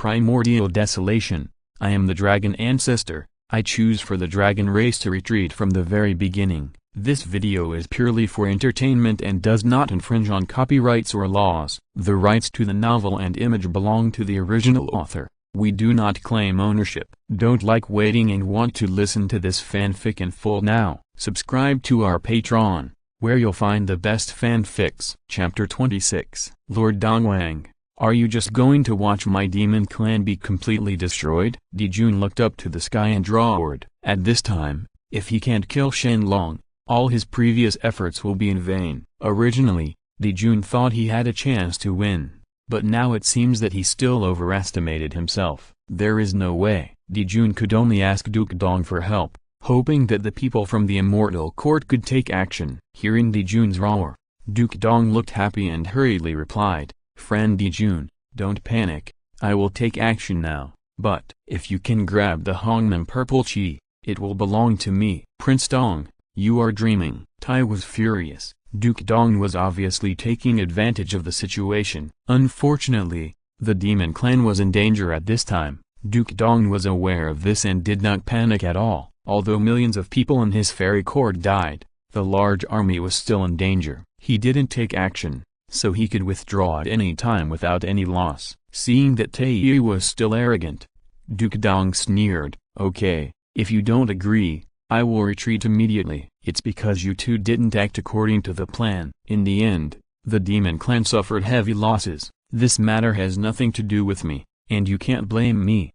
Primordial Desolation. I am the Dragon Ancestor. I choose for the dragon race to retreat from the very beginning. This video is purely for entertainment and does not infringe on copyrights or laws. The rights to the novel and image belong to the original author. We do not claim ownership. Don't like waiting and want to listen to this fanfic in full now? Subscribe to our Patreon, where you'll find the best fanfics. Chapter 26. Lord Dongwang, are you just going to watch my demon clan be completely destroyed? Dijun looked up to the sky and roared. At this time, if he can't kill Shen Long, all his previous efforts will be in vain. Originally, Dijun thought he had a chance to win, but now it seems that he still overestimated himself. There is no way. Dijun could only ask Duke Dong for help, hoping that the people from the Immortal Court could take action. Hearing Dijun's roar, Duke Dong looked happy and hurriedly replied, "Friend Dijun, don't panic, I will take action now, but if you can grab the Hongmen purple chi, it will belong to me." "Prince Dong, you are dreaming." Tai was furious. Duke Dong was obviously taking advantage of the situation. Unfortunately, the demon clan was in danger at this time. Duke Dong was aware of this and did not panic at all. Although millions of people in his fairy court died, the large army was still in danger. He didn't take action, so he could withdraw at any time without any loss. Seeing that Tai was still arrogant, Duke Dong sneered, "Okay, if you don't agree, I will retreat immediately." "It's because you two didn't act according to the plan." In the end, the demon clan suffered heavy losses. "This matter has nothing to do with me, and you can't blame me."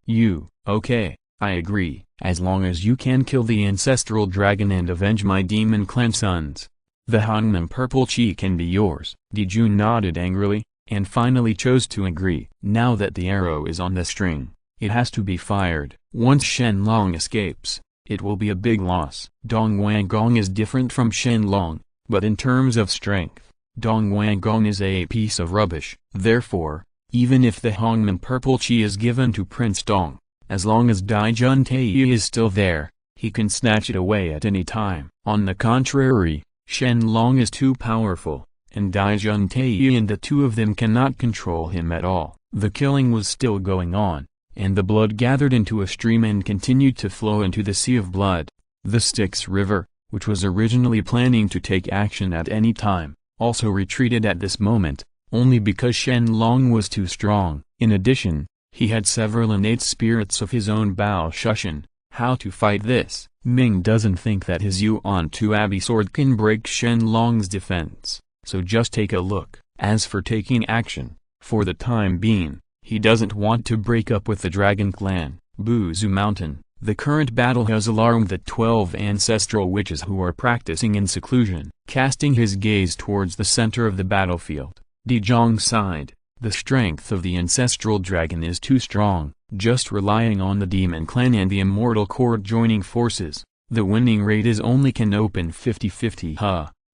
"Okay, I agree, as long as you can kill the ancestral dragon and avenge my demon clan sons. The Hongmen purple chi can be yours." Dijun nodded angrily, and finally chose to agree. Now that the arrow is on the string, it has to be fired. Once Shen Long escapes, it will be a big loss. Dong Wanggong is different from Shen Long, but in terms of strength, Dong Wanggong is a piece of rubbish. Therefore, even if the Hongmen purple chi is given to Prince Dong, as long as Dijun Tai is still there, he can snatch it away at any time. On the contrary, Shen Long is too powerful, and Dijun Tai and the two of them cannot control him at all. The killing was still going on, and the blood gathered into a stream and continued to flow into the sea of blood. The Styx River, which was originally planning to take action at any time, also retreated at this moment, only because Shen Long was too strong. In addition, he had several innate spirits of his own. Bao Shushan, how to fight this? Ming doesn't think that his Yuan Tuabi sword can break Shen Long's defense, so just take a look. As for taking action, for the time being, he doesn't want to break up with the Dragon Clan. Buzu Mountain. The current battle has alarmed the 12 ancestral witches who are practicing in seclusion. Casting his gaze towards the center of the battlefield, Dijong sighed. The strength of the ancestral dragon is too strong. Just relying on the demon clan and the Immortal Court joining forces, the winning rate is only can open 50-50.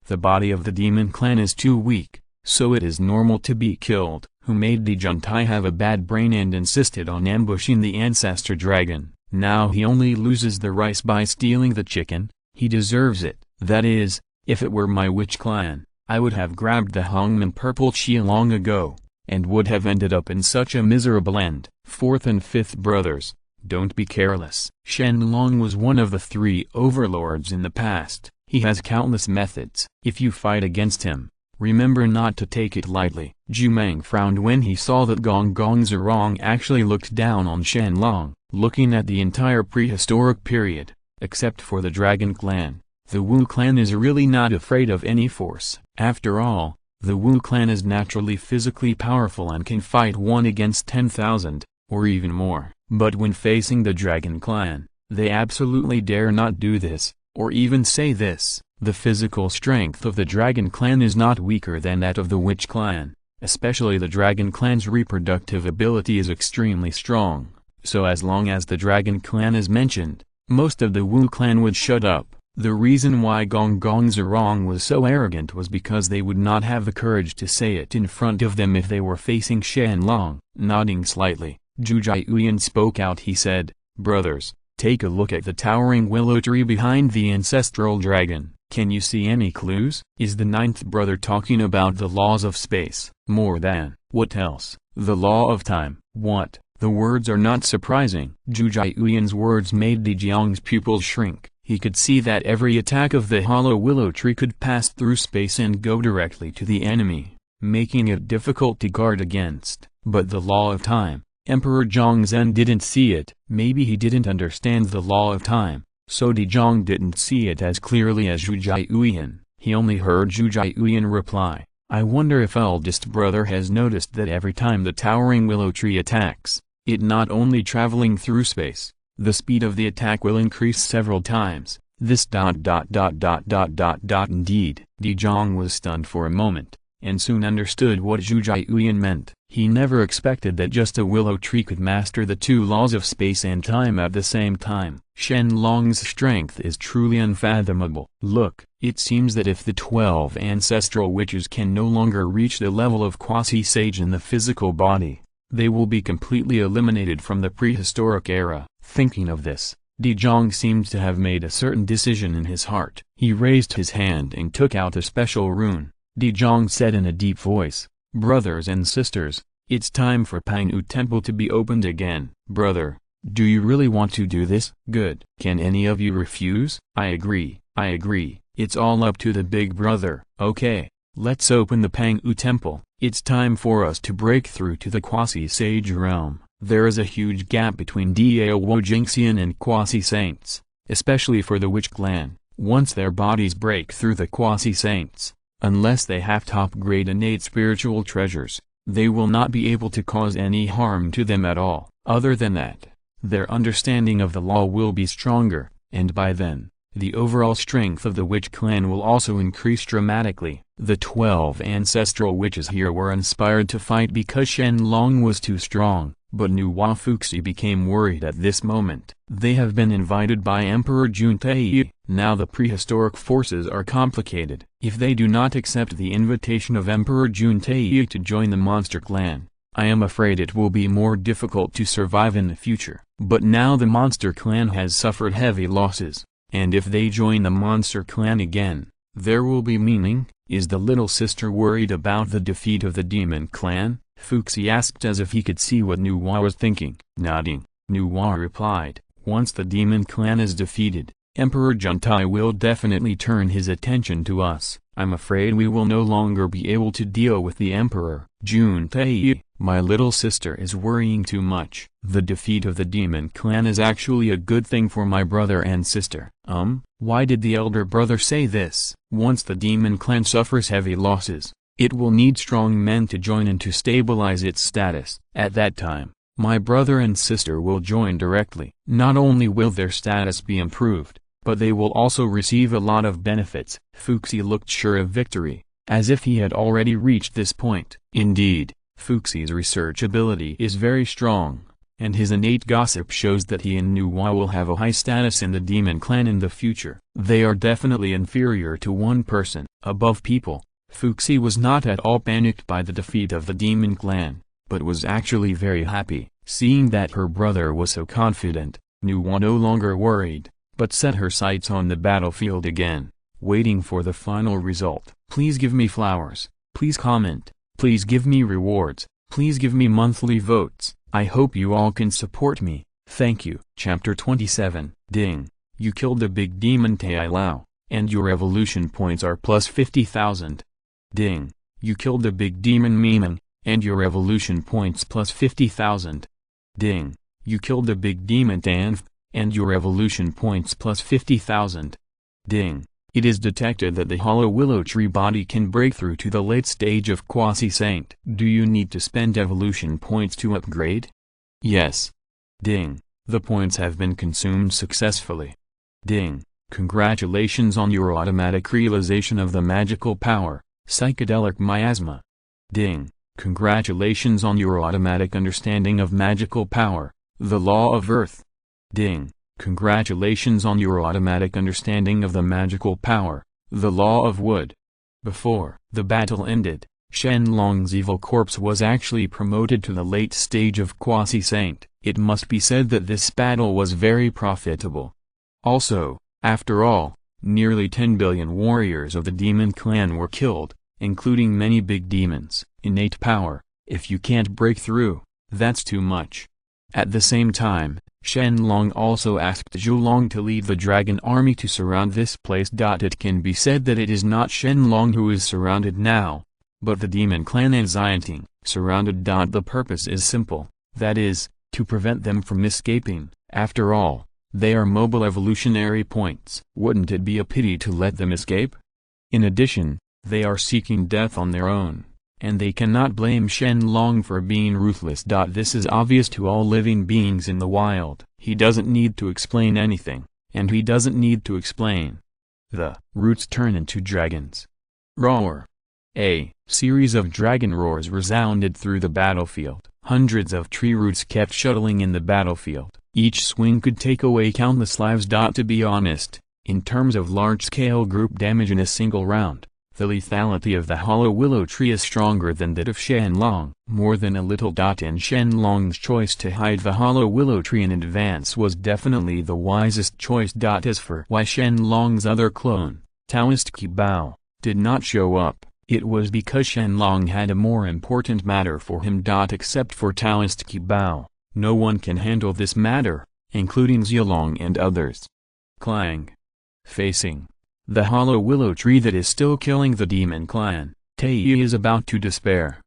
The body of the demon clan is too weak, so it is normal to be killed. Who made Dijun Tai have a bad brain and insisted on ambushing the ancestor dragon? Now he only loses the rice by stealing the chicken. He deserves it. That is, if it were my witch clan, I would have grabbed the Hongmen purple chi long ago, and would have ended up in such a miserable end. Fourth and fifth brothers, don't be careless. Shen Long was one of the 3 overlords in the past. He has countless methods. If you fight against him, remember not to take it lightly. Jumang frowned when he saw that Gong Gong Zerong actually looked down on Shen Long. Looking at the entire prehistoric period, except for the Dragon Clan, the Wu clan is really not afraid of any force. After all, the Wu clan is naturally physically powerful and can fight 1 against 10,000, or even more. But when facing the Dragon Clan, they absolutely dare not do this, or even say this. The physical strength of the Dragon Clan is not weaker than that of the Witch Clan. Especially the Dragon Clan's reproductive ability is extremely strong, so as long as the Dragon Clan is mentioned, most of the Wu clan would shut up. The reason why Gong Gong Zerong was so arrogant was because they would not have the courage to say it in front of them if they were facing Shen Long. Nodding slightly, Zhu Jiuyan spoke out. He said, "Brothers, take a look at the towering willow tree behind the ancestral dragon. Can you see any clues? Is the ninth brother talking about the laws of space? More than, what else? The law of time. What? The words are not surprising. Zhu Jiuyan's words made Di Jiang's pupils shrink. He could see that every attack of the hollow willow tree could pass through space and go directly to the enemy, making it difficult to guard against. But the law of time, Emperor Zhongzhen didn't see it. Maybe he didn't understand the law of time, so Di Jiang didn't see it as clearly as Zhu Jiuyan. He only heard Zhu Jiuyan reply, "I wonder if eldest brother has noticed that every time the towering willow tree attacks, it not only traveling through space, the speed of the attack will increase several times. This ... Indeed." Di Jiang was stunned for a moment, and soon understood what Zhu Jiuyan meant. He never expected that just a willow tree could master the two laws of space and time at the same time. Shen Long's strength is truly unfathomable. Look, it seems that if the 12 ancestral witches can no longer reach the level of quasi-sage in the physical body, they will be completely eliminated from the prehistoric era. Thinking of this, Di Jiang seemed to have made a certain decision in his heart. He raised his hand and took out a special rune. Di Jiang said in a deep voice, "Brothers and sisters, it's time for Pangwu Temple to be opened again." "Brother, do you really want to do this?" "Good. Can any of you refuse?" "I agree, I agree. It's all up to the big brother." "Okay, let's open the Pangwu Temple. It's time for us to break through to the quasi-sage realm." There is a huge gap between Dao Jingxian and quasi-saints, especially for the witch clan. Once their bodies break through the quasi-saints, unless they have top-grade innate spiritual treasures, they will not be able to cause any harm to them at all. Other than that, their understanding of the law will be stronger, and by then, the overall strength of the witch clan will also increase dramatically. The 12 ancestral witches here were inspired to fight because Shen Long was too strong, but Nuwa Fuxi became worried at this moment. They have been invited by Emperor Juntai. Now the prehistoric forces are complicated. If they do not accept the invitation of Emperor Juntai to join the monster clan, I am afraid it will be more difficult to survive in the future. But now the monster clan has suffered heavy losses, and if they join the monster clan again, there will be meaning. Is the little sister worried about the defeat of the demon clan? Fuxi asked as if he could see what Nuwa was thinking. Nodding, Nuwa replied, "Once the demon clan is defeated, Emperor Juntai will definitely turn his attention to us. I'm afraid we will no longer be able to deal with the Emperor." "Juntai, my little sister is worrying too much. The defeat of the demon clan is actually a good thing for my brother and sister." Why did the elder brother say this? "Once the demon clan suffers heavy losses, it will need strong men to join in to stabilize its status. At that time, my brother and sister will join directly. Not only will their status be improved, but they will also receive a lot of benefits." Fuxi looked sure of victory, as if he had already reached this point. Indeed, Fuxi's research ability is very strong, and his innate gossip shows that he and Nuwa will have a high status in the demon clan in the future. They are definitely inferior to one person above people. Fuxi was not at all panicked by the defeat of the demon clan, but was actually very happy. Seeing that her brother was so confident, Nuwa no longer worried, but set her sights on the battlefield again, waiting for the final result. "Please give me flowers, please comment, please give me rewards, please give me monthly votes. I hope you all can support me. Thank you." Chapter 27. Ding. You killed the big demon Tai Lao, and your evolution points are plus 50,000. Ding. You killed the big demon Miming, and your evolution points plus 50,000. Ding. You killed the big demon Tanf, and your evolution points plus 50,000. Ding. It is detected that the hollow willow tree body can break through to the late stage of quasi-saint. Do you need to spend evolution points to upgrade? Yes. Ding. The points have been consumed successfully. Ding. Congratulations on your automatic realization of the magical power, psychedelic miasma. Ding. Congratulations on your automatic understanding of magical power, the law of earth. Ding. Congratulations on your automatic understanding of the magical power, the law of wood. Before the battle ended, Shen Long's evil corpse was actually promoted to the late stage of quasi-saint. It must be said that this battle was very profitable. Also, after all, nearly 10 billion warriors of the demon clan were killed, including many big demons. Innate power, if you can't break through, that's too much. At the same time, Shen Long also asked Zhu Long to lead the dragon army to surround this place. It can be said that it is not Shen Long who is surrounded now, but the demon clan and Sanqing, surrounded. The purpose is simple, that is, to prevent them from escaping. After all, they are mobile evolutionary points. Wouldn't it be a pity to let them escape? In addition, they are seeking death on their own, and they cannot blame Shen Long for being ruthless. This is obvious to all living beings in the wild. He doesn't need to explain anything, and he doesn't need to explain. The roots turn into dragons. Roar! A series of dragon roars resounded through the battlefield. Hundreds of tree roots kept shuttling in the battlefield. Each swing could take away countless lives. To be honest, in terms of large-scale group damage in a single round, the lethality of the hollow willow tree is stronger than that of Shen Long. More than a little. And Shen Long's choice to hide the hollow willow tree in advance was definitely the wisest choice. As for why Shen Long's other clone, Taoist Qibao, did not show up, it was because Shen Long had a more important matter for him. Except for Taoist Qibao, no one can handle this matter, including Zilong and others. Clang. Facing the hollow willow tree that is still killing the demon clan, Taiyi is about to despair.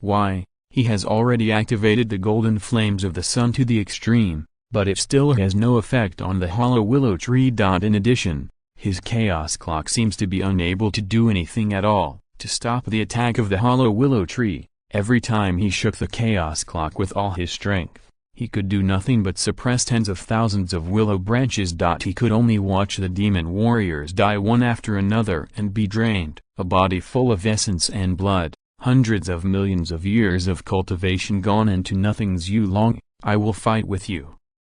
Why? He has already activated the golden flames of the sun to the extreme, but it still has no effect on the hollow willow tree. In addition, his chaos clock seems to be unable to do anything at all to stop the attack of the hollow willow tree. Every time he shook the chaos clock with all his strength, he could do nothing but suppress tens of thousands of willow branches. He could only watch the demon warriors die one after another and be drained, a body full of essence and blood, hundreds of millions of years of cultivation gone into nothing. Zhu Long, I will fight with you.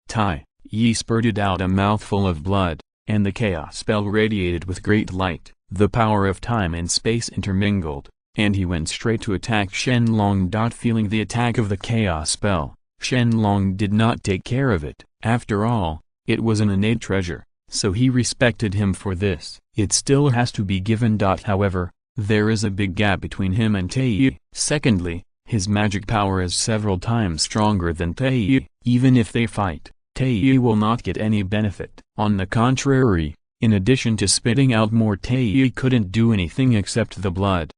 Tai Yi spurted out a mouthful of blood, and the chaos spell radiated with great light. The power of time and space intermingled, and he went straight to attack Shen Long. Feeling the attack of the chaos spell, Shen Long did not take care of it. After all, it was an innate treasure, so he respected him for this. It still has to be given. However, there is a big gap between him and Taiyi. Secondly, his magic power is several times stronger than Taiyi. Even if they fight, Taiyi will not get any benefit. On the contrary, in addition to spitting out more, Taiyi couldn't do anything except the blood.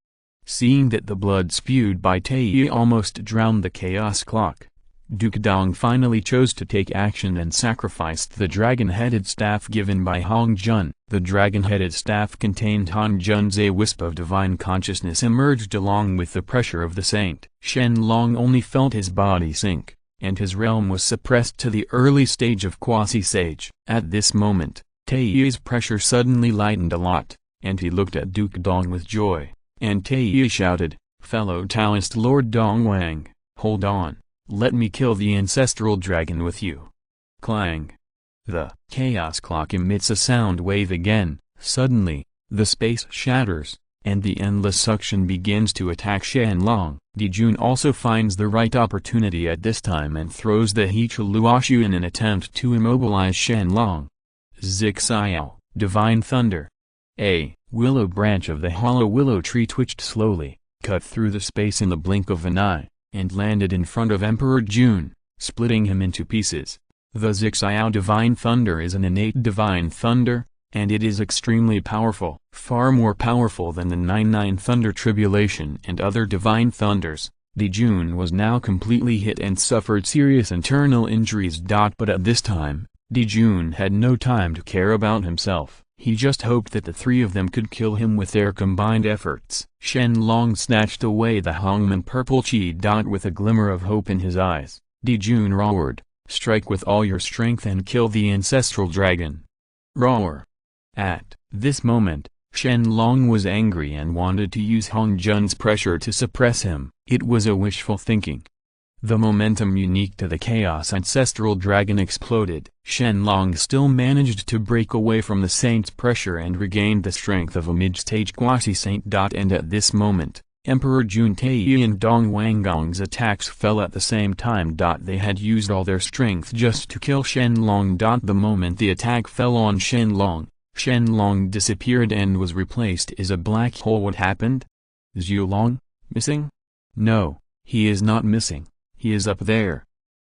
Seeing that the blood spewed by Taiyi almost drowned the chaos clock, Duke Dong finally chose to take action and sacrificed the dragon-headed staff given by Hong Jun. The dragon-headed staff contained Hong Jun's a wisp of divine consciousness emerged along with the pressure of the saint. Shen Long only felt his body sink, and his realm was suppressed to the early stage of quasi-sage. At this moment, Taiyi's pressure suddenly lightened a lot, and he looked at Duke Dong with joy, and Taiyi shouted, "Fellow Taoist Lord Dongwang, hold on. Let me kill the ancestral dragon with you." Clang. The chaos clock emits a sound wave again. Suddenly, the space shatters, and the endless suction begins to attack Shen Long. Dijun also finds the right opportunity at this time and throws the Heechul Luo Hu in an attempt to immobilize Shen Long. Zixayao, Divine Thunder. A willow branch of the hollow willow tree twitched slowly, cut through the space in the blink of an eye, and landed in front of Emperor Jun, splitting him into pieces. The Zixayao Divine Thunder is an innate divine thunder, and it is extremely powerful, far more powerful than the 99 Thunder Tribulation and other divine thunders. Dijun was now completely hit and suffered serious internal injuries. But at this time, Dijun had no time to care about himself. He just hoped that the three of them could kill him with their combined efforts. Shen Long snatched away the Hongman purple chi. With a glimmer of hope in his eyes, Dijun roared, "Strike with all your strength and kill the ancestral dragon." Roar. At this moment, Shen Long was angry and wanted to use Hong Jun's pressure to suppress him. It was a wishful thinking. The momentum unique to the Chaos Ancestral Dragon exploded. Shen Long still managed to break away from the saint's pressure and regained the strength of a mid-stage quasi-saint. And at this moment, Emperor Jun Taiyi and Dong Wanggong's attacks fell at the same time. They had used all their strength just to kill Shen Long. The moment the attack fell on Shen Long disappeared and was replaced as a black hole. What happened? Zhu Long? Missing? No, he is not missing. He is up there.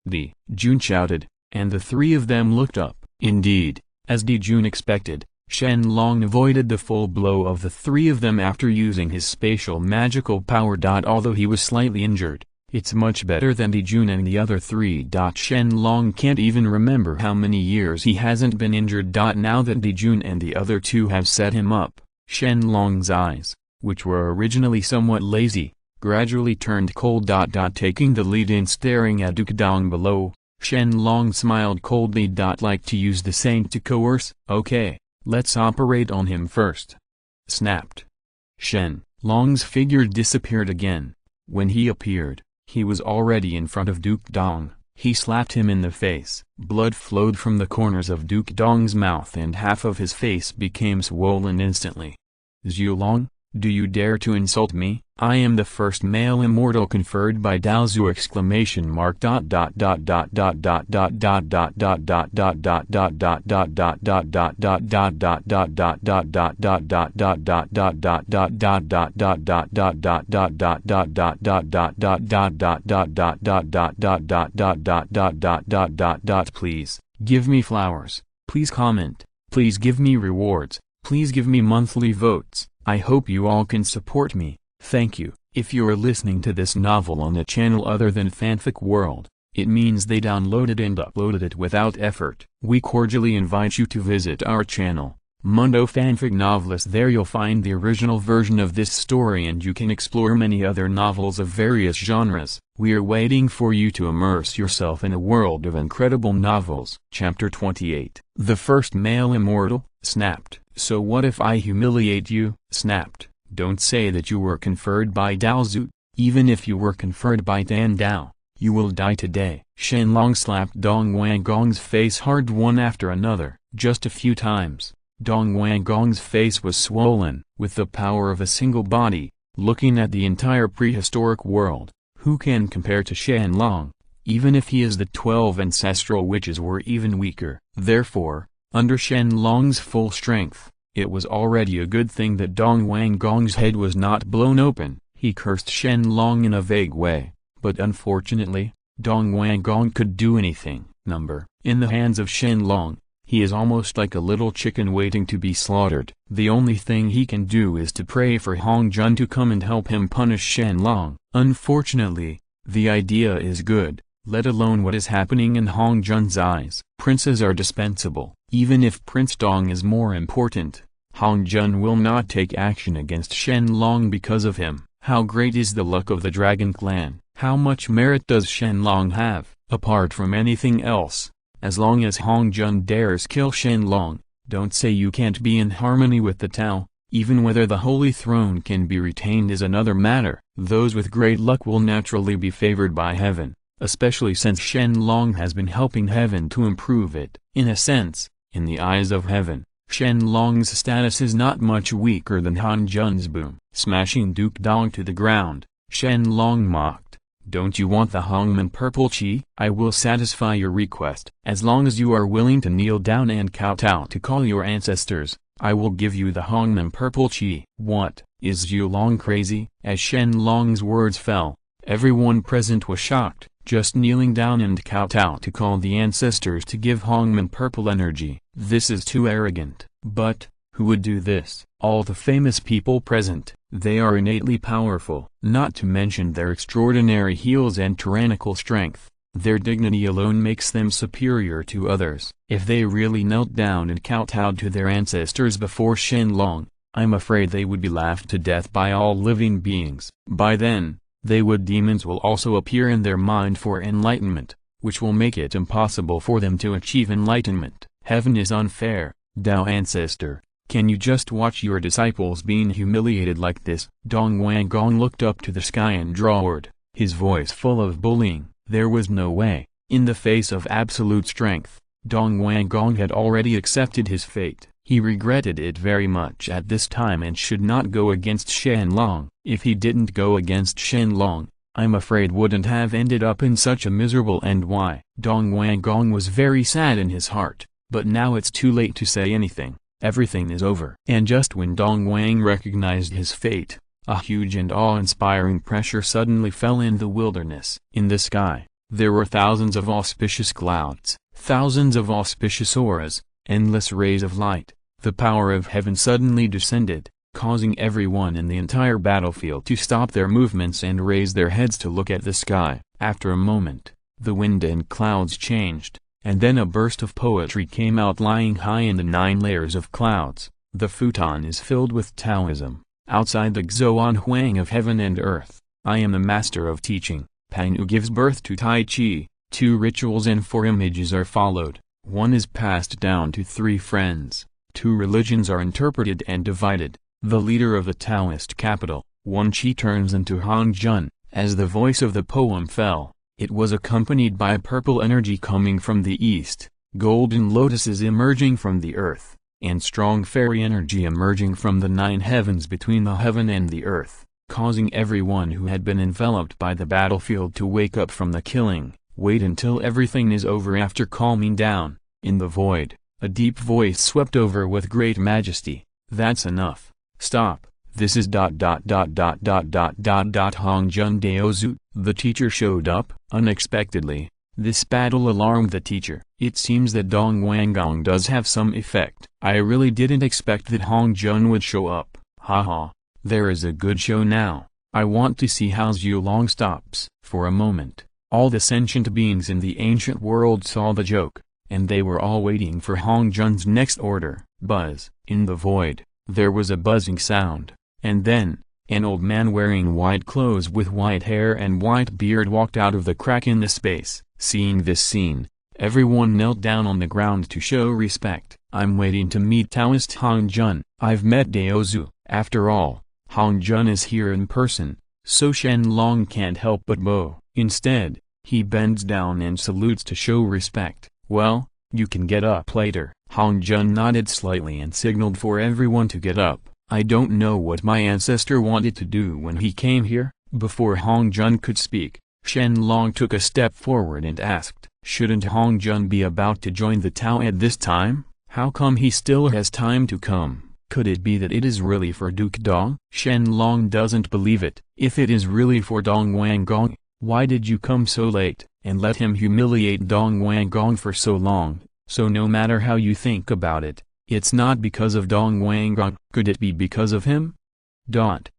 Di Jun shouted, and the three of them looked up. Indeed, as Di Jun expected, Shen Long avoided the full blow of the three of them after using his spatial magical power. Although he was slightly injured, it's much better than Di Jun and the other three. Shen Long can't even remember how many years he hasn't been injured. Now that Di Jun and the other two have set him up, Shen Long's eyes, which were originally somewhat lazy, gradually turned cold. Taking the lead in staring at Duke Dong below, Shen Long smiled coldly. Like to use the saint to coerce? Okay, let's operate on him first. Snapped. Shen Long's figure disappeared again. When he appeared, he was already in front of Duke Dong. He slapped him in the face. Blood flowed from the corners of Duke Dong's mouth and half of his face became swollen instantly. Zhu Long, do you dare to insult me? I am the first male immortal conferred by Daozu! Please, give me flowers, please comment, please give me rewards, please give me monthly votes. I hope you all can support me. Thank you. If you are listening to this novel on a channel other than Fanfic World, it means they downloaded and uploaded it without effort. We cordially invite you to visit our channel, Mundo Fanfic Novelist. There you'll find the original version of this story and you can explore many other novels of various genres. We are waiting for you to immerse yourself in a world of incredible novels. Chapter 28. The first male immortal, snapped. So what if I humiliate you? Snapped. Don't say that you were conferred by Daozu. Even if you were conferred by Dan Dao, you will die today. Shen Long slapped Dong Wanggong's face hard one after another, just a few times. Dong Wanggong's face was swollen. With the power of a single body, looking at the entire prehistoric world, who can compare to Shen Long? Even if he is the 12 ancestral witches were even weaker. Therefore, under Shen Long's full strength, it was already a good thing that Dong Wanggong's head was not blown open. He cursed Shen Long in a vague way, but unfortunately, Dong Wanggong could do anything. In the hands of Shen Long, he is almost like a little chicken waiting to be slaughtered. The only thing he can do is to pray for Hong Jun to come and help him punish Shen Long. Unfortunately, the idea is good, let alone what is happening in Hong Jun's eyes. Princes are dispensable. Even if Prince Dong is more important, Hong Jun will not take action against Shen Long because of him. How great is the luck of the Dragon Clan? How much merit does Shen Long have? Apart from anything else, as long as Hong Jun dares kill Shen Long, don't say you can't be in harmony with the Tao. Even whether the Holy Throne can be retained is another matter. Those with great luck will naturally be favored by heaven, especially since Shen Long has been helping heaven to improve it. In a sense, in the eyes of heaven, Shen Long's status is not much weaker than Han Jun's. Boom. Smashing Duke Dong to the ground, Shen Long mocked, "Don't you want the Hongman purple chi? I will satisfy your request. As long as you are willing to kneel down and kowtow to call your ancestors, I will give you the Hongman purple chi." What, is Zhu Long crazy? As Shen Long's words fell, everyone present was shocked. Just kneeling down and kowtow to call the ancestors to give Hongman purple energy. This is too arrogant. But, who would do this? All the famous people present. They are innately powerful. Not to mention their extraordinary heals and tyrannical strength. Their dignity alone makes them superior to others. If they really knelt down and kowtowed to their ancestors before Shen Long, I'm afraid they would be laughed to death by all living beings. By then, demons will also appear in their mind for enlightenment, which will make it impossible for them to achieve enlightenment. Heaven is unfair. Dao Ancestor, can you just watch your disciples being humiliated like this? Dong Wanggong looked up to the sky and drawled, his voice full of bullying. There was no way. In the face of absolute strength, Dong Wanggong had already accepted his fate. He regretted it very much at this time and should not go against Shen Long. If he didn't go against Shen Long, I'm afraid wouldn't have ended up in such a miserable end. Why? Dong Wanggong was very sad in his heart, but now it's too late to say anything. Everything is over. And just when Dong Wang recognized his fate, a huge and awe-inspiring pressure suddenly fell in the wilderness. In the sky, There were thousands of auspicious clouds, thousands of auspicious auras, endless rays of light. The power of heaven suddenly descended, causing everyone in the entire battlefield to stop their movements and raise their heads to look at the sky. After a moment, the wind and clouds changed, and then a burst of poetry came out lying high in the 9 layers of clouds. The futon is filled with Taoism. Outside the Xuan Huang of heaven and earth, I am the master of teaching. Panu gives birth to Tai Chi. 2 rituals and 4 images are followed. 1 is passed down to 3 friends. 2 religions are interpreted and divided. The leader of the Taoist capital, Wan Qi, turns into Hong Jun. As the voice of the poem fell, it was accompanied by purple energy coming from the east, golden lotuses emerging from the earth, and strong fairy energy emerging from the 9 heavens between the heaven and the earth, causing everyone who had been enveloped by the battlefield to wake up from the killing. Wait until everything is over. After calming down, in the void, a deep voice swept over with great majesty. That's enough. Stop. This is ... Hong Jun Daozu. The teacher showed up, unexpectedly. This battle alarmed the teacher. It seems that Dong Wanggong does have some effect. I really didn't expect that Hong Jun would show up. Haha. There is a good show now. I want to see how Zhu Long stops. For a moment, all the sentient beings in the ancient world saw the joke, and they were all waiting for Hong Jun's next order. Buzz. In the void, there was a buzzing sound. And then, an old man wearing white clothes with white hair and white beard walked out of the crack in the space. Seeing this scene, everyone knelt down on the ground to show respect. I'm waiting to meet Taoist Hong Jun. I've met Daozu. After all, Hong Jun is here in person, so Shen Long can't help but bow. Instead, he bends down and salutes to show respect. Well, you can get up later. Hong Jun nodded slightly and signaled for everyone to get up. I don't know what my ancestor wanted to do when he came here. Before Hong Jun could speak, Shen Long took a step forward and asked, shouldn't Hong Jun be about to join the Tao at this time? How come he still has time to come? Could it be that it is really for Duke Dong? Shen Long doesn't believe it. If it is really for Dong Wanggong, why did you come so late, and let him humiliate Dong Wanggong for so long? So no matter how you think about it, it's not because of Dong Wanggong. Could it be because of him?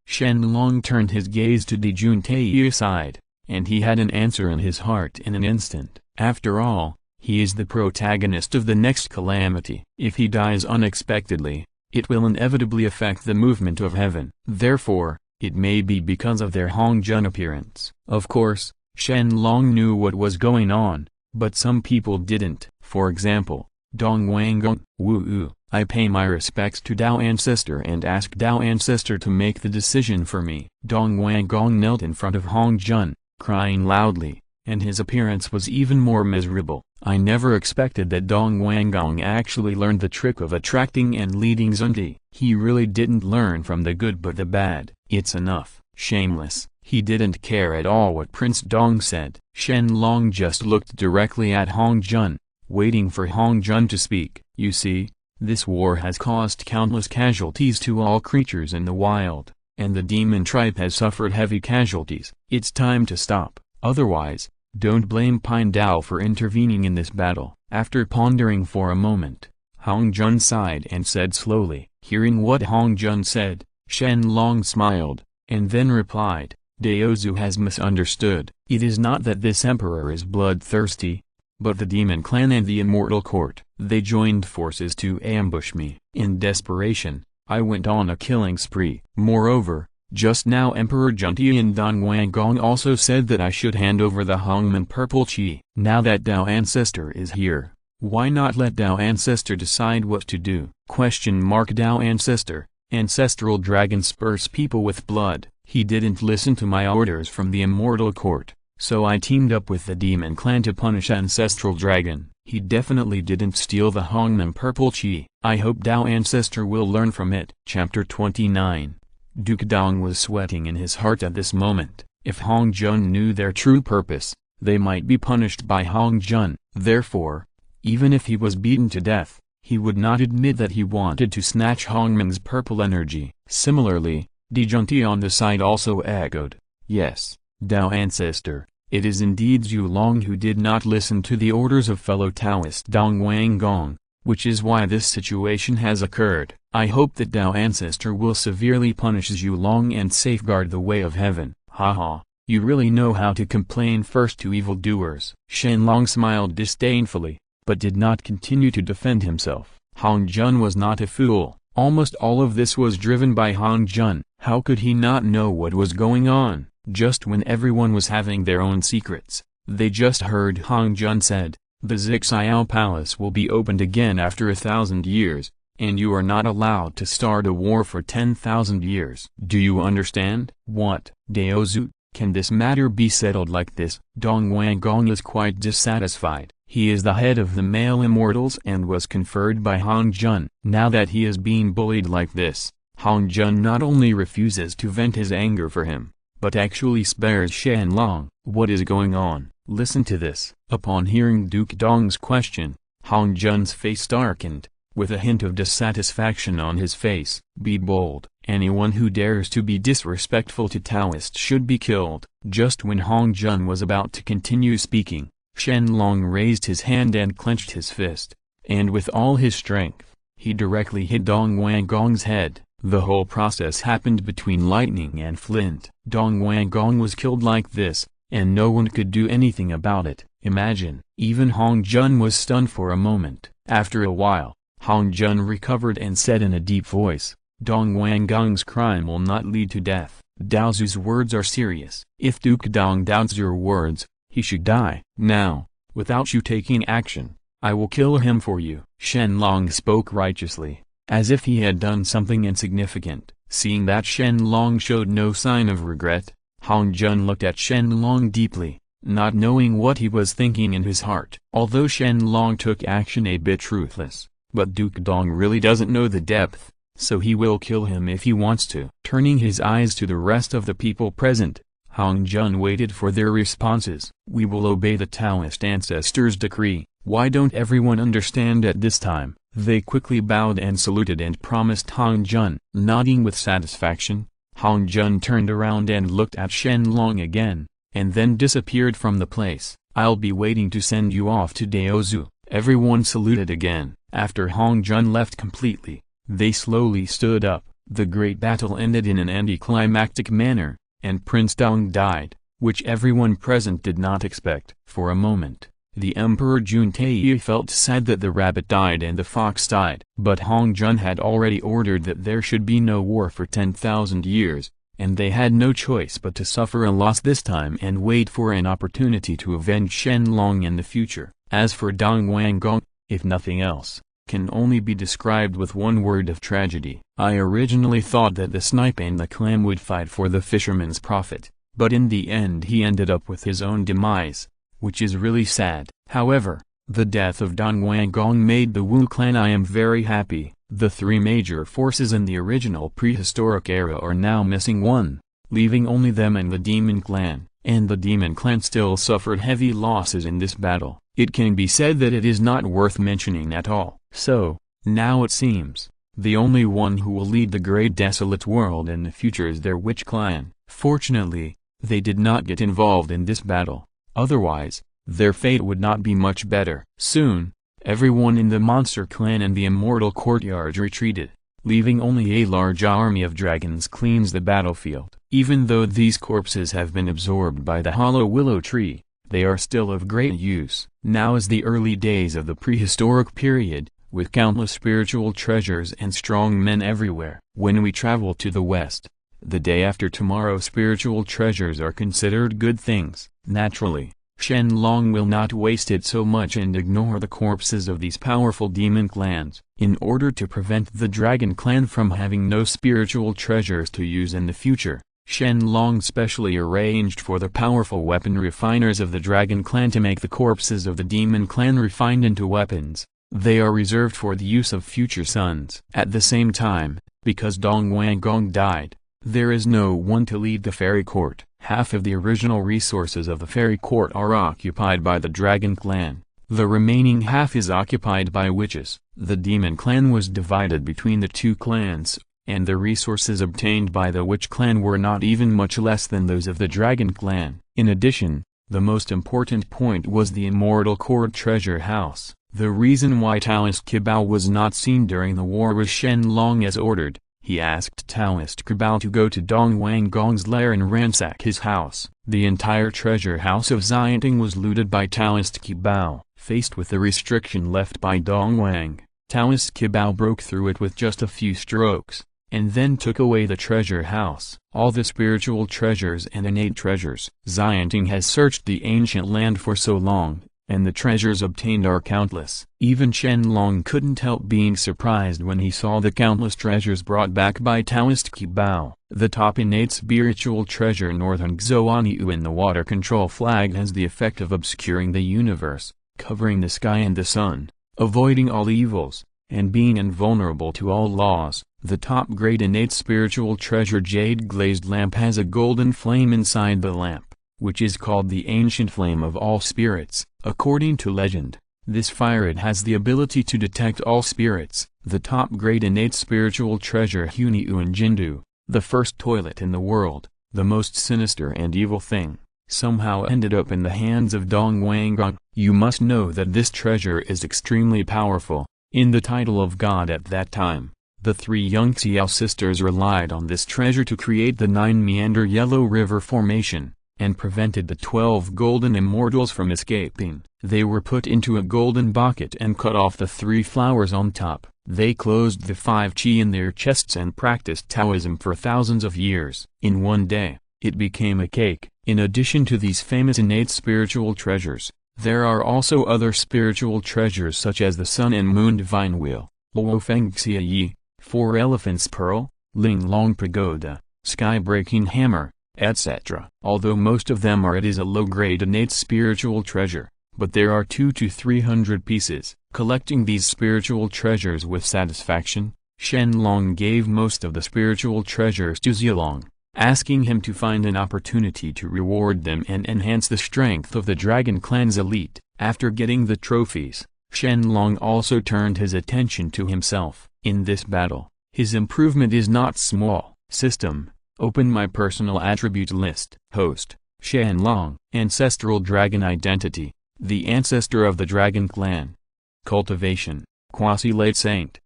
Shen Long turned his gaze to Di Juntai's side, and he had an answer in his heart in an instant. After all, he is the protagonist of the next calamity. If he dies unexpectedly, it will inevitably affect the movement of heaven. Therefore, it may be because of their Hong Jun appearance. Of course, Shen Long knew what was going on, but some people didn't. For example, Dong Wanggong. Woo-oo. I pay my respects to Dao Ancestor and ask Dao Ancestor to make the decision for me. Dong Wanggong knelt in front of Hong Jun, crying loudly, and his appearance was even more miserable. I never expected that Dong Wanggong actually learned the trick of attracting and leading Zunti. He really didn't learn from the good but the bad. It's enough. Shameless. He didn't care at all what Prince Dong said. Shen Long just looked directly at Hong Jun, waiting for Hong Jun to speak. You see, this war has caused countless casualties to all creatures in the wild, and the demon tribe has suffered heavy casualties. It's time to stop. Otherwise, don't blame Pine Dao for intervening in this battle. After pondering for a moment, Hong Jun sighed and said slowly. Hearing what Hong Jun said, Shen Long smiled, and then replied, Daozu has misunderstood. It is not that this emperor is bloodthirsty, but the demon clan and the immortal court. They joined forces to ambush me. In desperation, I went on a killing spree. Moreover, just now Emperor Junti and Dong Wanggong also said that I should hand over the Hongman Purple Qi. Now that Dao Ancestor is here, why not let Dao Ancestor decide what to do? Dao Ancestor, ancestral dragon spurs people with blood. He didn't listen to my orders from the immortal court, so I teamed up with the demon clan to punish ancestral dragon. He definitely didn't steal the Hongman Purple Qi. I hope Dao Ancestor will learn from it. Chapter 29. Duke Dong was sweating in his heart at this moment. If Hong Jun knew their true purpose, they might be punished by Hong Jun. Therefore, even if he was beaten to death, he would not admit that he wanted to snatch Hongman's purple energy. Similarly, Di Junti on the side also echoed, yes, Dao Ancestor, It is indeed Zhu Long who did not listen to the orders of fellow Taoist Dong Wanggong, which is why this situation has occurred. I hope that Dao Ancestor will severely punish Zhu Long and safeguard the way of heaven. Haha, you really know how to complain first to evildoers. Shen Long smiled disdainfully, but did not continue to defend himself. Hong Jun was not a fool. Almost all of this was driven by Hong Jun. How could he not know what was going on? Just when everyone was having their own secrets, they just heard Hong Jun said, "The Zixiao Palace will be opened again after 1,000 years, and you are not allowed to start a war for 10,000 years. Do you understand?" "What, Daozu, can this matter be settled like this?" Dong Wanggong is quite dissatisfied. He is the head of the male immortals and was conferred by Hong Jun. Now that he is being bullied like this, Hong Jun not only refuses to vent his anger for him, but actually spares Shen Long. What is going on? Listen to this. Upon hearing Duke Dong's question, Hong Jun's face darkened, with a hint of dissatisfaction on his face. "Be bold. Anyone who dares to be disrespectful to Taoists should be killed." Just when Hong Jun was about to continue speaking, Shen Long raised his hand and clenched his fist, and with all his strength, he directly hit Dong Wanggong's head. The whole process happened between lightning and flint. Dong Wanggong was killed like this, and no one could do anything about it. Imagine. Even Hong Jun was stunned for a moment. After a while, Hong Jun recovered and said in a deep voice, "Dong Wanggong's crime will not lead to death. Daozu's words are serious. If Duke Dong doubts your words, he should die. Now, without you taking action, I will kill him for you." Shen Long spoke righteously, as if he had done something insignificant. Seeing that Shen Long showed no sign of regret, Hong Jun looked at Shen Long deeply, not knowing what he was thinking in his heart. Although Shen Long took action a bit ruthless, but Duke Dong really doesn't know the depth, so he will kill him if he wants to. Turning his eyes to the rest of the people present, Hong Jun waited for their responses. "We will obey the Taoist ancestors' decree. Why don't everyone understand at this time?" They quickly bowed and saluted and promised Hong Jun. Nodding with satisfaction, Hong Jun turned around and looked at Shen Long again, and then disappeared from the place. "I'll be waiting to send you off to Daozu." Everyone saluted again. After Hong Jun left completely, they slowly stood up. The great battle ended in an anticlimactic manner, and Prince Dong died, which everyone present did not expect. For a moment, the Emperor Juntai felt sad that the rabbit died and the fox died. But Hong Jun had already ordered that there should be no war for 10,000 years, and they had no choice but to suffer a loss this time and wait for an opportunity to avenge Shen Long in the future. As for Dong Wanggong, if nothing else, can only be described with one word of tragedy. I originally thought that the snipe and the clam would fight for the fisherman's profit, but in the end he ended up with his own demise, which is really sad. However, the death of Dong Wanggong made the Wu clan. I am very happy. The three major forces in the original prehistoric era are now missing one, leaving only them and the Demon Clan, and the Demon Clan still suffered heavy losses in this battle. It can be said that it is not worth mentioning at all. So, now it seems, the only one who will lead the great desolate world in the future is their witch clan. Fortunately, they did not get involved in this battle, otherwise, their fate would not be much better. Soon, everyone in the monster clan and the immortal courtyard retreated, leaving only a large army of dragons cleans the battlefield. Even though these corpses have been absorbed by the hollow willow tree, they are still of great use. Now is the early days of the prehistoric period, with countless spiritual treasures and strong men everywhere. When we travel to the west, the day after tomorrow, spiritual treasures are considered good things. Naturally, Shen Long will not waste it so much and ignore the corpses of these powerful demon clans. In order to prevent the dragon clan from having no spiritual treasures to use in the future, Shen Long specially arranged for the powerful weapon refiners of the dragon clan to make the corpses of the demon clan refined into weapons. They are reserved for the use of future sons. At the same time, because Dong Wanggong died, there is no one to lead the fairy court. Half of the original resources of the fairy court are occupied by the dragon clan. The remaining half is occupied by witches. The demon clan was divided between the two clans, and the resources obtained by the witch clan were not even much less than those of the dragon clan. In addition, The most important point was the Immortal Cord treasure house. The reason why Taoist Qibao was not seen during the war was Shen Long as ordered. He asked Taoist Qibao to go to Dong Wanggong's lair and ransack his house. The entire treasure house of Sanqing was looted by Taoist Qibao. Faced with the restriction left by Dong Wang, Taoist Qibao broke through it with just a few strokes, and then took away the treasure house. All the spiritual treasures and innate treasures. Sanqing has searched the ancient land for so long, and the treasures obtained are countless. Even Shen Long couldn't help being surprised when he saw the countless treasures brought back by Taoist Qibao. The top innate spiritual treasure Northern Xuanyu in the water control flag has the effect of obscuring the universe, covering the sky and the sun, avoiding all evils, and being invulnerable to all laws. The top grade innate spiritual treasure Jade Glazed Lamp has a golden flame inside the lamp, which is called the ancient flame of all spirits. According to legend, this fire it has the ability to detect all spirits. The top grade innate spiritual treasure Hunyu and Jindu, the first toilet in the world, the most sinister and evil thing, somehow ended up in the hands of Dong Wanggong. You must know that this treasure is extremely powerful. In the title of God at that time, the three Yangtze sisters relied on this treasure to create the 9-meander Yellow River formation, and prevented the 12 golden immortals from escaping. They were put into a golden bucket and cut off the 3 flowers on top. They closed the 5 qi in their chests and practiced Taoism for thousands of years. In one day, it became a cake. In addition to these famous innate spiritual treasures, there are also other spiritual treasures such as the Sun and Moon Divine Wheel, Luo Feng Xia Yi, 4 Elephants Pearl, Ling Long Pagoda, Sky-breaking Hammer, etc. Although most of them are, it is a low-grade innate spiritual treasure, but there are 200 to 300 pieces. Collecting these spiritual treasures with satisfaction, Shen Long gave most of the spiritual treasures to Zilong, asking him to find an opportunity to reward them and enhance the strength of the Dragon Clan's elite. After getting the trophies, Shen Long also turned his attention to himself. In this battle, his improvement is not small. System: open my personal attribute list. Host: Shen Long. Ancestral Dragon Identity: the ancestor of the Dragon Clan. Cultivation: Quasi-Late Saint.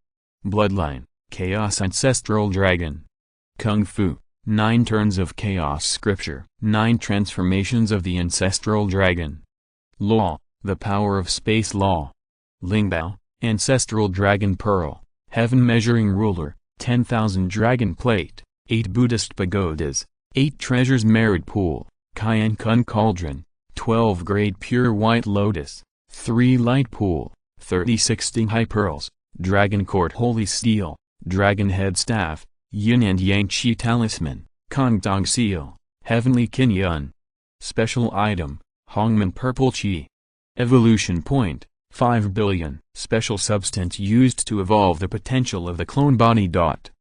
Bloodline: Chaos Ancestral Dragon. Kung Fu: 9 turns of Chaos Scripture. 9 transformations of the Ancestral Dragon. Law: the power of space law. Lingbao: Ancestral Dragon Pearl. Heaven Measuring Ruler, 10,000 Dragon Plate, 8 Buddhist Pagodas, 8 Treasures Merit Pool, Cayenne Kun Cauldron, 12 Grade Pure White Lotus, 3 Light Pool, 36 High Pearls, Dragon Court Holy Steel, Dragon Head Staff, Yin and Yang Chi Talisman, Kong Dong Seal, Heavenly Qin. Special Item: Hongmen Purple Chi. Evolution Point: 5 billion. Special substance used to evolve the potential of the clone body.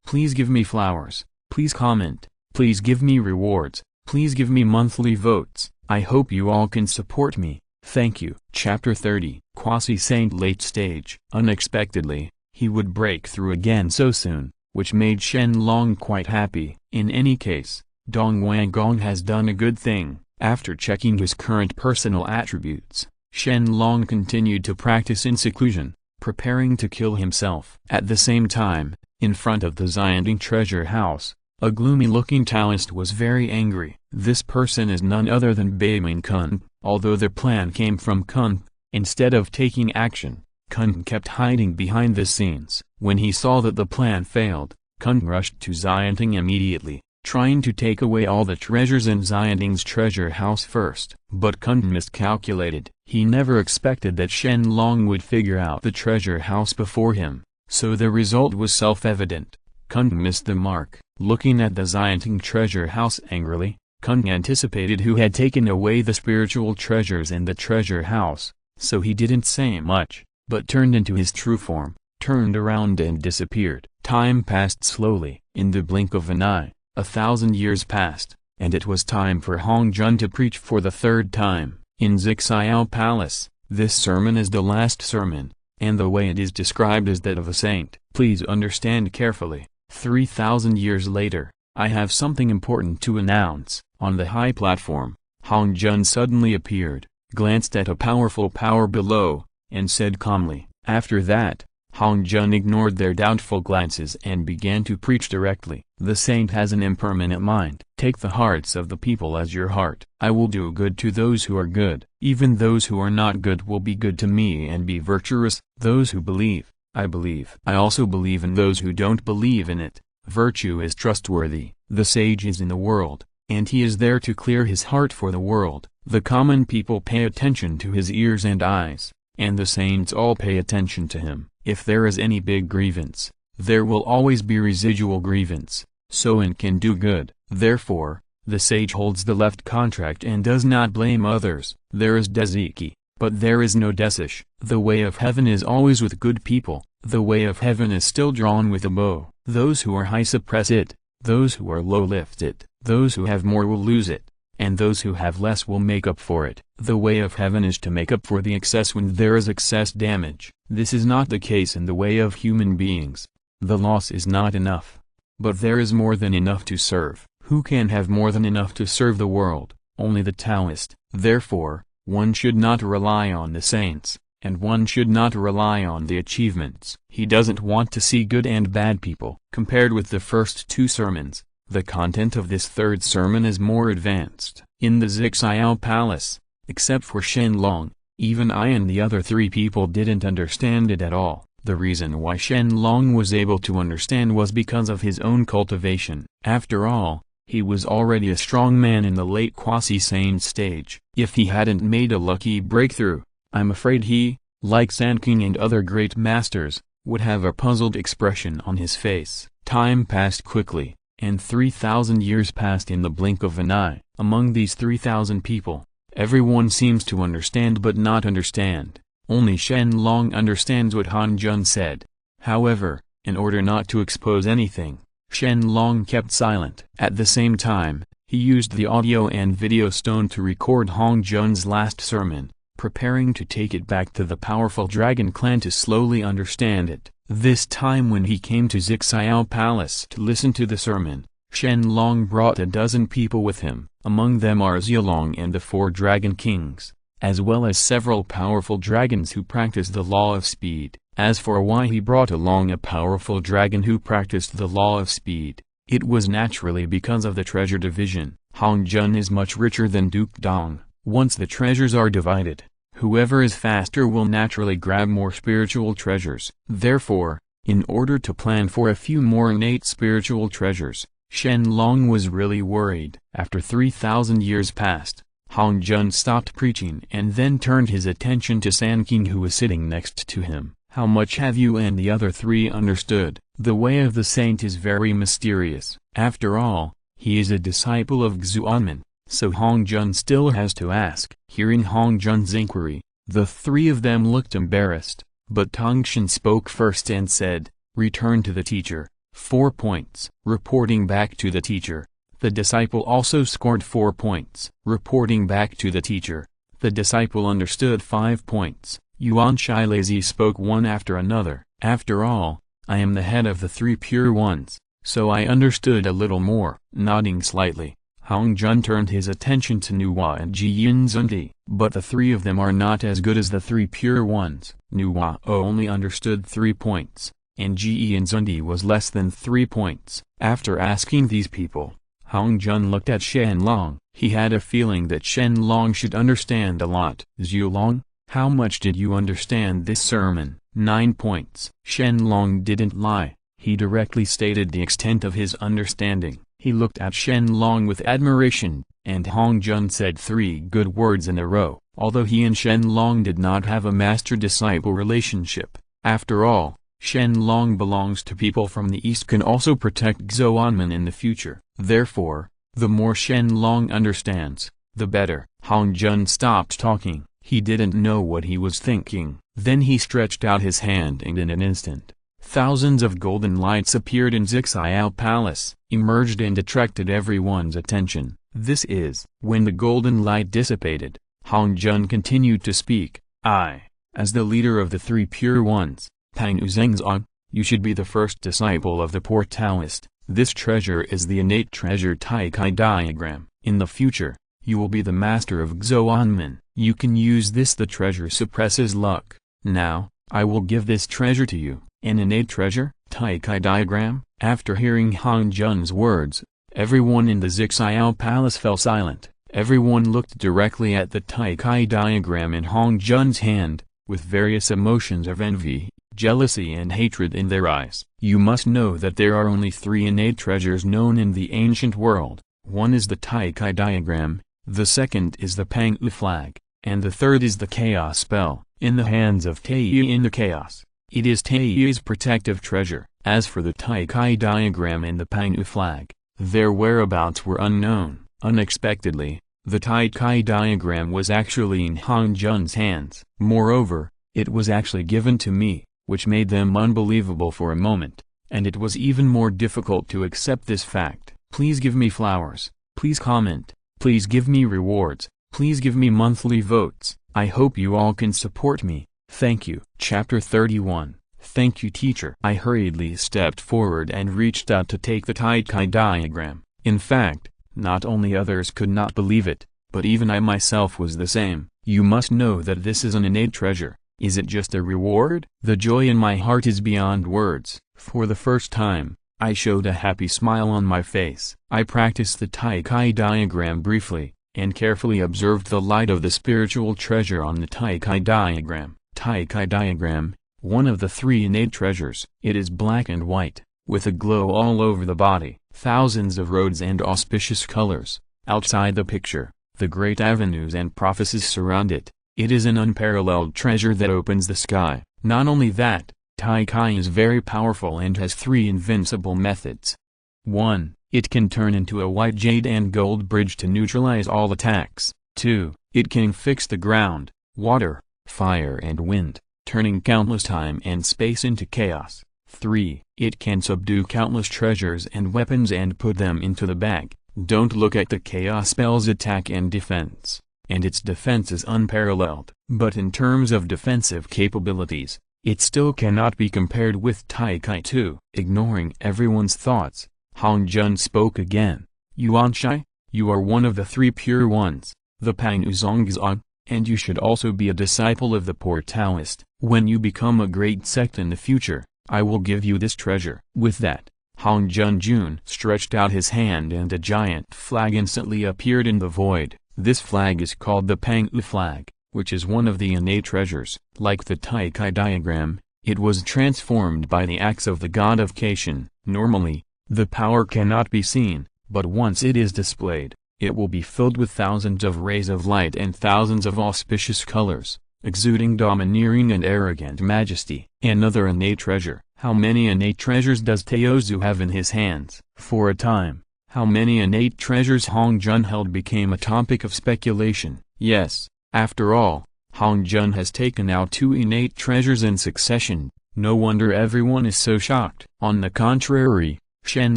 Please give me flowers. Please comment. Please give me rewards. Please give me monthly votes. I hope you all can support me. Thank you. Chapter 30. Quasi-Saint Late Stage. Unexpectedly, he would break through again so soon, which made Shen Long quite happy. In any case, Dong Wanggong has done a good thing. After checking his current personal attributes, Shen Long continued to practice in seclusion, preparing to kill himself. At the same time, in front of the Sanqing treasure house, a gloomy-looking Taoist was very angry. This person is none other than Beiming Kun. Although the plan came from Kun, instead of taking action, Kun kept hiding behind the scenes. When he saw that the plan failed, Kun rushed to Sanqing immediately, trying to take away all the treasures in Sanqing's treasure house first. But Kun miscalculated. He never expected that Shen Long would figure out the treasure house before him, so the result was self-evident. Kun missed the mark. Looking at the Sanqing treasure house angrily, Kun anticipated who had taken away the spiritual treasures in the treasure house, so he didn't say much, but turned into his true form, turned around and disappeared. Time passed slowly. In the blink of an eye, 1,000 years passed, and it was time for Hong Jun to preach for the 3rd time. In Zixiao Palace, this sermon is the last sermon, and the way it is described is that of a saint. Please understand carefully. 3,000 years later, I have something important to announce. On the high platform, Hong Jun suddenly appeared, glanced at a powerful power below, and said calmly. After that, Hong Jun ignored their doubtful glances and began to preach directly. The saint has an impermanent mind. Take the hearts of the people as your heart. I will do good to those who are good. Even those who are not good will be good to me and be virtuous. Those who believe, I believe. I also believe in those who don't believe in it. Virtue is trustworthy. The sage is in the world, and he is there to clear his heart for the world. The common people pay attention to his ears and eyes, and the saints all pay attention to him. If there is any big grievance, there will always be residual grievance. Soen can do good. Therefore, the sage holds the left contract and does not blame others. There is Deziki, but there is no Desish. The way of heaven is always with good people. The way of heaven is still drawn with a bow. Those who are high suppress it, those who are low lift it, those who have more will lose it, and those who have less will make up for it. The way of heaven is to make up for the excess when there is excess damage. This is not the case in the way of human beings. The loss is not enough. But there is more than enough to serve. Who can have more than enough to serve the world? Only the Taoist. Therefore, one should not rely on the saints, and one should not rely on the achievements. He doesn't want to see good and bad people. Compared with the first two sermons, the content of this third sermon is more advanced. In the Zixiao Palace, except for Shen Long, even I and the other three people didn't understand it at all. The reason why Shen Long was able to understand was because of his own cultivation. After all, he was already a strong man in the late quasi-sane stage. If he hadn't made a lucky breakthrough, I'm afraid he, like Sanqing and other great masters, would have a puzzled expression on his face. Time passed quickly, and 3,000 years passed in the blink of an eye. Among these 3,000 people, everyone seems to understand but not understand. Only Shen Long understands what Han Jun said. However, in order not to expose anything, Shen Long kept silent. At the same time, he used the audio and video stone to record Hong Jun's last sermon, preparing to take it back to the powerful dragon clan to slowly understand it. This time when he came to Zixiao Palace to listen to the sermon, Shen Long brought a dozen people with him. Among them are Zilong and the 4 dragon kings, as well as several powerful dragons who practice the law of speed. As for why he brought along a powerful dragon who practiced the law of speed, it was naturally because of the treasure division. Hong Jun is much richer than Duke Dong. Once the treasures are divided, whoever is faster will naturally grab more spiritual treasures. Therefore, in order to plan for a few more innate spiritual treasures, Shen Long was really worried. After 3,000 years passed, Hong Jun stopped preaching and then turned his attention to Sanqing, who was sitting next to him. How much have you and the other three understood? The way of the saint is very mysterious. After all, he is a disciple of Xuanmen, so Hong Jun still has to ask. Hearing Hong Jun's inquiry, the three of them looked embarrassed, but Tongshan spoke first and said, "Return to the teacher." 4 points. Reporting back to the teacher, the disciple also scored 4 points. Reporting back to the teacher, the disciple understood 5 points. Yuan Shilazi spoke one after another. After all, I am the head of the 3 pure ones, so I understood a little more. Nodding slightly, Hong Jun turned his attention to Nuwa and Ji Yinzundi. But the 3 of them are not as good as the 3 pure ones. Nuwa only understood 3 points, and Ji Yinzundi was less than 3 points. After asking these people, Hong Jun looked at Shen Long. He had a feeling that Shen Long should understand a lot. Zhu Long, how much did you understand this sermon? 9 points. Shen Long didn't lie. He directly stated the extent of his understanding. He looked at Shen Long with admiration, and Hong Jun said 3 good words in a row. Although he and Shen Long did not have a master-disciple relationship, after all, Shen Long belongs to people from the East, can also protect Xuanmen in the future. Therefore, the more Shen Long understands, the better. Hong Jun stopped talking. He didn't know what he was thinking. Then he stretched out his hand, and in an instant, thousands of golden lights appeared in Zixiao Palace, emerged and attracted everyone's attention. This is when the golden light dissipated. Hong Jun continued to speak. I, as the leader of the 3 pure ones, Pang Zhengzong, you should be the first disciple of the poor Taoist. This treasure is the innate treasure Taikai diagram. In the future, You will be the master of Xuanmen. You can use this. The treasure suppresses luck. Now, I will give this treasure to you. An innate treasure? Taikai diagram? After hearing Hong Jun's words, everyone in the Zixiao Palace fell silent. Everyone looked directly at the Taikai diagram in Hong Jun's hand, with various emotions of envy, jealousy and hatred in their eyes. You must know that there are only 3 innate treasures known in the ancient world. One is the Taikai diagram, the second is the Pang'u flag, and the third is the chaos spell, in the hands of Taiyi in the chaos. It is Taiyi's protective treasure. As for the Taikai diagram and the Pang'u flag, their whereabouts were unknown. Unexpectedly, the Taikai diagram was actually in Hong Jun's hands. Moreover, it was actually given to me, which made them unbelievable for a moment, and it was even more difficult to accept this fact. Please give me flowers, please comment, please give me rewards, please give me monthly votes. I hope you all can support me. Thank you. Chapter 31. Thank you, teacher. I hurriedly stepped forward and reached out to take the Taikai diagram. In fact, not only others could not believe it, but even I myself was the same. You must know that this is an innate treasure. Is it just a reward? The joy in my heart is beyond words. For the first time, I showed a happy smile on my face. I practiced the Taikai diagram briefly, and carefully observed the light of the spiritual treasure on the Taikai diagram. Taikai diagram, one of the 3 innate treasures. It is black and white, with a glow all over the body, thousands of roads and auspicious colors. Outside the picture, the great avenues and prophecies surround it. It is an unparalleled treasure that opens the sky. Not only that, Taikai is very powerful and has 3 invincible methods. 1. It can turn into a white jade and gold bridge to neutralize all attacks. 2. It can fix the ground, water, fire and wind, turning countless time and space into chaos. 3. It can subdue countless treasures and weapons and put them into the bag. Don't look at the chaos spell's attack and defense, and its defense is unparalleled. But in terms of defensive capabilities, it still cannot be compared with Taikai 2. Ignoring everyone's thoughts, Hong Jun spoke again. Yuanshai, you are one of the 3 pure ones, the Pang'u Zongzong, and you should also be a disciple of the poor Taoist. When you become a great sect in the future, I will give you this treasure. With that, Hong Jun stretched out his hand and a giant flag instantly appeared in the void. This flag is called the Pang'u flag, which is one of the innate treasures. Like the Taikai diagram, it was transformed by the axe of the god of Caitian. Normally, the power cannot be seen, but once it is displayed, it will be filled with thousands of rays of light and thousands of auspicious colors, exuding domineering and arrogant majesty. Another innate treasure. How many innate treasures does Teozu have in his hands? For a time, how many innate treasures Hong Jun held became a topic of speculation. Yes, after all, Hong Jun has taken out 2 innate treasures in succession. No wonder everyone is so shocked. On the contrary, Shen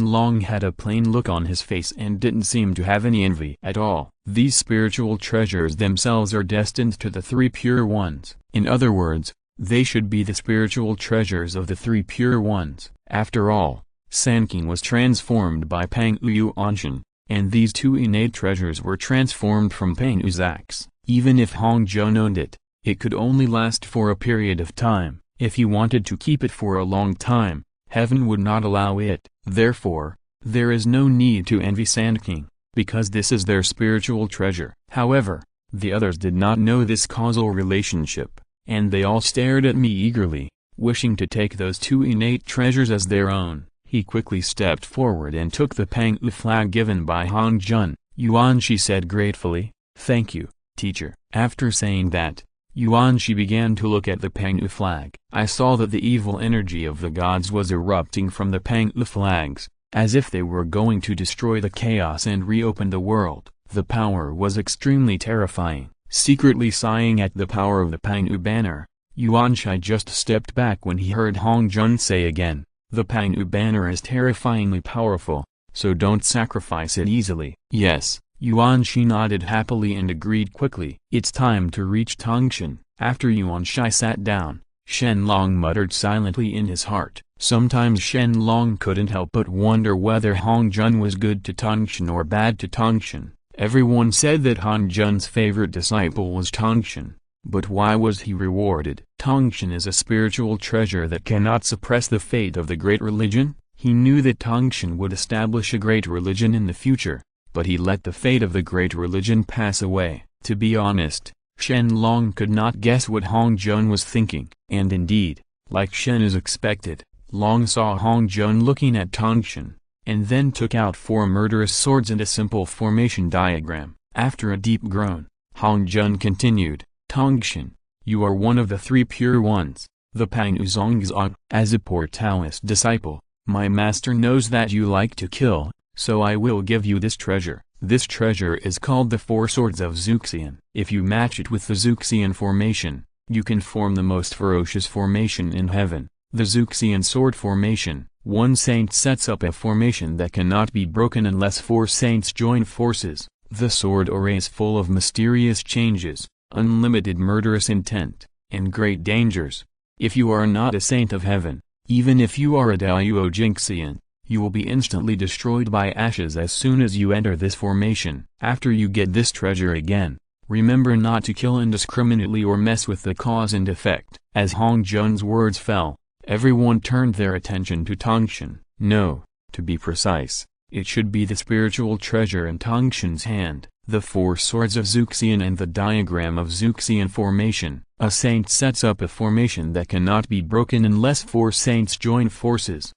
Long had a plain look on his face and didn't seem to have any envy at all. These spiritual treasures themselves are destined to the 3 pure ones. In other words, they should be the spiritual treasures of the 3 pure ones. After all, Sanqing was transformed by Pang'u Yuanshan, and these 2 innate treasures were transformed from Pang'u's axe. Even if Hong Jun owned it, it could only last for a period of time. If he wanted to keep it for a long time, heaven would not allow it. Therefore, there is no need to envy Sanqing, because this is their spiritual treasure. However, the others did not know this causal relationship, and they all stared at me eagerly, wishing to take those 2 innate treasures as their own. He quickly stepped forward and took the Pang'u flag given by Hong Jun. Yuanshi said gratefully, "Thank you, teacher." After saying that, Yuanshi began to look at the Pang'u flag. I saw that the evil energy of the gods was erupting from the Pang'u flags, as if they were going to destroy the chaos and reopen the world. The power was extremely terrifying. Secretly sighing at the power of the Pang'u banner, Yuanshi just stepped back when he heard Hong Jun say again, "The Pang'u banner is terrifyingly powerful, so don't sacrifice it easily." Yes, Yuanshi nodded happily and agreed quickly. It's time to reach Tongshan. After Yuanshi sat down, Shen Long muttered silently in his heart. Sometimes Shen Long couldn't help but wonder whether Hong Jun was good to Tongshan or bad to Tongshan. Everyone said that Han Jun's favorite disciple was Tongshan, but why was he rewarded? Tongshan is a spiritual treasure that cannot suppress the fate of the great religion. He knew that Tongshan would establish a great religion in the future, but he let the fate of the great religion pass away. To be honest, Shen Long could not guess what Hong Jun was thinking. And indeed, like Shen is expected, Long saw Hong Jun looking at Tongshan, and then took out 4 murderous swords and a simple formation diagram. After a deep groan, Hong Jun continued, Tongshan, you are one of the 3 pure ones, the Panuzongzog. As a poor Taoist disciple, my master knows that you like to kill, so I will give you this treasure. This treasure is called the 4 Swords of Zuxian. If you match it with the Zuxian formation, you can form the most ferocious formation in heaven, the Zuxian sword formation. One saint sets up a formation that cannot be broken unless 4 saints join forces. The sword array is full of mysterious changes, unlimited murderous intent, and great dangers. If you are not a saint of heaven, even if you are a Daoyuo Jinxian, you will be instantly destroyed by ashes as soon as you enter this formation. After you get this treasure again, remember not to kill indiscriminately or mess with the cause and effect. As Hong Jun's words fell, everyone turned their attention to Tongshan. No, to be precise, it should be the spiritual treasure in Tongshan's hand, the 4 Swords of Zuxian and the diagram of Zuxian formation. A saint sets up a formation that cannot be broken unless 4 saints join forces.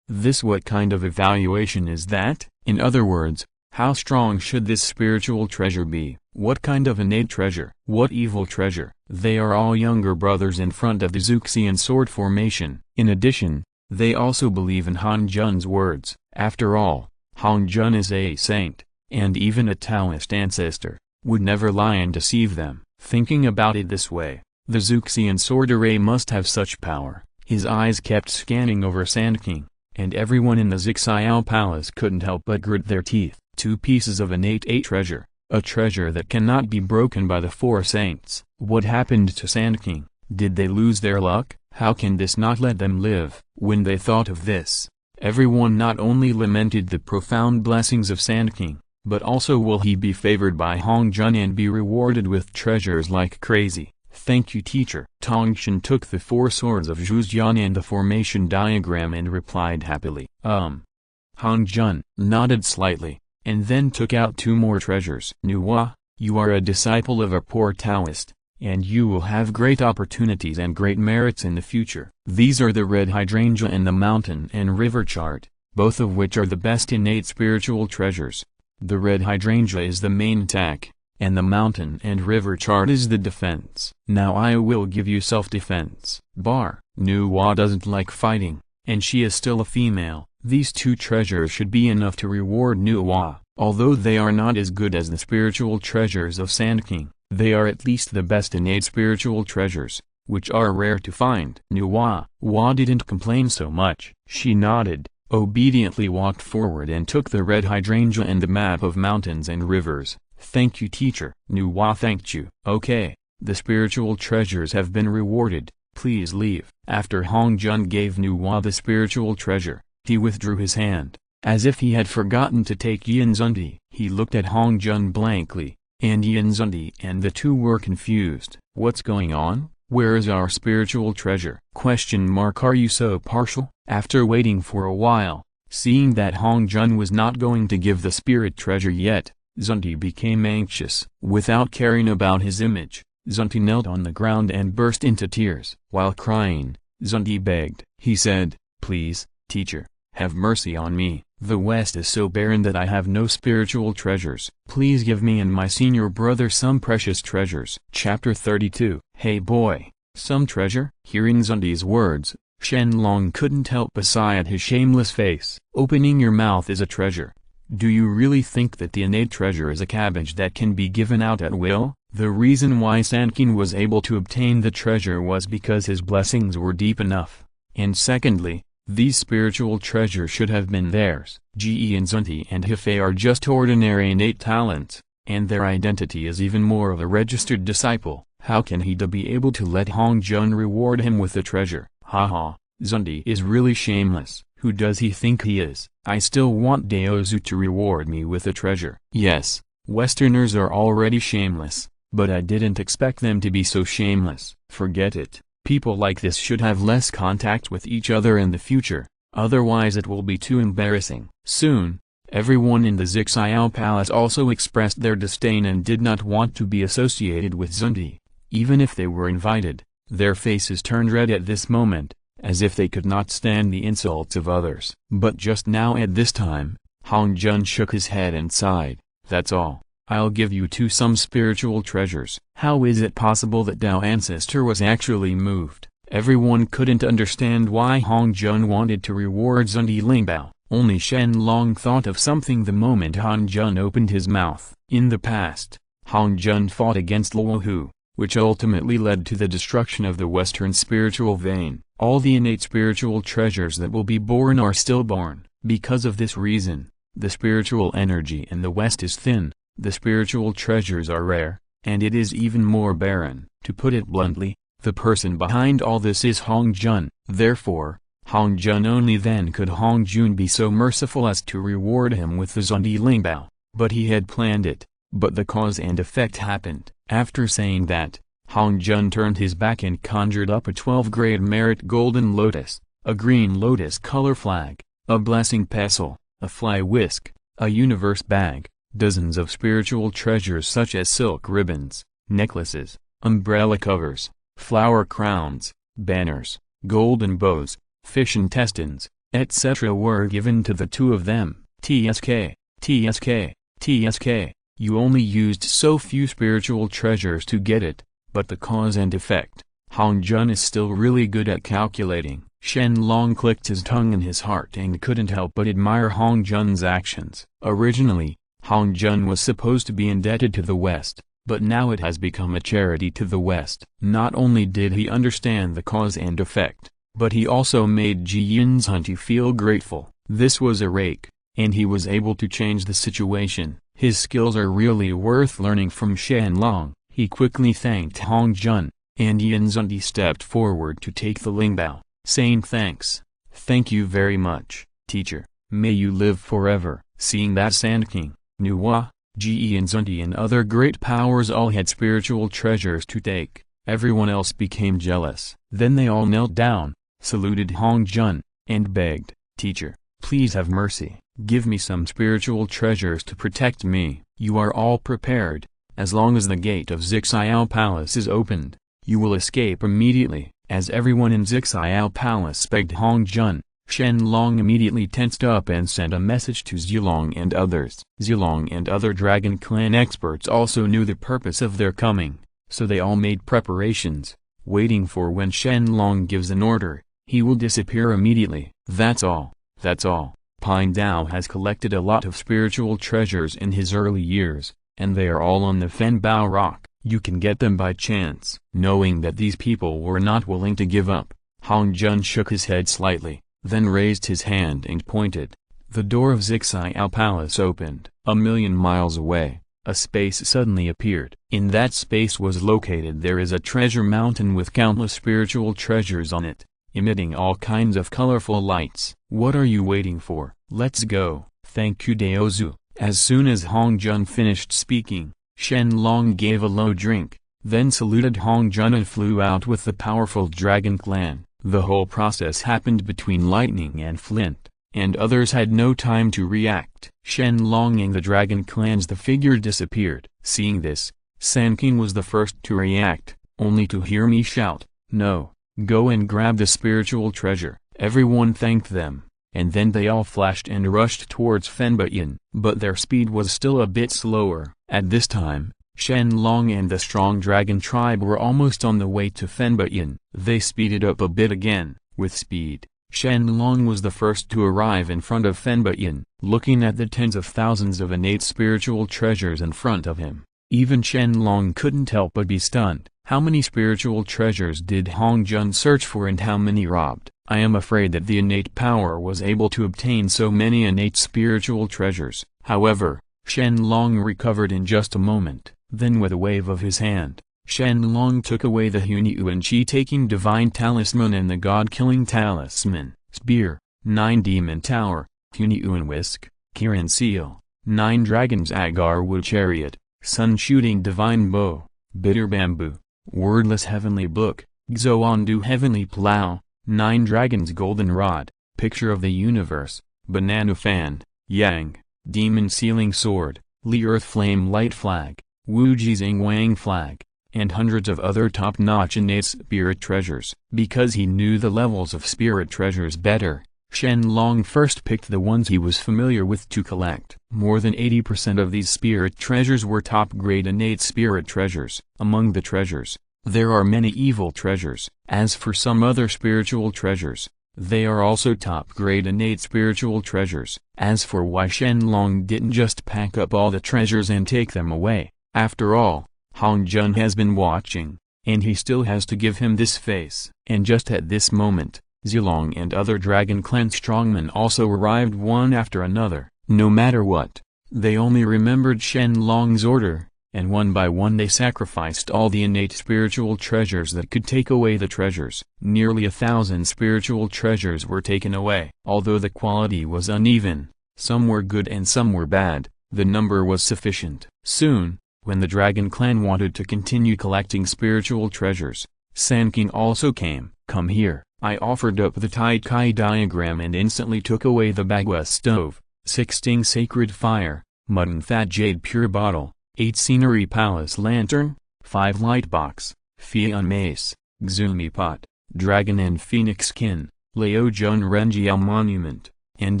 What kind of evaluation is that? In other words, how strong should this spiritual treasure be? What kind of innate treasure? What evil treasure? They are all younger brothers in front of the Zuxian sword formation. In addition, they also believe in Han Jun's words. After all, Han Jun is a saint, and even a Taoist ancestor would never lie and deceive them. Thinking about it this way, the Zuxian sword array must have such power. His eyes kept scanning over Sanqing, and everyone in the Zixiao palace couldn't help but grit their teeth. 2 pieces of innate treasure, a treasure that cannot be broken by the 4 saints. What happened to Sanqing? Did they lose their luck? How can this not let them live? When they thought of this, everyone not only lamented the profound blessings of Sanqing, but also will he be favored by Hong Jun and be rewarded with treasures like crazy. Thank you, teacher. Tongshan took the 4 Swords of Zhujian and the formation diagram and replied happily. Hong Jun nodded slightly, and then took out 2 more treasures. Nuwa, you are a disciple of a poor Taoist, and you will have great opportunities and great merits in the future. These are the red hydrangea and the mountain and river chart, both of which are the best innate spiritual treasures. The red hydrangea is the main attack, and the mountain and river chart is the defense. Now I will give you self-defense. Nuwa doesn't like fighting, and she is still a female. These 2 treasures should be enough to reward Nuwa. Although they are not as good as the spiritual treasures of Sanqing, they are at least the best innate spiritual treasures, which are rare to find. Nuwa didn't complain so much. She nodded, obediently walked forward and took the red hydrangea and the map of mountains and rivers. Thank you, teacher. Nuwa thanked you. Okay, the spiritual treasures have been rewarded, please leave. After Hong Jun gave Nuwa the spiritual treasure, he withdrew his hand, as if he had forgotten to take Yanzundi. He looked at Hong Jun blankly, and Yanzundi and the 2 were confused. What's going on? Where is our spiritual treasure? Are you so partial? After waiting for a while, seeing that Hong Jun was not going to give the spirit treasure yet, Zunti became anxious. Without caring about his image, Zunti knelt on the ground and burst into tears. While crying, Zunti begged. He said, please, teacher, have mercy on me. The West is so barren that I have no spiritual treasures. Please give me and my senior brother some precious treasures. Chapter 32. Hey boy, some treasure? Hearing Zunti's words, Shen Long couldn't help but sigh at his shameless face. Opening your mouth is a treasure. Do you really think that the innate treasure is a cabbage that can be given out at will? The reason why Sanqing was able to obtain the treasure was because his blessings were deep enough. And secondly, these spiritual treasures should have been theirs. Ge and Zunti and Hefei are just ordinary innate talents, and their identity is even more of a registered disciple. How can he be able to let Hong Jun reward him with the treasure? Haha, Zunti is really shameless. Who does he think he is? I still want Daozu to reward me with the treasure. Yes, Westerners are already shameless, but I didn't expect them to be so shameless. Forget it. People like this should have less contact with each other in the future, otherwise it will be too embarrassing. Soon, everyone in the Zixiao Palace also expressed their disdain and did not want to be associated with Xundi. Even if they were invited, their faces turned red at this moment, as if they could not stand the insults of others. But just now at this time, Hong Jun shook his head and sighed. That's all. I'll give you some spiritual treasures. How is it possible that Dragon Ancestor was actually moved? Everyone couldn't understand why Hong Jun wanted to reward Xundi Lingbao. Only Shen Long thought of something the moment Hong Jun opened his mouth. In the past, Hong Jun fought against Luo Hu, which ultimately led to the destruction of the Western spiritual vein. All the innate spiritual treasures that will be born are stillborn. Because of this reason, the spiritual energy in the West is thin, the spiritual treasures are rare, and it is even more barren. To put it bluntly, the person behind all this is Hong Jun. Therefore, Hong Jun only then could Hong Jun be so merciful as to reward him with the Xundi Lingbao. But he had planned it. But the cause and effect happened. After saying that, Hong Jun turned his back and conjured up a 12-grade merit golden lotus, a green lotus color flag, a blessing pestle, a fly whisk, a universe bag, dozens of spiritual treasures such as silk ribbons, necklaces, umbrella covers, flower crowns, banners, golden bows, fish intestines, etc. were given to the two of them. TSK, TSK, TSK. You only used so few spiritual treasures to get it, but the cause and effect. Hong Jun is still really good at calculating. Shen Long clicked his tongue in his heart and couldn't help but admire Hong Jun's actions. Originally, Hong Jun was supposed to be indebted to the West, but now it has become a charity to the West. Not only did he understand the cause and effect, but he also made Ji Yin's Hunty feel grateful. This was a rake, and he was able to change the situation. His skills are really worth learning from Shen Long. He quickly thanked Hong Jun, and Yin Xundi stepped forward to take the Lingbao, saying thanks. Thank you very much, teacher. May you live forever. Seeing that Sanqing, Nuwa, Ji and Xundi and other great powers all had spiritual treasures to take, everyone else became jealous. Then they all knelt down, saluted Hong Jun, and begged, Teacher, please have mercy, give me some spiritual treasures to protect me. You are all prepared. As long as the gate of Zixiao Palace is opened, you will escape immediately. As everyone in Zixiao Palace begged Hong Jun, Shen Long immediately tensed up and sent a message to Zilong and others. Zilong and other Dragon Clan experts also knew the purpose of their coming, so they all made preparations, waiting for when Shen Long gives an order, he will disappear immediately. That's all. That's all. Pine Dao has collected a lot of spiritual treasures in his early years, and they are all on the Fenbao Rock. You can get them by chance. Knowing that these people were not willing to give up, Hong Jun shook his head slightly, then raised his hand and pointed. The door of Zixiao Palace opened. 1,000,000 miles away, a space suddenly appeared. In that space was located there is a treasure mountain with countless spiritual treasures on it, emitting all kinds of colorful lights. What are you waiting for? Let's go. Thank you Daozu. As soon as Hong Jun finished speaking, Shen Long gave a low drink, then saluted Hong Jun and flew out with the powerful Dragon Clan. The whole process happened between lightning and flint, and others had no time to react. Shen Long and the Dragon Clans the figure disappeared. Seeing this, Sanqing was the first to react, only to hear me shout, no, go and grab the spiritual treasure. Everyone thanked them, and then they all flashed and rushed towards Fenbao. But their speed was still a bit slower. At this time, Shen Long and the strong dragon tribe were almost on the way to Fenbao. They speeded up a bit again. With speed, Shen Long was the first to arrive in front of Fenbao. Looking at the tens of thousands of innate spiritual treasures in front of him, even Shen Long couldn't help but be stunned. How many spiritual treasures did Hong Jun search for and how many robbed? I am afraid that the innate power was able to obtain so many innate spiritual treasures. However, Shen Long recovered in just a moment. Then with a wave of his hand, Shen Long took away the Hunyuan Chi taking divine talisman and the god-killing talisman, spear, 9 demon tower, Hunyuan whisk, Kirin seal, 9 dragons Agar wood chariot, sun-shooting divine bow, bitter bamboo, wordless heavenly book, Xoandu heavenly plow, 9 dragons golden rod, picture of the universe, banana fan, yang, demon sealing sword, Li earth flame light flag, Wu Jizing wang flag, and hundreds of other top-notch innate spirit treasures. Because he knew the levels of spirit treasures better, Shen Long first picked the ones he was familiar with to collect. More than 80% of these spirit treasures were top-grade innate spirit treasures. Among the treasures, there are many evil treasures. As for some other spiritual treasures, they are also top-grade innate spiritual treasures. As for why Shen Long didn't just pack up all the treasures and take them away, after all, Hong Jun has been watching, and he still has to give him this face. And just at this moment, Zilong and other Dragon Clan strongmen also arrived one after another. No matter what, they only remembered Shen Long's order, and one by one they sacrificed all the innate spiritual treasures that could take away the treasures. Nearly 1,000 spiritual treasures were taken away. Although the quality was uneven, some were good and some were bad, the number was sufficient. Soon, when the Dragon Clan wanted to continue collecting spiritual treasures, Sanqing also came. Come here. I offered up the Tai Kai diagram and instantly took away the Bagua stove, 16 sacred fire, mutton fat jade pure bottle, 8 scenery palace lantern, 5 light box, Fian mace, Xumi pot, dragon and phoenix skin, Lao Jun Renjiao monument, and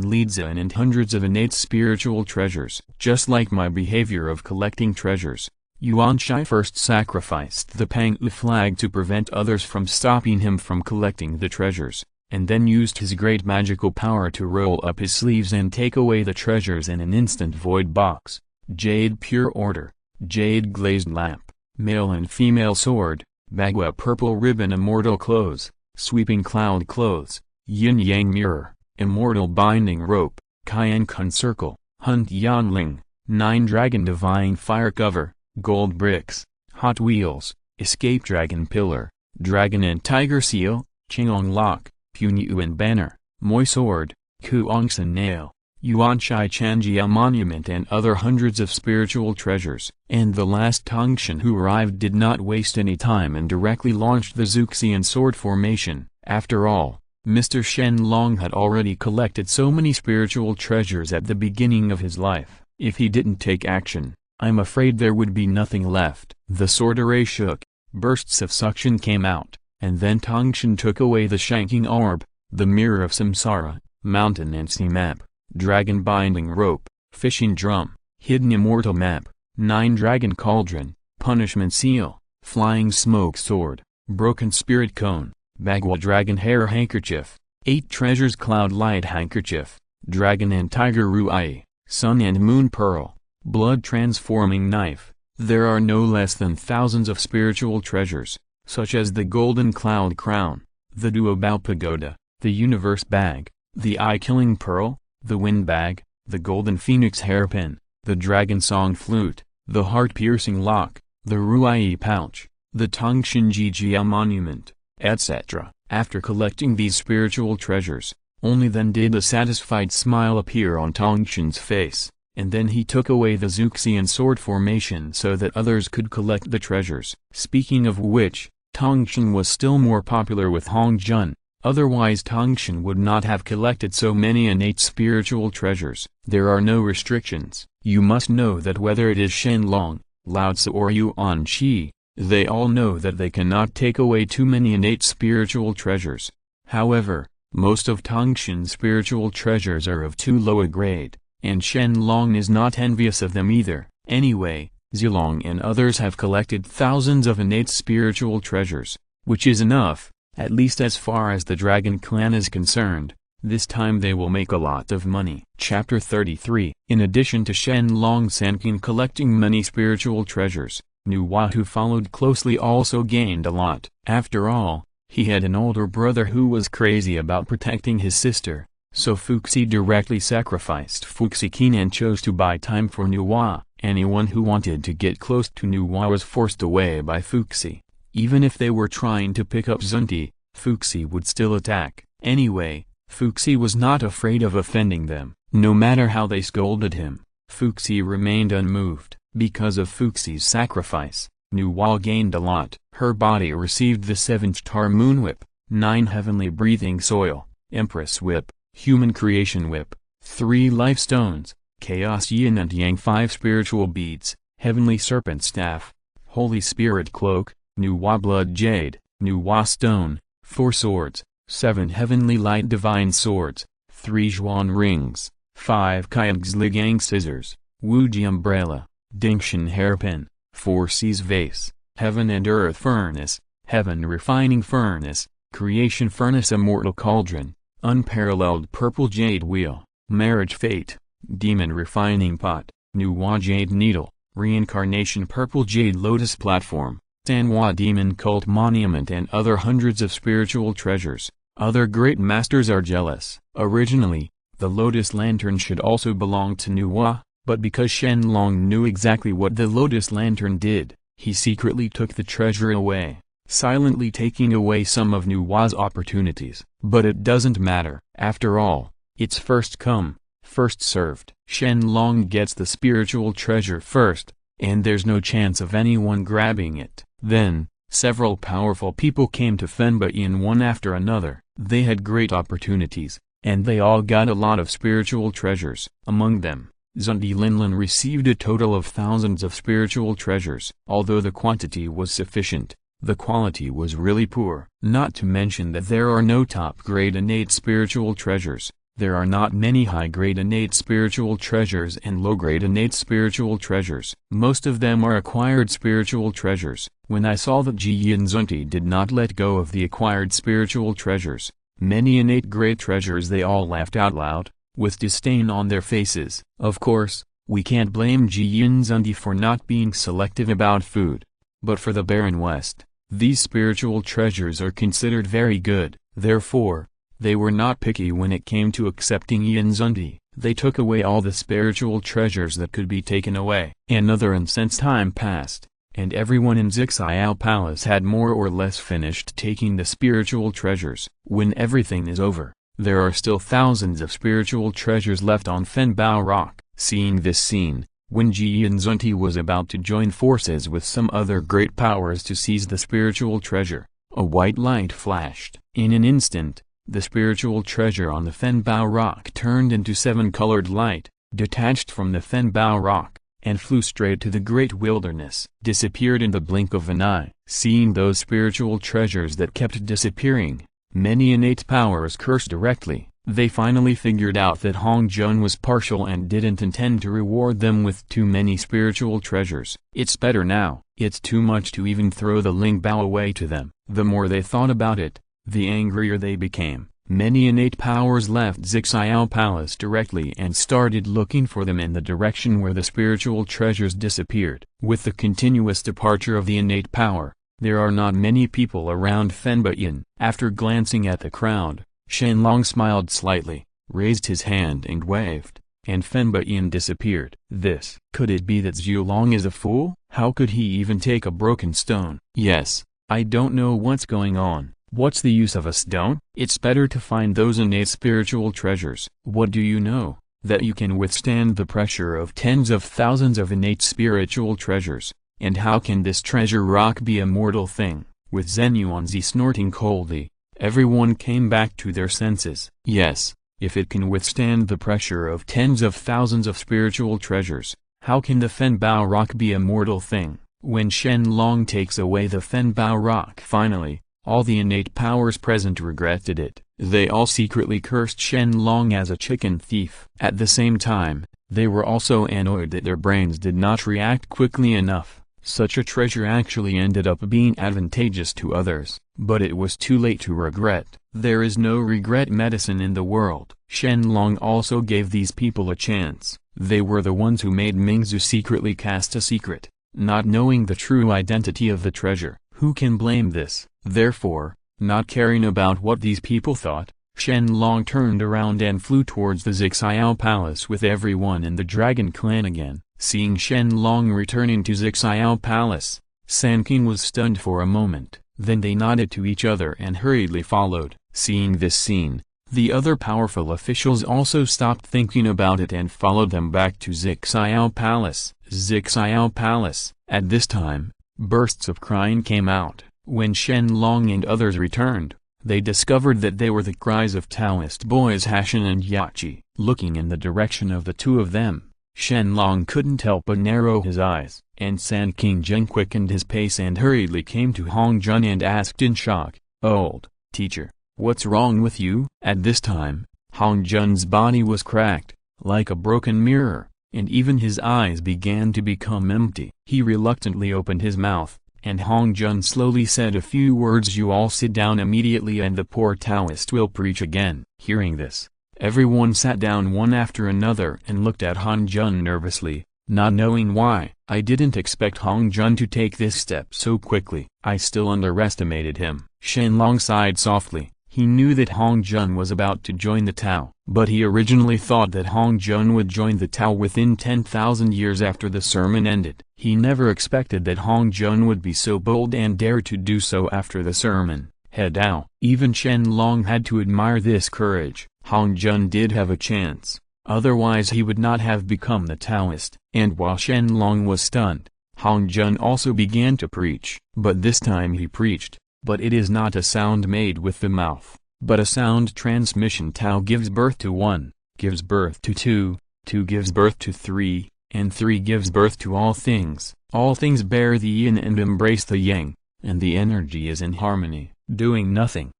Lidzan and hundreds of innate spiritual treasures. Just like my behavior of collecting treasures, Yuan Shai first sacrificed the Pang'u flag to prevent others from stopping him from collecting the treasures, and then used his great magical power to roll up his sleeves and take away the treasures in an instant. Void box, jade pure order, jade glazed lamp, male and female sword, Bagua purple ribbon immortal clothes, sweeping cloud clothes, yin-yang mirror, immortal binding rope, Cayenne Kun circle, hunt yanling, 9 dragon divine fire cover, gold bricks, Hot Wheels, escape dragon pillar, dragon and tiger seal, Qinglong lock, Punyuan banner, Moi sword, Kuongsan nail, Yuan Shai Chanjia monument and other hundreds of spiritual treasures. And the last Tongshan who arrived did not waste any time and directly launched the Zuxian sword formation. After all, Mr. Shen Long had already collected so many spiritual treasures at the beginning of his life. If he didn't take action, I'm afraid there would be nothing left. The sword array shook, bursts of suction came out, and then Tongshan took away the Shanking orb, the mirror of samsara, mountain and sea map, dragon binding rope, fishing drum, hidden immortal map, 9 dragon cauldron, punishment seal, flying smoke sword, broken spirit cone, Bagua dragon hair handkerchief, 8 treasures cloud light handkerchief, dragon and tiger ruai, sun and moon pearl, blood transforming knife. There are no less than thousands of spiritual treasures, such as the golden cloud crown, the duobao pagoda, the universe bag, the eye-killing pearl, the wind bag, the golden phoenix hairpin, the dragon song flute, the heart-piercing lock, the ruai pouch, the Tongshan Jijia monument, etc. After collecting these spiritual treasures, only then did a satisfied smile appear on Tongshan's face, and then he took away the Zuxian sword formation so that others could collect the treasures. Speaking of which, Tongshan was still more popular with Hong Jun, otherwise Tongshan would not have collected so many innate spiritual treasures. There are no restrictions. You must know that whether it is Shen Long, Lao Tzu or Yuan Shi, they all know that they cannot take away too many innate spiritual treasures. However, most of Tongshan's spiritual treasures are of too low a grade, and Shen Long is not envious of them either. Anyway, Zilong and others have collected thousands of innate spiritual treasures, which is enough, at least as far as the Dragon Clan is concerned. This time they will make a lot of money. Chapter 33. In addition to Shen Long Sanqing collecting many spiritual treasures, Nuwa who followed closely also gained a lot. After all, he had an older brother who was crazy about protecting his sister, so Fuxi directly sacrificed Fuxikin and chose to buy time for Nuwa. Anyone who wanted to get close to Nuwa was forced away by Fuxi. Even if they were trying to pick up Zunti, Fuxi would still attack. Anyway, Fuxi was not afraid of offending them. No matter how they scolded him, Fuxi remained unmoved. Because of Fuxi's sacrifice, Nuwa gained a lot. Her body received the 7-star moon whip, 9 heavenly breathing soil, Empress whip, human creation whip, 3 life stones, chaos yin and yang, 5 spiritual beads, heavenly serpent staff, holy spirit cloak, Nuwa blood jade, Nuwa stone, 4 swords, 7 heavenly light divine swords, 3 Zhuan rings, 5 Kaiaxligang scissors, Wuji umbrella, Dingshan hairpin, 4 seas vase, heaven and earth furnace, heaven refining furnace, creation furnace, immortal cauldron, unparalleled purple jade wheel, marriage fate, demon refining pot, Nuwa jade needle, reincarnation purple jade lotus platform, Sanwa demon cult monument, and other hundreds of spiritual treasures. Other great masters are jealous. Originally, the lotus lantern should also belong to Nuwa, but because Shen Long knew exactly what the lotus lantern did, he secretly took the treasure away, silently taking away some of Nuwa's opportunities. But it doesn't matter. After all, it's first come, first served. Shen Long gets the spiritual treasure first, and there's no chance of anyone grabbing it. Then, several powerful people came to Fenba'yin one after another. They had great opportunities, and they all got a lot of spiritual treasures. Among them, Zundi Linlin received a total of thousands of spiritual treasures. Although the quantity was sufficient, the quality was really poor. Not to mention that there are no top-grade innate spiritual treasures. There are not many high-grade innate spiritual treasures and low-grade innate spiritual treasures. Most of them are acquired spiritual treasures. When I saw that Jiyin Zunti did not let go of the acquired spiritual treasures, many innate great treasures, they all laughed out loud, with disdain on their faces. Of course, we can't blame Jiyin Zunti for not being selective about food. But for the Barren West, these spiritual treasures are considered very good. Therefore, they were not picky when it came to accepting Yin Zunti. They took away all the spiritual treasures that could be taken away. Another incense time passed, and everyone in Zixiao Palace had more or less finished taking the spiritual treasures. When everything is over, there are still thousands of spiritual treasures left on Fenbao Rock. Seeing this scene, when Jiyin Zunti was about to join forces with some other great powers to seize the spiritual treasure, a white light flashed. In an instant, the spiritual treasure on the Fenbao Rock turned into 7-colored light, detached from the Fenbao Rock, and flew straight to the great wilderness. Disappeared in the blink of an eye. Seeing those spiritual treasures that kept disappearing, many innate powers cursed directly. They finally figured out that Hong Jun was partial and didn't intend to reward them with too many spiritual treasures. It's better now. It's too much to even throw the Ling Bao away to them. The more they thought about it, the angrier they became. Many innate powers left Zixiao Palace directly and started looking for them in the direction where the spiritual treasures disappeared. With the continuous departure of the innate power, there are not many people around Fenba'yin. After glancing at the crowd, Shen Long smiled slightly, raised his hand and waved, and Fenba'yin disappeared. This. Could it be that Zhu Long is a fool? How could he even take a broken stone? Yes, I don't know what's going on. What's the use of a stone? It's better to find those innate spiritual treasures. What do you know? That you can withstand the pressure of tens of thousands of innate spiritual treasures. And how can this treasure rock be a mortal thing? With Zenyuanzi snorting coldly, everyone came back to their senses. Yes, if it can withstand the pressure of tens of thousands of spiritual treasures, how can the Fenbao Rock be a mortal thing? When Shen Long takes away the Fenbao Rock finally, all the innate powers present regretted it. They all secretly cursed Shen Long as a chicken thief. At the same time, they were also annoyed that their brains did not react quickly enough. Such a treasure actually ended up being advantageous to others. But it was too late to regret. There is no regret medicine in the world. Shen Long also gave these people a chance. They were the ones who made Mingzu secretly cast a secret, not knowing the true identity of the treasure. Who can blame this? Therefore, not caring about what these people thought, Shen Long turned around and flew towards the Zixiao Palace with everyone in the Dragon Clan again. Seeing Shen Long returning to Zixiao Palace, Sanqing was stunned for a moment. Then they nodded to each other and hurriedly followed. Seeing this scene, The other powerful officials also stopped thinking about it and followed them back to Zixiao Palace. Zixiao Palace. At this time, bursts of crying came out. When Shen Long and others returned, they discovered that they were the cries of Taoist boys Hashan and Yachi. Looking in the direction of the two of them, Shen Long couldn't help but narrow his eyes, and Sanqing Jun quickened his pace and hurriedly came to Hong Jun and asked in shock, "Old teacher, what's wrong with you?" At this time, Hong Jun's body was cracked, like a broken mirror, and even his eyes began to become empty. He reluctantly opened his mouth, and Hong Jun slowly said a few words. "You all sit down immediately and the poor Taoist will preach again." Hearing this, everyone sat down one after another and looked at Hong Jun nervously, not knowing why. "I didn't expect Hong Jun to take this step so quickly. I still underestimated him." Shen Long sighed softly. He knew that Hong Jun was about to join the Tao, but he originally thought that Hong Jun would join the Tao within 10,000 years after the sermon ended. He never expected that Hong Jun would be so bold and dare to do so after the sermon. Head out. Even Shen Long had to admire this courage. Hong Jun did have a chance, otherwise he would not have become the Taoist. And while Shen Long was stunned, Hong Jun also began to preach. But this time he preached, but it is not a sound made with the mouth, but a sound transmission. Tao gives birth to 1, gives birth to 2, 2 gives birth to 3, and 3 gives birth to all things. All things bear the yin and embrace the yang, and the energy is in harmony, doing nothing,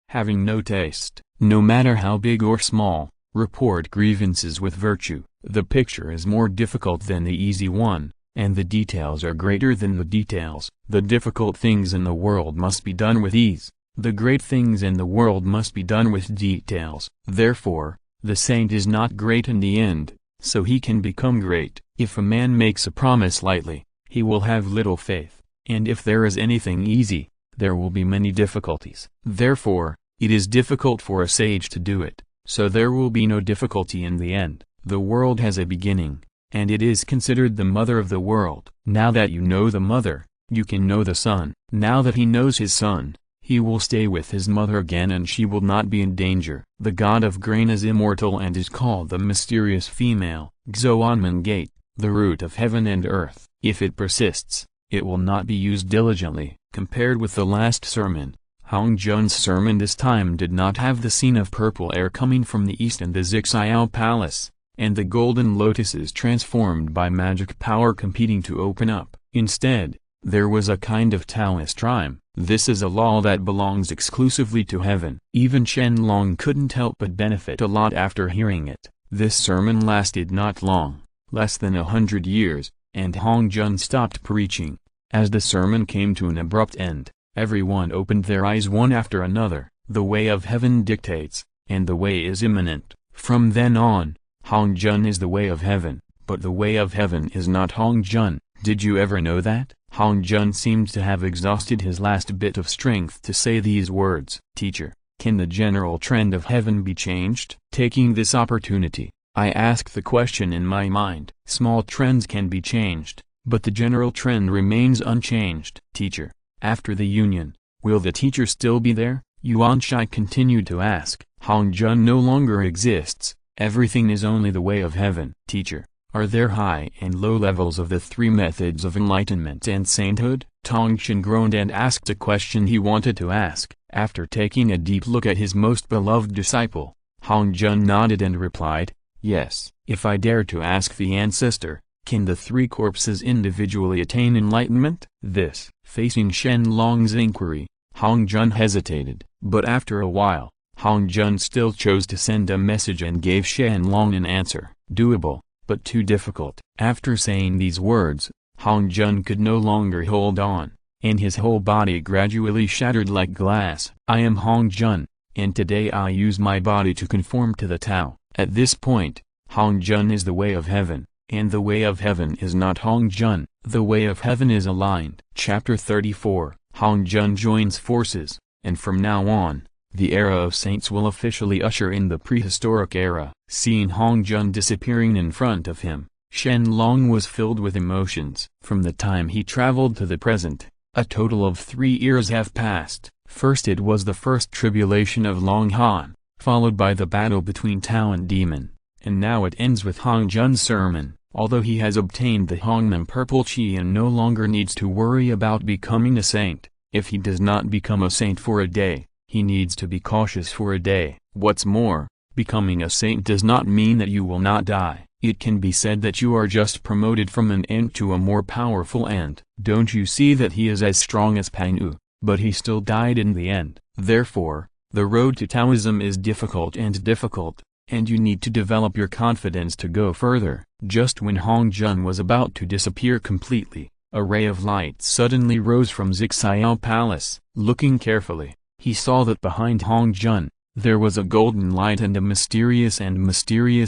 having no taste, no matter how big or small. Report grievances with virtue. The picture is more difficult than the easy one, and the details are greater than the details. The difficult things in the world must be done with ease. The great things in the world must be done with details. Therefore, the saint is not great in the end, so he can become great. If a man makes a promise lightly, he will have little faith, and if there is anything easy, there will be many difficulties. Therefore, it is difficult for a sage to do it, so there will be no difficulty in the end. The world has a beginning, and it is considered the mother of the world. Now that you know the mother, you can know the son. Now that he knows his son, he will stay with his mother again and she will not be in danger. The god of grain is immortal and is called the mysterious female, Xuanmen Gate, the root of heaven and earth. If it persists, it will not be used diligently. Compared with the last sermon, Hong Jun's sermon this time did not have the scene of purple air coming from the east and the Zixiao Palace, and the golden lotuses transformed by magic power competing to open up. Instead, there was a kind of Taoist rhyme. This is a law that belongs exclusively to heaven. Even Shen Long couldn't help but benefit a lot after hearing it. This sermon lasted not long, less than 100 years, and Hong Jun stopped preaching. As the sermon came to an abrupt end, everyone opened their eyes one after another. The way of heaven dictates, and the way is imminent. From then on, Hong Jun is the way of heaven, but the way of heaven is not Hong Jun. Did you ever know that? Hong Jun seemed to have exhausted his last bit of strength to say these words. Teacher, can the general trend of heaven be changed? Taking this opportunity, I ask the question in my mind. Small trends can be changed, but the general trend remains unchanged. Teacher, after the union, will the teacher still be there? Yuan Shai continued to ask. Hong Jun no longer exists. Everything is only the way of heaven. Teacher, are there high and low levels of the 3 methods of enlightenment and sainthood? Tongshan groaned and asked a question he wanted to ask. After taking a deep look at his most beloved disciple, Hong Jun nodded and replied, yes. If I dare to ask the ancestor, can the 3 corpses individually attain enlightenment? This. Facing Shen Long's inquiry, Hong Jun hesitated, but after a while, Hong Jun still chose to send a message and gave Shen Long an answer. Doable, but too difficult. After saying these words, Hong Jun could no longer hold on, and his whole body gradually shattered like glass. I am Hong Jun, and today I use my body to conform to the Tao. At this point, Hong Jun is the way of heaven, and the way of heaven is not Hong Jun. The way of heaven is aligned. Chapter 34. Hong Jun joins forces, and from now on, the era of saints will officially usher in the prehistoric era. Seeing Hong Jun disappearing in front of him, Shen Long was filled with emotions. From the time he traveled to the present, a total of 3 years have passed. First it was the first tribulation of Long Han, followed by the battle between Tao and Demon, and now it ends with Hong Jun's sermon. Although he has obtained the Hongmen purple chi and no longer needs to worry about becoming a saint, if he does not become a saint for a day, he needs to be cautious for a day. What's more, becoming a saint does not mean that you will not die. It can be said that you are just promoted from an ant to a more powerful ant. Don't you see that he is as strong as Pang-u, but he still died in the end. Therefore, the road to Taoism is difficult, and you need to develop your confidence to go further. Just when Hong Jun was about to disappear completely, a ray of light suddenly rose from Zixiao Palace. Looking carefully, he saw that behind Hong Jun, there was a golden light and a mysterious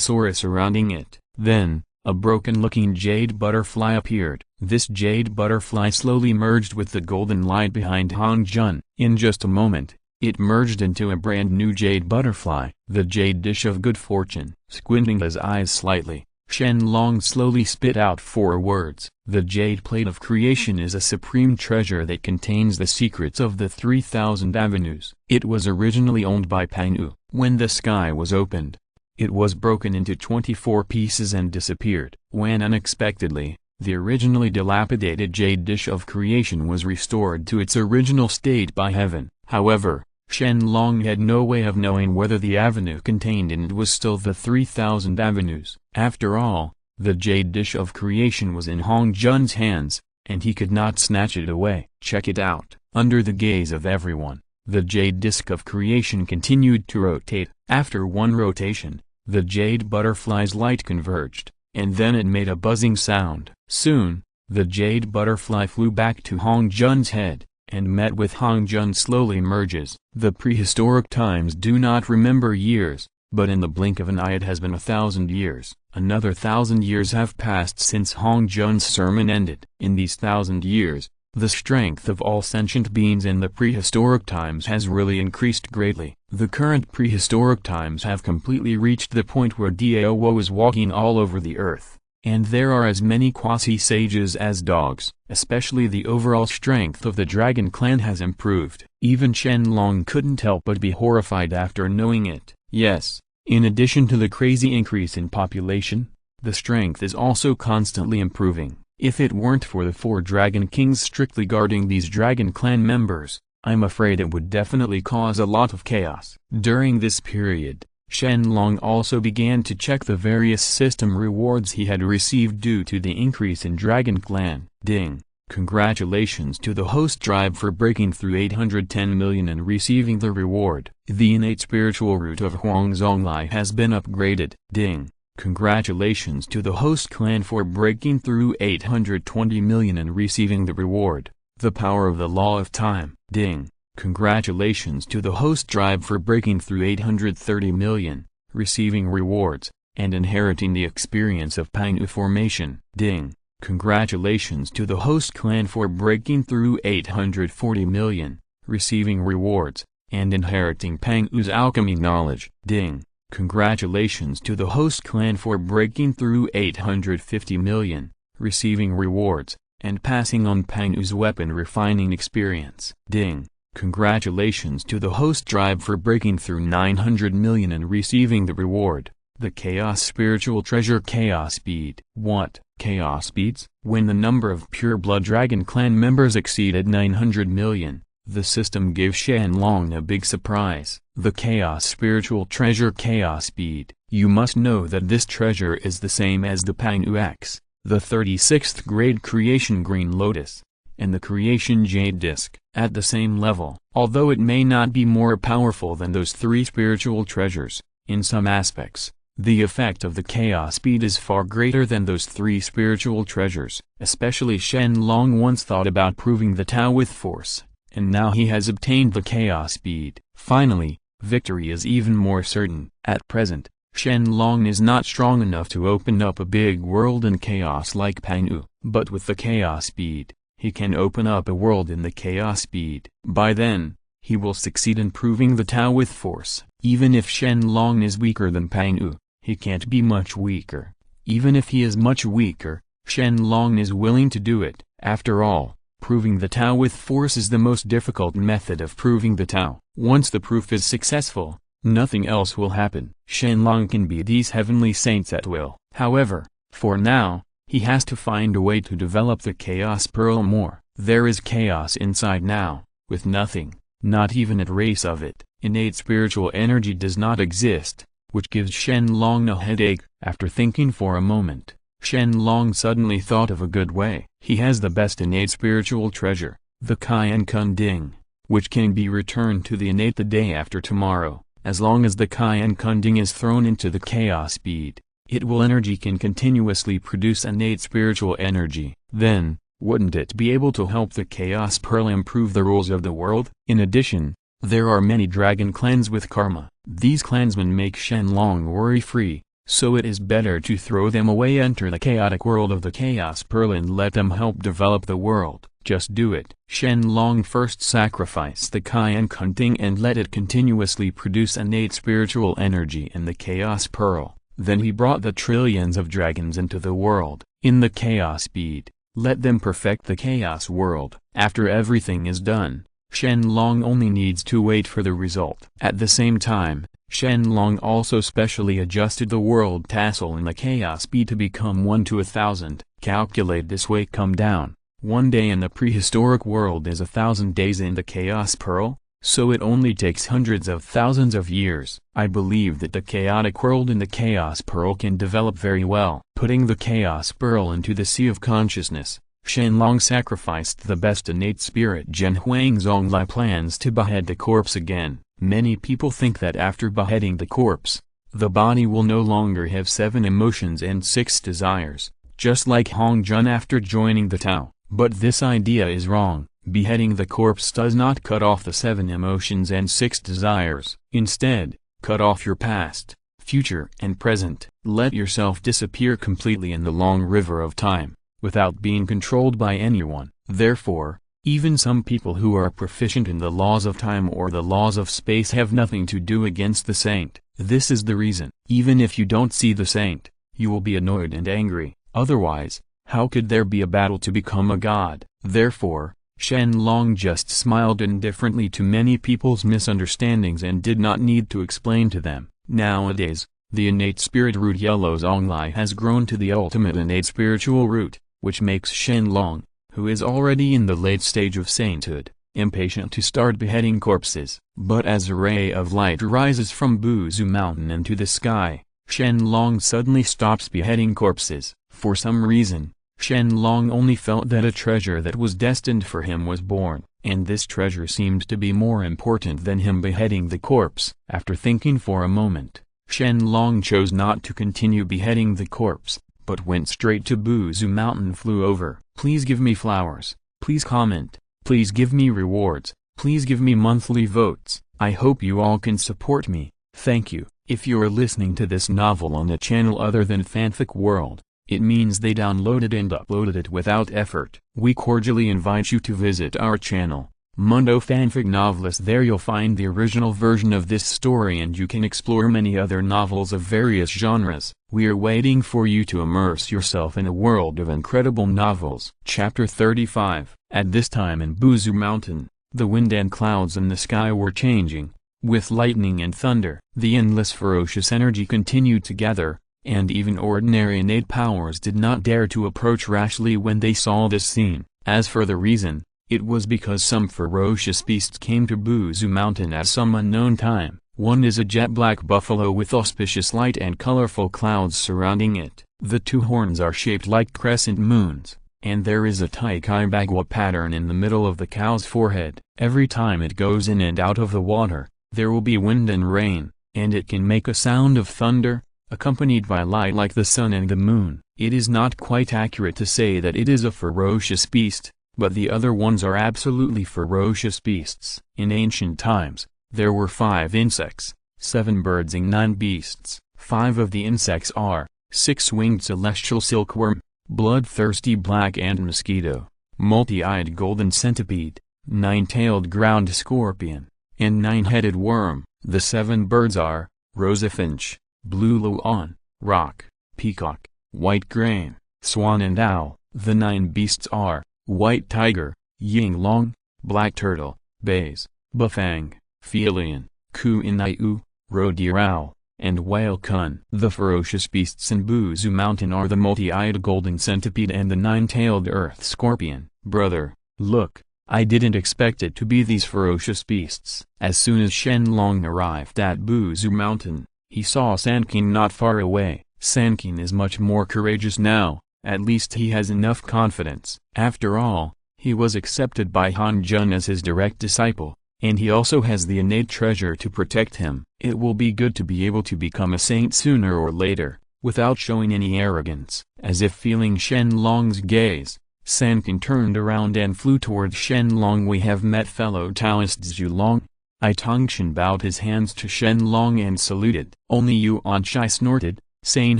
aura surrounding it. Then, a broken-looking jade butterfly appeared. This jade butterfly slowly merged with the golden light behind Hong Jun. In just a moment, it merged into a brand new jade butterfly. The jade dish of good fortune. Squinting his eyes slightly, Shen Long slowly spit out 4 words. The jade plate of creation is a supreme treasure that contains the secrets of the 3,000 avenues. It was originally owned by Pang-u. When the sky was opened, it was broken into 24 pieces and disappeared. When unexpectedly, the originally dilapidated jade dish of creation was restored to its original state by heaven. However, Shen Long had no way of knowing whether the avenue contained in it was still the 3,000 avenues. After all, the jade dish of creation was in Hong Jun's hands, and he could not snatch it away. Check it out. Under the gaze of everyone, the jade disk of creation continued to rotate. After one rotation, the jade butterfly's light converged, and then it made a buzzing sound. Soon, the jade butterfly flew back to Hong Jun's head, and met with Hong Jun slowly merges. The prehistoric times do not remember years, but in the blink of an eye it has been 1,000 years. Another 1,000 years have passed since Hong Jun's sermon ended. In these 1,000 years, the strength of all sentient beings in the prehistoric times has really increased greatly. The current prehistoric times have completely reached the point where Dao is walking all over the earth, and there are as many quasi-sages as dogs. Especially the overall strength of the Dragon Clan has improved. Even Shen Long couldn't help but be horrified after knowing it. Yes, in addition to the crazy increase in population, the strength is also constantly improving. If it weren't for the 4 Dragon Kings strictly guarding these Dragon Clan members, I'm afraid it would definitely cause a lot of chaos. During this period, Shen Long also began to check the various system rewards he had received due to the increase in Dragon Clan. Ding! Congratulations to the host tribe for breaking through 810 million and receiving the reward. The innate spiritual root of Huangzonglai has been upgraded. Ding! Congratulations to the host clan for breaking through 820 million and receiving the reward. The power of the law of time. Ding! Congratulations to the host tribe for breaking through 830 million, receiving rewards, and inheriting the experience of Pang-u formation. Ding! Congratulations to the host clan for breaking through 840 million, receiving rewards, and inheriting Pang-u's alchemy knowledge. Ding! Congratulations to the host clan for breaking through 850 million, receiving rewards, and passing on Pang-u's weapon refining experience. Ding! Congratulations to the host tribe for breaking through 900 million and receiving the reward, the Chaos Spiritual Treasure Chaos Bead. What? Chaos Beads? When the number of pure blood Dragon Clan members exceeded 900 million, the system gave Shen Long a big surprise. The Chaos Spiritual Treasure Chaos Bead. You must know that this treasure is the same as the Pang-u X, the 36th grade Creation Green Lotus, and the Creation Jade Disc, at the same level. Although it may not be more powerful than those 3 spiritual treasures, in some aspects, the effect of the Chaos Bead is far greater than those 3 spiritual treasures. Especially Shen Long once thought about proving the Tao with force, and now he has obtained the Chaos Bead. Finally, victory is even more certain. At present, Shen Long is not strong enough to open up a big world in chaos like Pang-u, but with the Chaos Bead, he can open up a world in the Chaos Bead. By then, he will succeed in proving the Tao with force. Even if Shen Long is weaker than Pang-u, he can't be much weaker. Even if he is much weaker, Shen Long is willing to do it. After all, Proving the Tao with force is the most difficult method of proving the Tao. Once the proof is successful, nothing else will happen. Shen Long can be these heavenly saints at will. However, for now, he has to find a way to develop the Chaos Pearl more. There is chaos inside now, with nothing, not even a trace of it. Innate spiritual energy does not exist, which gives Shen Long a headache. After thinking for a moment, Shen Long suddenly thought of a good way. He has the best innate spiritual treasure, the cunning, which can be returned to the innate the day after tomorrow. As long as the cunning is thrown into the chaos bead, energy can continuously produce innate spiritual energy. Then, wouldn't it be able to help the Chaos Pearl improve the rules of the world? In addition, there are many dragon clans with karma. These clansmen make Shen Long worry-free, so it is better to throw them away, enter the chaotic world of the Chaos Pearl and let them help develop the world. Just do it. Shen Long first sacrificed the cunning and let it continuously produce innate spiritual energy in the Chaos Pearl. Then he brought the trillions of dragons into the world. In the Chaos Bead, let them perfect the Chaos World. After everything is done, Shen Long only needs to wait for the result. At the same time, Shen Long also specially adjusted the world tassel in the Chaos Bead to become 1 to 1,000. Calculate this way: come down. 1 day in the prehistoric world is 1,000 days in the Chaos Pearl, so it only takes hundreds of thousands of years. I believe that the chaotic world in the Chaos Pearl can develop very well. Putting the Chaos Pearl into the Sea of Consciousness, Shen Long sacrificed the best innate spirit. Zhen Huangzonglai plans to behead the corpse again. Many people think that after beheading the corpse, the body will no longer have 7 emotions and 6 desires, just like Hong Jun after joining the Tao. But this idea is wrong. Beheading the corpse does not cut off the 7 emotions and 6 desires. Instead, cut off your past, future and present. Let yourself disappear completely in the long river of time, without being controlled by anyone. Therefore, even some people who are proficient in the laws of time or the laws of space have nothing to do against the saint. This is the reason. Even if you don't see the saint, you will be annoyed and angry. Otherwise, how could there be a battle to become a god? Therefore, Shen Long just smiled indifferently to many people's misunderstandings and did not need to explain to them. Nowadays, the innate spirit root Yellow Zonglai has grown to the ultimate innate spiritual root, which makes Shen Long, who is already in the late stage of sainthood, impatient to start beheading corpses. But as a ray of light rises from Buzu Mountain into the sky, Shen Long suddenly stops beheading corpses. For some reason, Shen Long only felt that a treasure that was destined for him was born, and this treasure seemed to be more important than him beheading the corpse. After thinking for a moment, Shen Long chose not to continue beheading the corpse, but went straight to Buzu Mountain. Flew over. Please give me flowers, please comment, please give me rewards, please give me monthly votes. I hope you all can support me. Thank you. If you are listening to this novel on a channel other than Fanfic World, it means they downloaded and uploaded it without effort. We cordially invite you to visit our channel, Mundo Fanfic Novelist. There you'll find the original version of this story and you can explore many other novels of various genres. We are waiting for you to immerse yourself in a world of incredible novels. Chapter 35. At this time in Buzu Mountain, the wind and clouds in the sky were changing, with lightning and thunder. The endless ferocious energy continued to gather, and even ordinary innate powers did not dare to approach rashly when they saw this scene. As for the reason, it was because some ferocious beasts came to Buzu Mountain at some unknown time. One is a jet-black buffalo with auspicious light and colorful clouds surrounding it. The 2 horns are shaped like crescent moons, and there is a Tai-Kai Bagua pattern in the middle of the cow's forehead. Every time it goes in and out of the water, there will be wind and rain, and it can make a sound of thunder, accompanied by light like the sun and the moon. It is not quite accurate to say that it is a ferocious beast, but the other ones are absolutely ferocious beasts. In ancient times, there were 5 insects, 7 birds and 9 beasts. 5 of the insects are 6-winged celestial silkworm, bloodthirsty black ant mosquito, multi-eyed golden centipede, 9-tailed ground scorpion, and 9-headed worm. The 7 birds are rosefinch, blue loon, rock, peacock, white crane, swan and owl. The 9 beasts are white tiger, Ying Long, Black Turtle, Bays, Bufang, Phelion, Qin, Roe Deer Owl, and Whale Kun. The ferocious beasts in Buzu Mountain are the multi-eyed golden centipede and the nine-tailed earth scorpion. Brother, look, I didn't expect it to be these ferocious beasts. As soon as Shen Long arrived at Buzu Mountain, he saw Sanqing not far away. Sanqing is much more courageous now, at least he has enough confidence. After all, he was accepted by Han Jun as his direct disciple, and he also has the innate treasure to protect him. It will be good to be able to become a saint sooner or later, without showing any arrogance. As if feeling Shen Long's gaze, Sanqing turned around and flew towards Shen Long. We have met fellow Taoist Zhu Long. Tongshan bowed his hands to Shen Long and saluted. Only Yuan Shai snorted, saying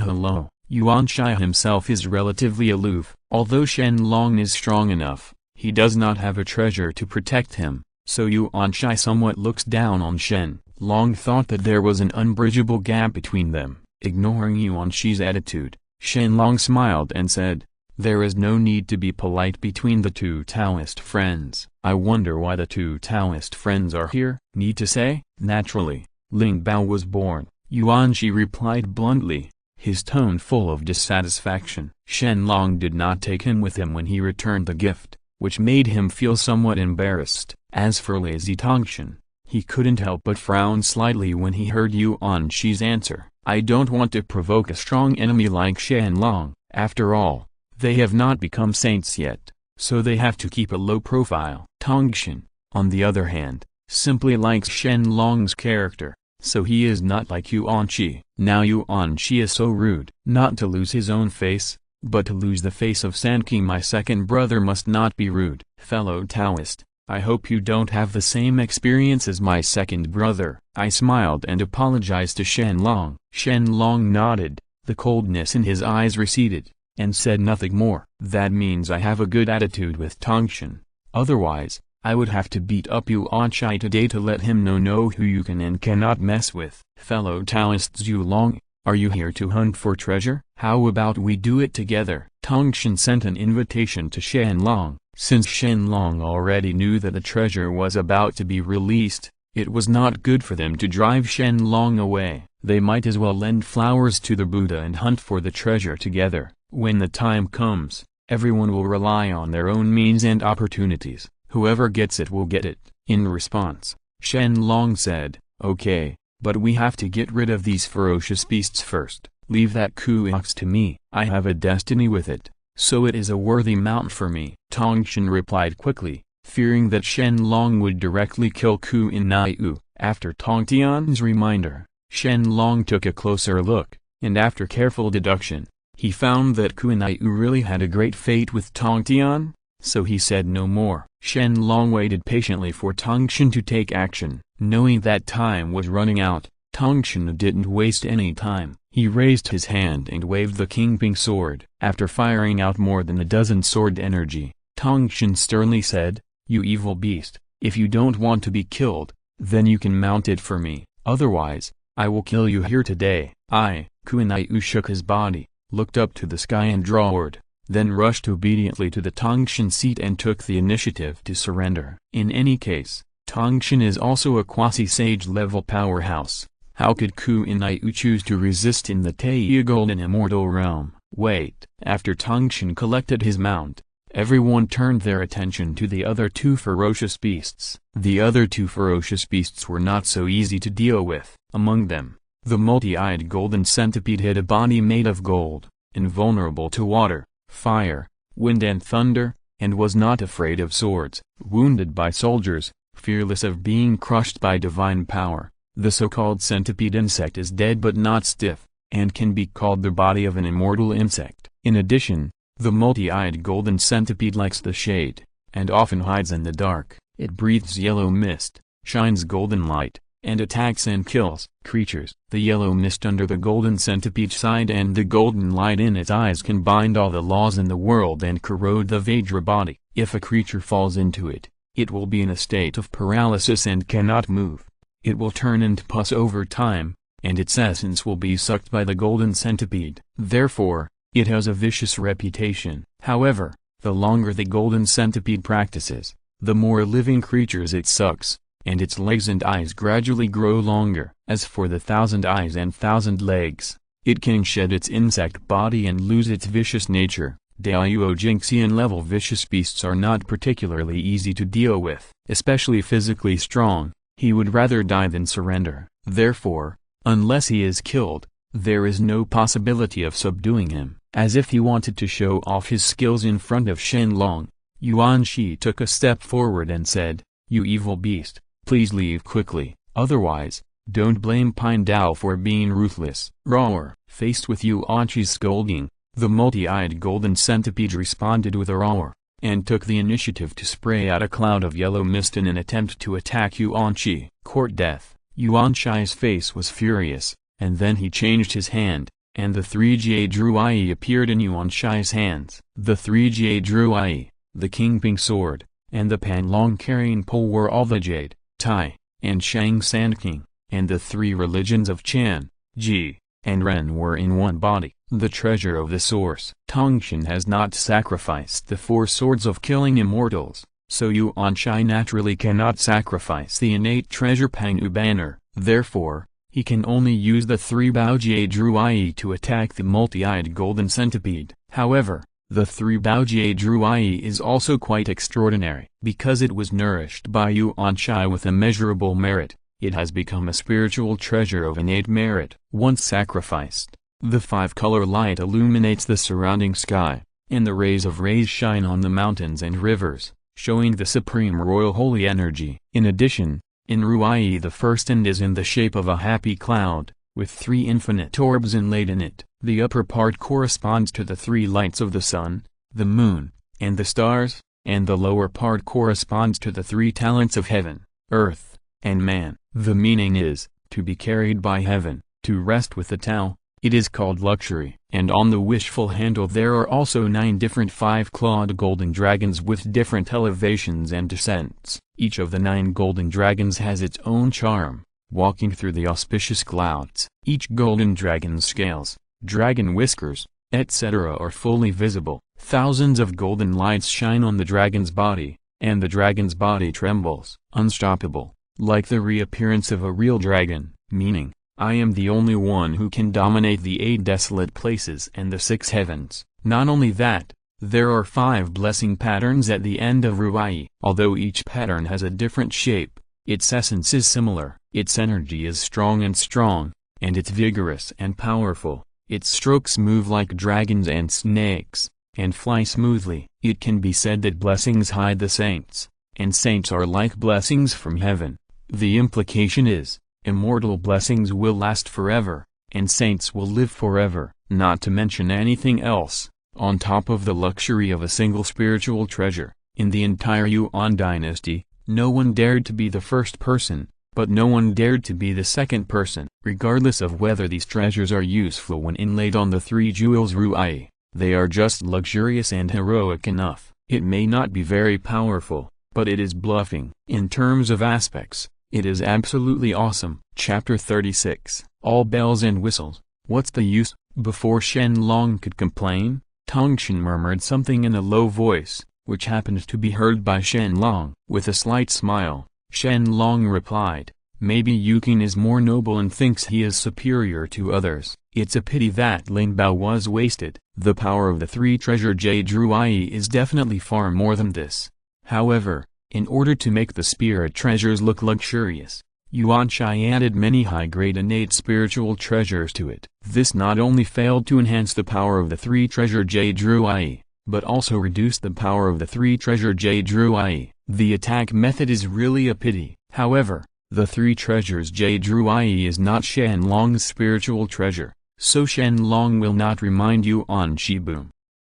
hello. Yuan Shai himself is relatively aloof. Although Shen Long is strong enough, he does not have a treasure to protect him, so Yuan Shai somewhat looks down on Shen Long. Thought that there was an unbridgeable gap between them. Ignoring Yuan Shai's attitude, Shen Long smiled and said, "There is no need to be polite between the two Taoist friends. I wonder why the two Taoist friends are here." Need to say? Naturally, Ling Bao was born, Yuan Shai replied bluntly, his tone full of dissatisfaction. Shen Long did not take him with him when he returned the gift, which made him feel somewhat embarrassed. As for lazy Tongshan, he couldn't help but frown slightly when he heard Yuan Shai's answer. I don't want to provoke a strong enemy like Shen Long. After all, they have not become saints yet, so they have to keep a low profile. Tongshan, on the other hand, simply likes Shen Long's character, so he is not like Yuan Shai. Now Yuan Shai is so rude. Not to lose his own face, but to lose the face of Sanqing. My second brother must not be rude. Fellow Taoist, I hope you don't have the same experience as my second brother. I smiled and apologized to Shen Long. Shen Long nodded, the coldness in his eyes receded, and said nothing more. That means I have a good attitude with Tongshan. Otherwise, I would have to beat up Yuan Shai today to let him know who you can and cannot mess with. Fellow Taoist Zhu Long, are you here to hunt for treasure? How about we do it together? Tongshan sent an invitation to Shen Long. Since Shen Long already knew that the treasure was about to be released, it was not good for them to drive Shen Long away. They might as well lend flowers to the Buddha and hunt for the treasure together. When the time comes, everyone will rely on their own means and opportunities. Whoever gets it will get it. In response, Shen Long said, "Okay, but we have to get rid of these ferocious beasts first. Leave that cowardice to me. I have a destiny with it, so it is a worthy mount for me." Tongshan replied quickly, fearing that Shen Long would directly kill Qin. After Tongtian's reminder, Shen Long took a closer look, and after careful deduction, he found that Qin really had a great fate with Tongtian, so he said no more. Shen Long waited patiently for Tongshan to take action. Knowing that time was running out, Tongshan didn't waste any time. He raised his hand and waved the Kingping sword. After firing out more than a dozen sword energy, Tongshan sternly said, "You evil beast, if you don't want to be killed, then you can mount it for me. Otherwise, I will kill you here today." Qin shook his body, looked up to the sky and roared, then rushed obediently to the Tongshan seat and took the initiative to surrender. In any case, Tongshan is also a quasi-sage level powerhouse. How could Qin choose to resist in the Taiyi Golden Immortal realm? Wait. After Tongshan collected his mount, everyone turned their attention to the other two ferocious beasts. The other two ferocious beasts were not so easy to deal with. Among them, the multi-eyed golden centipede had a body made of gold, invulnerable to water, fire, wind and thunder, and was not afraid of swords. Wounded by soldiers, fearless of being crushed by divine power, the so-called centipede insect is dead but not stiff, and can be called the body of an immortal insect. In addition, the multi-eyed golden centipede likes the shade, and often hides in the dark. It breathes yellow mist, shines golden light, and attacks and kills creatures. The yellow mist under the golden centipede's side and the golden light in its eyes can bind all the laws in the world and corrode the Vajra body. If a creature falls into it, it will be in a state of paralysis and cannot move. It will turn into pus over time, and its essence will be sucked by the golden centipede. Therefore, it has a vicious reputation. However, The longer the golden centipede practices, the more living creatures it sucks, and its legs and eyes gradually grow longer. As for the 1,000 eyes and 1,000 legs, it can shed its insect body and lose its vicious nature. Daiyuo Jingxian level vicious beasts are not particularly easy to deal with, especially physically strong. He would rather die than surrender. Therefore, unless he is killed, there is no possibility of subduing him. As if he wanted to show off his skills in front of Shen Long, Yuan Shi took a step forward and said, "You evil beast, please leave quickly, otherwise, don't blame Pine Dao for being ruthless." Roar. Faced with Yuan Shi's scolding, the multi-eyed golden centipede responded with a roar, and took the initiative to spray out a cloud of yellow mist in an attempt to attack Yuan Shi. Court death. Yuan Shi's face was furious, and then he changed his hand, and the 3 jade ruai appeared in Yuan Shi's hands. The 3 jade ruai, the Kingping sword, and the Pan Long carrying pole were all the Jade, Tai, and Shang Sanqing, and the 3 religions of Qian, Ji, and Ren were in one body. The treasure of the source. Tongshan has not sacrificed the 4 swords of killing immortals, so Yuan Shi naturally cannot sacrifice the innate treasure Pangu banner. Therefore, he can only use the 3 Bao Jade Ruai to attack the multi-eyed golden centipede. However, the 3 Bao Jade Ruai is also quite extraordinary. Because it was nourished by Yuan Shi with immeasurable merit, it has become a spiritual treasure of innate merit. Once sacrificed, the 5-color light illuminates the surrounding sky, and the rays shine on the mountains and rivers, showing the supreme royal holy energy. In addition, in Ruai the first end is in the shape of a happy cloud, with 3 infinite orbs inlaid in it. The upper part corresponds to the 3 lights of the sun, the moon, and the stars, and the lower part corresponds to the 3 talents of heaven, earth, and man. The meaning is, to be carried by heaven, to rest with the Tao. It is called luxury. And on the wishful handle there are also 9 different 5-clawed golden dragons with different elevations and descents. Each of the 9 golden dragons has its own charm, walking through the auspicious clouds. Each golden dragon's scales, dragon whiskers, etc. are fully visible. Thousands of golden lights shine on the dragon's body, and the dragon's body trembles. Unstoppable, like the reappearance of a real dragon, meaning, I am the only one who can dominate the 8 desolate places and the 6 heavens. Not only that, there are 5 blessing patterns at the end of Ruai. Although each pattern has a different shape, its essence is similar. Its energy is strong, and it's vigorous and powerful. Its strokes move like dragons and snakes, and fly smoothly. It can be said that blessings hide the saints, and saints are like blessings from heaven. The implication is, immortal blessings will last forever, and saints will live forever, not to mention anything else, on top of the luxury of a single spiritual treasure. In the entire Yuan dynasty, no one dared to be the first person, but no one dared to be the second person. Regardless of whether these treasures are useful when inlaid on the 3 jewels Ruai, they are just luxurious and heroic enough. It may not be very powerful, but it is bluffing. In terms of aspects, it is absolutely awesome. Chapter 36. All bells and whistles. What's the use? Before Shen Long could complain, Tongshan murmured something in a low voice, which happened to be heard by Shen Long. With a slight smile, Shen Long replied, maybe Yukin is more noble and thinks he is superior to others. It's a pity that Lin Bao was wasted. The power of the 3 treasure Jade Ruai is definitely far more than this. However, in order to make the spirit treasures look luxurious, Yuan Shi added many high-grade innate spiritual treasures to it. This not only failed to enhance the power of the 3 treasure Jade Ruai, but also reduced the power of the 3 treasure Jade Ruai. The attack method is really a pity. However, the 3 treasures Jade Ruai is not Shen Long's spiritual treasure, so Shen Long will not remind Yuan Shi. Boom.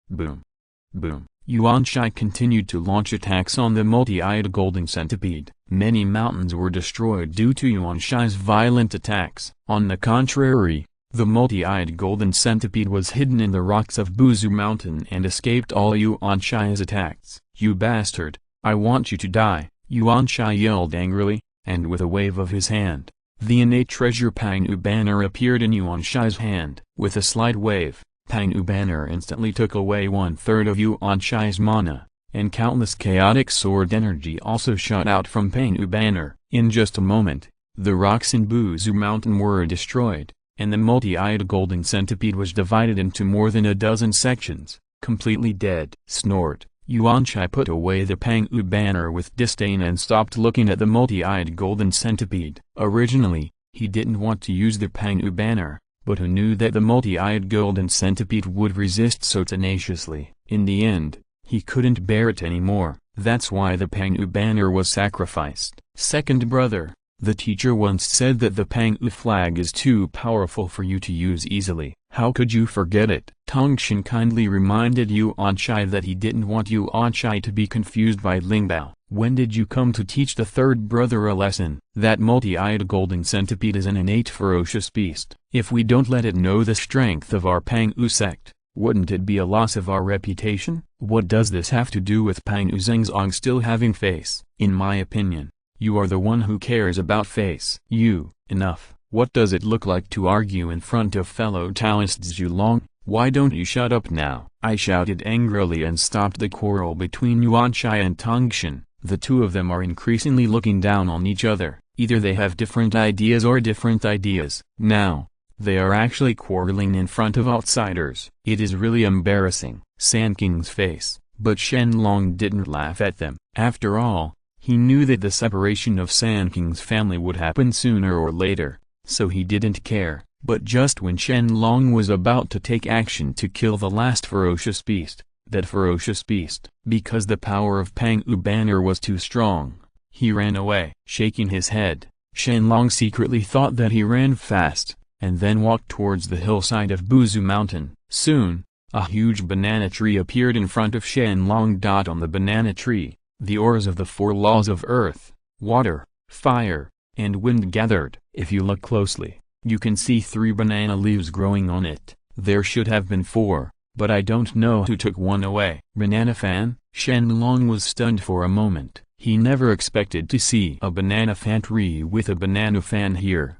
Boom. Boom. Yuan Shi continued to launch attacks on the multi-eyed golden centipede. Many mountains were destroyed due to Yuan Shi's violent attacks. On the contrary, the multi-eyed golden centipede was hidden in the rocks of Buzu Mountain and escaped all Yuan Shi's attacks. You bastard, I want you to die, Yuan Shi yelled angrily, and with a wave of his hand, the innate treasure Pangu banner appeared in Yuan Shi's hand. With a slight wave, Pang banner instantly took away 1/3 of Yuanshai's mana, and countless chaotic sword energy also shot out from Pang banner. In just a moment, the rocks in Buzu Mountain were destroyed, and the multi-eyed golden centipede was divided into more than a dozen sections, completely dead. Snort. Yuanshai put away the Pang banner with disdain and stopped looking at the multi-eyed golden centipede. Originally, he didn't want to use the Pang banner, but who knew that the multi-eyed golden centipede would resist so tenaciously. In the end, he couldn't bear it anymore. That's why the Pang banner was sacrificed. Second brother, the teacher once said that the Pang flag is too powerful for you to use easily. How could you forget it? Tongshan kindly reminded Yuanshai that he didn't want Yuanshai to be confused by Lingbao. When did you come to teach the third brother a lesson? That multi-eyed golden centipede is an innate ferocious beast. If we don't let it know the strength of our Pang sect, wouldn't it be a loss of our reputation? What does this have to do with Pang Zhengzong still having face? In my opinion, you are the one who cares about face. Enough. What does it look like to argue in front of fellow Taoists Long? Why don't you shut up now? I shouted angrily and stopped the quarrel between Yuanshai and Tongshan. The two of them are increasingly looking down on each other. Either they have different ideas or different ideas. Now, they are actually quarreling in front of outsiders. It is really embarrassing. Sanqing's face, but Shen Long didn't laugh at them. After all, he knew that the separation of Sanqing's family would happen sooner or later, so he didn't care. But just when Shen Long was about to take action to kill the last ferocious beast, because the power of Pang banner was too strong, he ran away. Shaking his head, Shen Long secretly thought that he ran fast, and then walked towards the hillside of Buzu Mountain. Soon, a huge banana tree appeared in front of Shen Long. On the banana tree, the ores of the 4 laws of earth, water, fire, and wind gathered. If you look closely, you can see 3 banana leaves growing on it. There should have been 4, but I don't know who took one away. Banana fan? Shen Long was stunned for a moment. He never expected to see a banana fan tree with a banana fan here.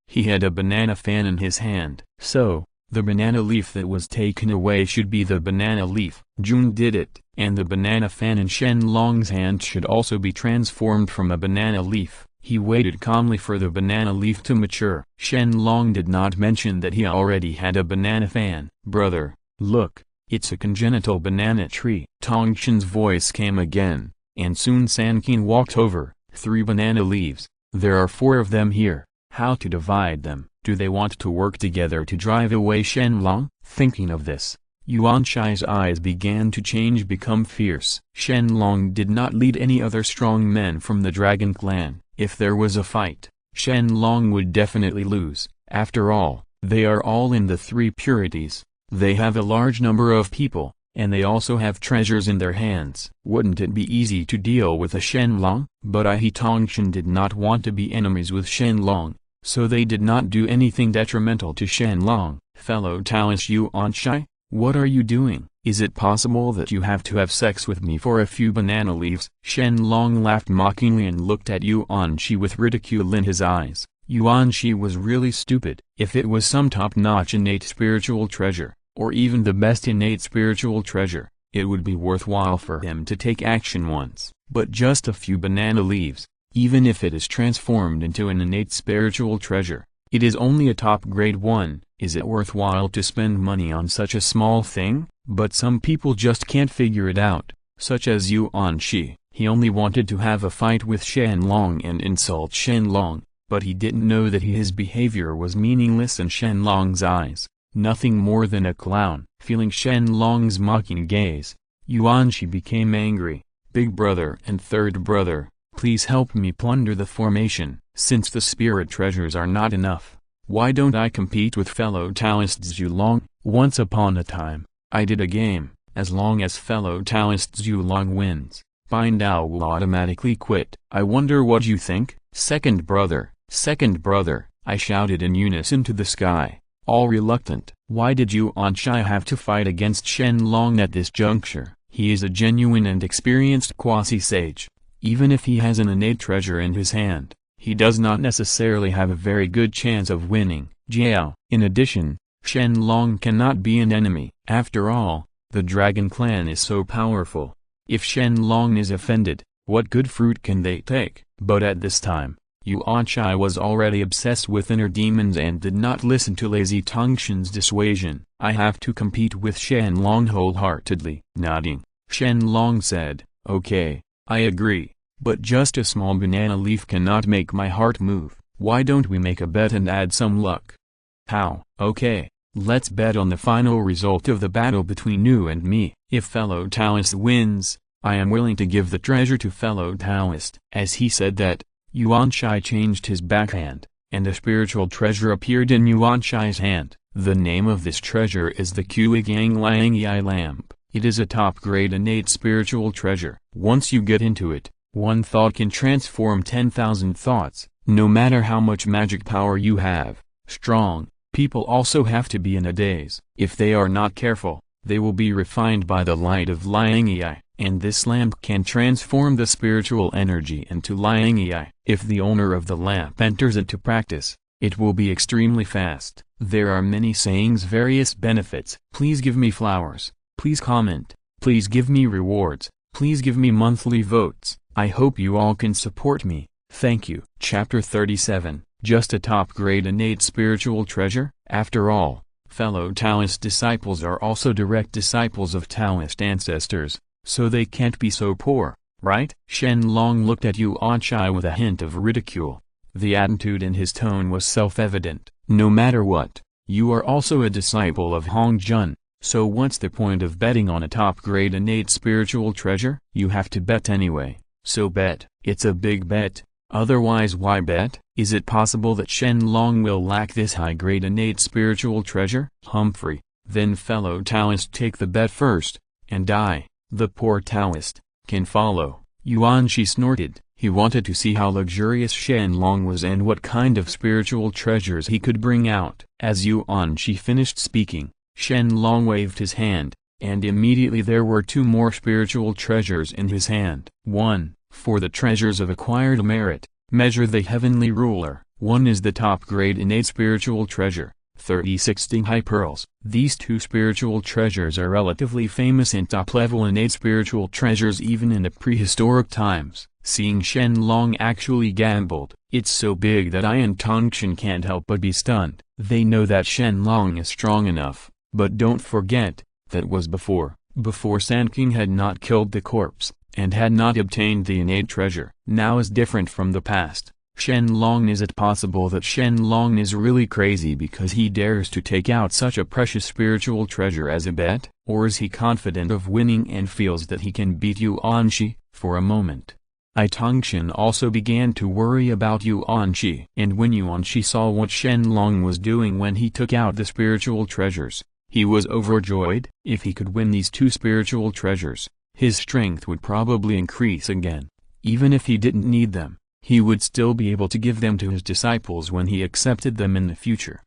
He had a banana fan in his hand. So, the banana leaf that was taken away should be the banana leaf. Jun did it, and the banana fan in Shen Long's hand should also be transformed from a banana leaf. He waited calmly for the banana leaf to mature. Shen Long did not mention that he already had a banana fan. Brother, look, it's a congenital banana tree. Tongshan's voice came again, and soon Sanqing walked over. 3 banana leaves. There are 4 of them here. How to divide them? Do they want to work together to drive away Shen Long? Thinking of this, Yuanshai's eyes began to become fierce. Shen Long did not lead any other strong men from the Dragon clan. If there was a fight, Shen Long would definitely lose. After all, they are all in the 3 purities. They have a large number of people, and they also have treasures in their hands. Wouldn't it be easy to deal with a Shen Long? But Tongshan did not want to be enemies with Shen Long, so they did not do anything detrimental to Shen Long. Fellow Taoist Yuanshai, what are you doing? Is it possible that you have to have sex with me for a few banana leaves? Shen Long laughed mockingly and looked at Yuanshi with ridicule in his eyes. Yuanshi was really stupid. If it was some top-notch innate spiritual treasure, or even the best innate spiritual treasure, it would be worthwhile for him to take action once. But just a few banana leaves, even if it is transformed into an innate spiritual treasure, it is only a top-grade one. Is it worthwhile to spend money on such a small thing? But some people just can't figure it out, such as Yuanshi. He only wanted to have a fight with Shen Long and insult Shen Long, but he didn't know that his behavior was meaningless in Shen Long's eyes, nothing more than a clown. Feeling Shen Long's mocking gaze, Yuanshi became angry. Big brother and third brother, please help me plunder the formation. Since the spirit treasures are not enough, why don't I compete with fellow Taoists Zhulong? Once upon a time, I did a game. As long as fellow Taoist Zhulong wins, Bindao will automatically quit. I wonder what you think? Second brother, I shouted in unison to the sky, all reluctant. Why did Yuanshai have to fight against Shen Long at this juncture? He is a genuine and experienced quasi-sage. Even if he has an innate treasure in his hand, he does not necessarily have a very good chance of winning. Jiao. In addition, Shen Long cannot be an enemy. After all, the Dragon Clan is so powerful. If Shen Long is offended, what good fruit can they take? But at this time, Yuanshi was already obsessed with inner demons and did not listen to lazy Tongshan's dissuasion. I have to compete with Shen Long wholeheartedly. Nodding, Shen Long said, okay, I agree. But just a small banana leaf cannot make my heart move. Why don't we make a bet and add some luck? How? Okay, let's bet on the final result of the battle between you and me. If fellow Taoist wins, I am willing to give the treasure to fellow Taoist. As he said that, Yuanshi changed his backhand, and a spiritual treasure appeared in Yuanshi's hand. The name of this treasure is the Quoigang Liangyi lamp. It is a top-grade innate spiritual treasure. Once you get into it, one thought can transform 10,000 thoughts. No matter how much magic power you have, strong people also have to be in a daze. If they are not careful, they will be refined by the light of Liangyi, and this lamp can transform the spiritual energy into Liangyi. If the owner of the lamp enters it to practice, it will be extremely fast. There are many sayings, various benefits. Please give me flowers. Please comment. Please give me rewards. Please give me monthly votes. I hope you all can support me. Thank you. Chapter 37, just a top-grade innate spiritual treasure? After all, fellow Taoist disciples are also direct disciples of Taoist ancestors, so they can't be so poor, right? Shen Long looked at Yuanshi with a hint of ridicule. The attitude in his tone was self-evident. No matter what, you are also a disciple of Hong Jun, so what's the point of betting on a top-grade innate spiritual treasure? You have to bet anyway, so bet. It's a big bet. Otherwise why bet? Is it possible that Shen Long will lack this high-grade innate spiritual treasure? Humphrey, then fellow Taoist take the bet first, and I, the poor Taoist, can follow. Yuanshi snorted. He wanted to see how luxurious Shen Long was and what kind of spiritual treasures he could bring out. As Yuanshi finished speaking, Shen Long waved his hand, and immediately there were two more spiritual treasures in his hand. 1. For the treasures of acquired merit, measure the heavenly ruler. 1 is the top-grade innate spiritual treasure, 36 Dinghai pearls. These two spiritual treasures are relatively famous and top-level innate spiritual treasures even in the prehistoric times. Seeing Shen Long actually gambled, it's so big that I and Tongshan can't help but be stunned. They know that Shen Long is strong enough, but don't forget, that was before Sanqing had not killed the corpse, and had not obtained the innate treasure. Now is different from the past. Shen Long, is it possible that Shen Long is really crazy because he dares to take out such a precious spiritual treasure as a bet? Or is he confident of winning and feels that he can beat Yuanshi? For a moment, Tongshan also began to worry about Yuanshi. And when Yuanshi saw what Shen Long was doing when he took out the spiritual treasures, he was overjoyed. If he could win these two spiritual treasures, his strength would probably increase again. Even if he didn't need them, he would still be able to give them to his disciples when he accepted them in the future.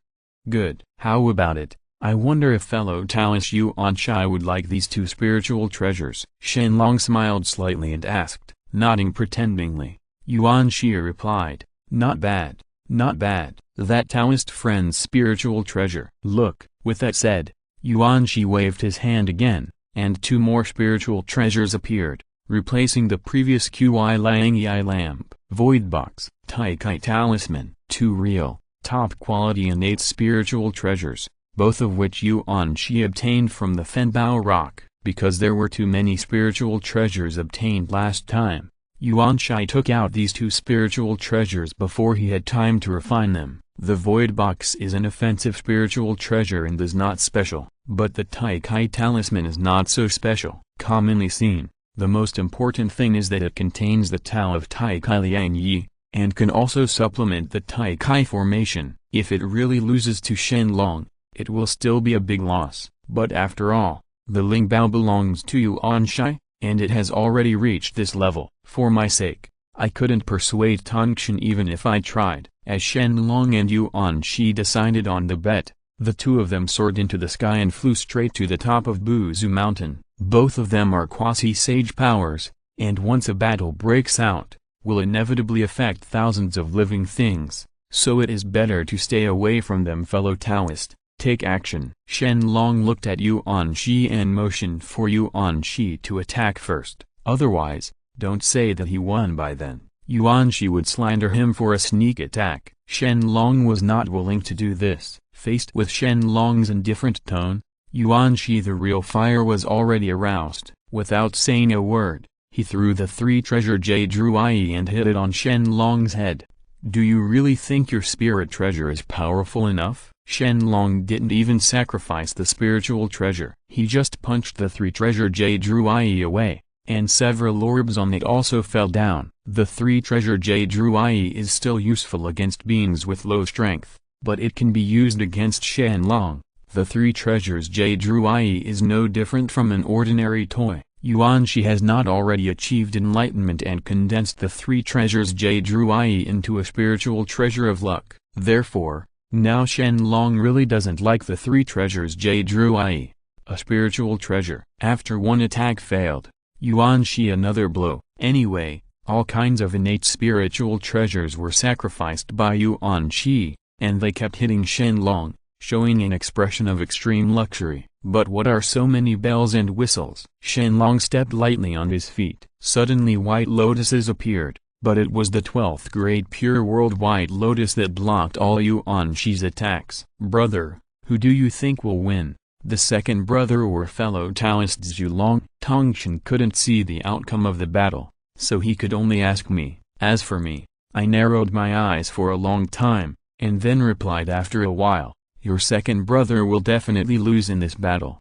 Good. How about it? I wonder if fellow Taoist Yuanshi would like these two spiritual treasures. Shen Long smiled slightly and asked, nodding pretendingly. Yuanshi replied, not bad, not bad. That Taoist friend's spiritual treasure. Look. With that said, Yuanshi waved his hand again, and two more spiritual treasures appeared, replacing the previous Qi Liangyi lamp. Void box, Tai Kai talisman. Two real, top-quality innate spiritual treasures, both of which Yuanshi obtained from the Fenbao rock. Because there were too many spiritual treasures obtained last time, Yuanshi took out these two spiritual treasures before he had time to refine them. The void box is an offensive spiritual treasure and is not special, but the Tai Kai talisman is not so special. Commonly seen, the most important thing is that it contains the Tao of Tai Kai Liang Yi, and can also supplement the Tai Kai formation. If it really loses to Shen Long, it will still be a big loss. But after all, the Lingbao belongs to Yuanshi, and it has already reached this level. For my sake, I couldn't persuade Tongshan even if I tried. As Shen Long and Yuanshi decided on the bet, the two of them soared into the sky and flew straight to the top of Buzu Mountain. Both of them are quasi-sage powers, and once a battle breaks out, will inevitably affect thousands of living things, so it is better to stay away from them. Fellow Taoist, Take action. Shen Long looked at Yuan Shi and motioned for Yuan Shi to attack first. Otherwise, don't say that he won by then. Yuan Shi would slander him for a sneak attack. Shen Long was not willing to do this. Faced with Shen Long's indifferent tone, Yuan Shi, the real fire, was already aroused. Without saying a word, he threw the 3-treasure jade Ruai and hit it on Shen Long's head. Do you really think your spirit treasure is powerful enough? Shen Long didn't even sacrifice the spiritual treasure. He just punched the 3-treasure jade Ruai away, and several orbs on it also fell down. The 3-treasure jade Ruai is still useful against beings with low strength, but it can be used against Shen Long. The 3 treasures jade Ruai is no different from an ordinary toy. Yuan Shi has not already achieved enlightenment and condensed the 3 treasures jade Ruai into a spiritual treasure of luck. Therefore, now Shen Long really doesn't like the 3 treasures jade Ruai, a spiritual treasure. After one attack failed, Yuan Shi another blow. Anyway, all kinds of innate spiritual treasures were sacrificed by Yuan Shi, and they kept hitting Shen Long, showing an expression of extreme luxury. But what are so many bells and whistles? Shen Long stepped lightly on his feet. Suddenly white lotuses appeared, but it was the 12th grade pure world white lotus that blocked all Yuan Shi's attacks. Brother, who do you think will win? The second brother or fellow Taoist Zhu Long? Tongshan couldn't see the outcome of the battle, so he could only ask me. As for me, I narrowed my eyes for a long time, and then replied after a while, your second brother will definitely lose in this battle.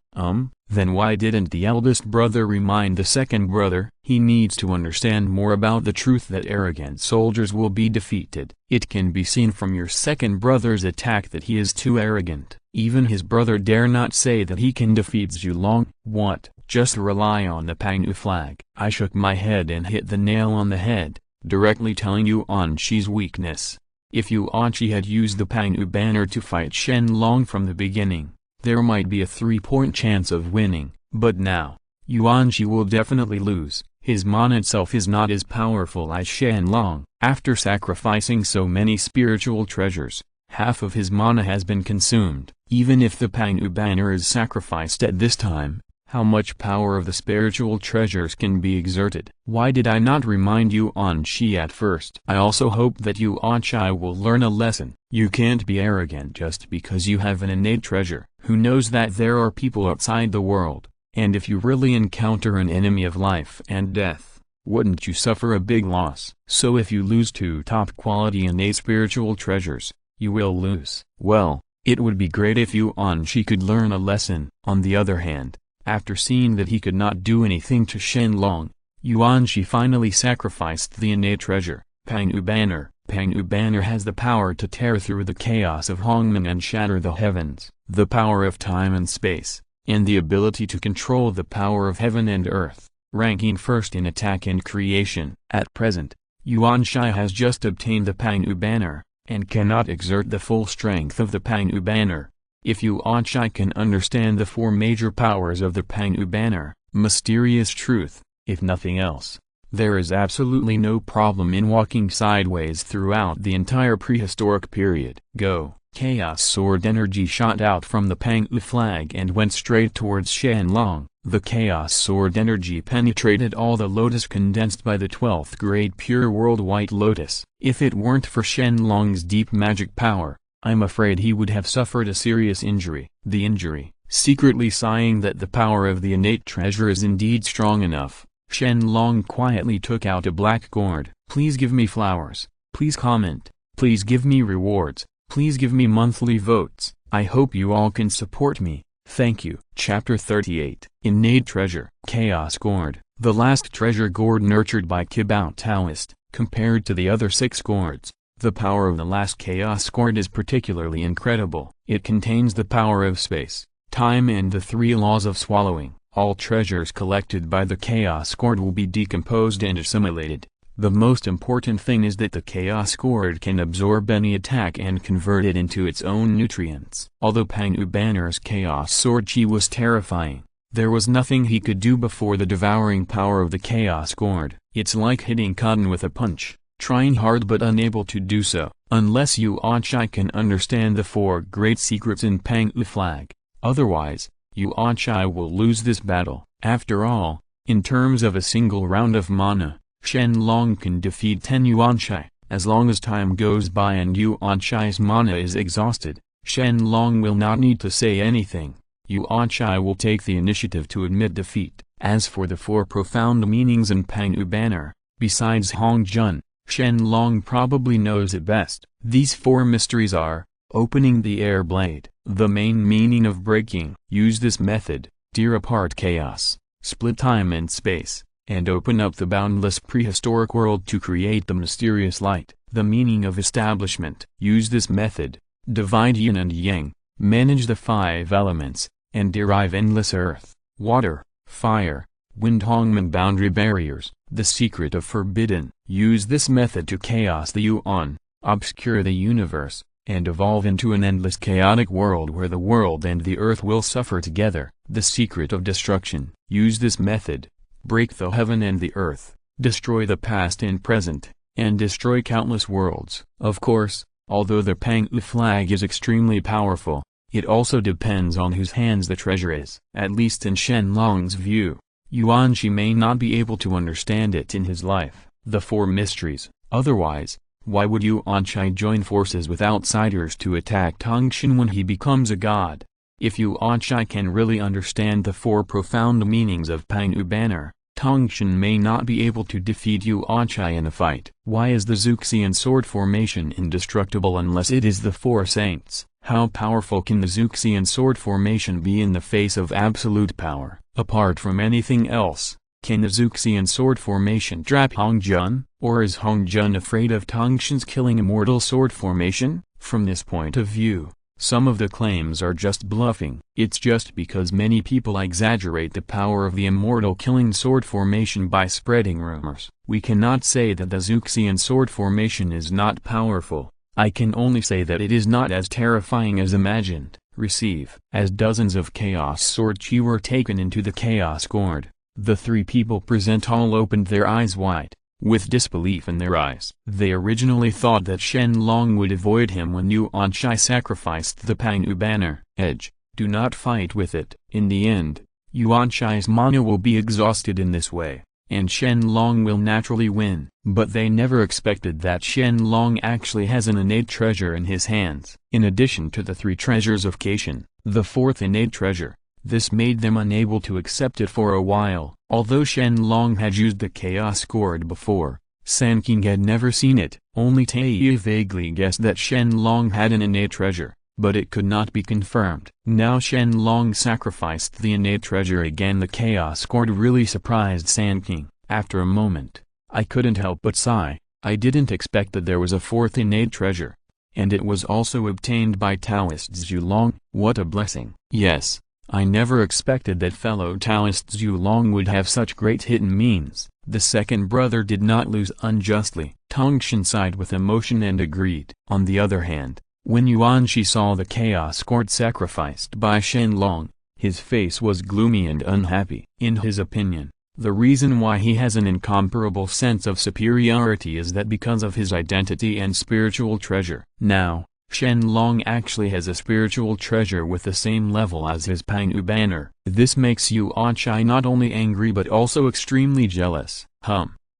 Then why didn't the eldest brother remind the second brother? He needs to understand more about the truth that arrogant soldiers will be defeated. It can be seen from your second brother's attack that he is too arrogant. Even his brother dare not say that he can defeat Zhu Long. What? Just rely on the Pangnu flag. I shook my head and hit the nail on the head, directly telling Yuan Shi's weakness. If Yuan Shi had used the Pangnu banner to fight Shen Long from the beginning, there might be a 3-point chance of winning. But now, Yuan Shi will definitely lose. His mana itself is not as powerful as Shen Long. After sacrificing so many spiritual treasures, half of his mana has been consumed. Even if the Pangnu banner is sacrificed at this time, how much power of the spiritual treasures can be exerted? Why did I not remind Yuan Shi at first? I also hope that Yuan Shi will learn a lesson. You can't be arrogant just because you have an innate treasure. Who knows that there are people outside the world, and if you really encounter an enemy of life and death, wouldn't you suffer a big loss? So if you lose 2 top-quality innate spiritual treasures, you will lose. Well, it would be great if Yuan Shi could learn a lesson. On the other hand, after seeing that he could not do anything to Shen Long, Yuan Shi finally sacrificed the innate treasure, Pangnu banner. Pangnu banner has the power to tear through the chaos of Hongmen and shatter the heavens, the power of time and space, and the ability to control the power of heaven and earth, ranking first in attack and creation. At present, Yuan Shi has just obtained the Pangnu banner, and cannot exert the full strength of the Pangnu banner. If Yuan Shi can understand the 4 major powers of the Pangnu banner, mysterious truth, if nothing else, there is absolutely no problem in walking sideways throughout the entire prehistoric period. Go! Chaos sword energy shot out from the Pangnu flag and went straight towards Shen Long. The chaos sword energy penetrated all the lotus condensed by the 12th grade pure world white lotus. If it weren't for Shen Long's deep magic power, I'm afraid he would have suffered a serious injury. The injury, secretly sighing that the power of the innate treasure is indeed strong enough, Shen Long quietly took out a black gourd. Please give me flowers, please comment, please give me rewards, please give me monthly votes. I hope you all can support me. Thank you. Chapter 38. Innate Treasure. Chaos Gourd. The last treasure gourd nurtured by Kibao Taoist. Compared to the other 6 gourds, the power of the last Chaos Gourd is particularly incredible. It contains the power of space, time and the 3 laws of swallowing. All treasures collected by the Chaos Gourd will be decomposed and assimilated. The most important thing is that the Chaos Gourd can absorb any attack and convert it into its own nutrients. Although Pangnu banner's Chaos Sword Chi was terrifying, there was nothing he could do before the devouring power of the Chaos Gourd. It's like hitting cotton with a punch. trying hard but unable to do so. Unless Yuanchi can understand the four great secrets in Pang'u flag, otherwise, Yuanchi will lose this battle. After all, in terms of a single round of mana, Shen Long can defeat 10 Yuanchi. As long as time goes by and Yuanchi's mana is exhausted, Shen Long will not need to say anything. Yuanchi will take the initiative to admit defeat. As for the four profound meanings in Pang'u banner, besides Hong Jun, Shen Long probably knows it best. These four mysteries are: opening the air blade, the main meaning of breaking. Use this method, tear apart chaos, split time and space, and open up the boundless prehistoric world to create the mysterious light. The meaning of establishment. Use this method, divide yin and yang, manage the 5 elements, and derive endless earth, water, fire, wind Hongmen boundary barriers. The secret of forbidden. Use this method to chaos the Yuan, obscure the universe, and evolve into an endless chaotic world where the world and the earth will suffer together. The secret of destruction. Use this method, break the heaven and the earth, destroy the past and present, and destroy countless worlds. Of course, although the Pang'u flag is extremely powerful, it also depends on whose hands the treasure is. At least in Shen Long's view, Yuanchi may not be able to understand it in his life. The four mysteries. Otherwise, why would Yuanchi join forces with outsiders to attack Tongshan when he becomes a god? If Yuanchi can really understand the four profound meanings of Pang'u banner, Tongshan may not be able to defeat Yuanchi in a fight. Why is the Zuxian sword formation indestructible unless it is the four saints? How powerful can the Zuxian sword formation be in the face of absolute power? Apart from anything else, can the Zuxian sword formation trap Hong Jun? Or is Hong Jun afraid of Tongshan's killing immortal sword formation? From this point of view, some of the claims are just bluffing. It's just because many people exaggerate the power of the immortal killing sword formation by spreading rumors. We cannot say that the Zuxian sword formation is not powerful. I can only say that it is not as terrifying as imagined. Receive. As dozens of Chaos Sword Chi were taken into the Chaos Gourd, the three people present all opened their eyes wide, with disbelief in their eyes. They originally thought that Shen Long would avoid him when Yuanchi sacrificed the Pang'u banner. Edge, do not fight with it. In the end, Yuanchi's mana will be exhausted in this way, and Shen Long will naturally win. But they never expected that Shen Long actually has an innate treasure in his hands. In addition to the 3 treasures of Caishan, the 4th innate treasure, this made them unable to accept it for a while. Although Shen Long had used the Chaos Gourd before, Sanqing had never seen it. Only Taiyi vaguely guessed that Shen Long had an innate treasure, but it could not be confirmed. Now Shen Long sacrificed the innate treasure again. The Chaos Gourd really surprised Sanqing. After a moment, I couldn't help but sigh. I didn't expect that there was a 4th innate treasure, and it was also obtained by Taoist Zhu Long. What a blessing. Yes, I never expected that fellow Taoist Zhu Long would have such great hidden means. The second brother did not lose unjustly. Tongshan sighed with emotion and agreed. On the other hand, when Yuanchi saw the Chaos Gourd sacrificed by Shen Long, his face was gloomy and unhappy. In his opinion, the reason why he has an incomparable sense of superiority is that because of his identity and spiritual treasure. Now, Shen Long actually has a spiritual treasure with the same level as his Pang'u banner. This makes Yuanchi not only angry but also extremely jealous.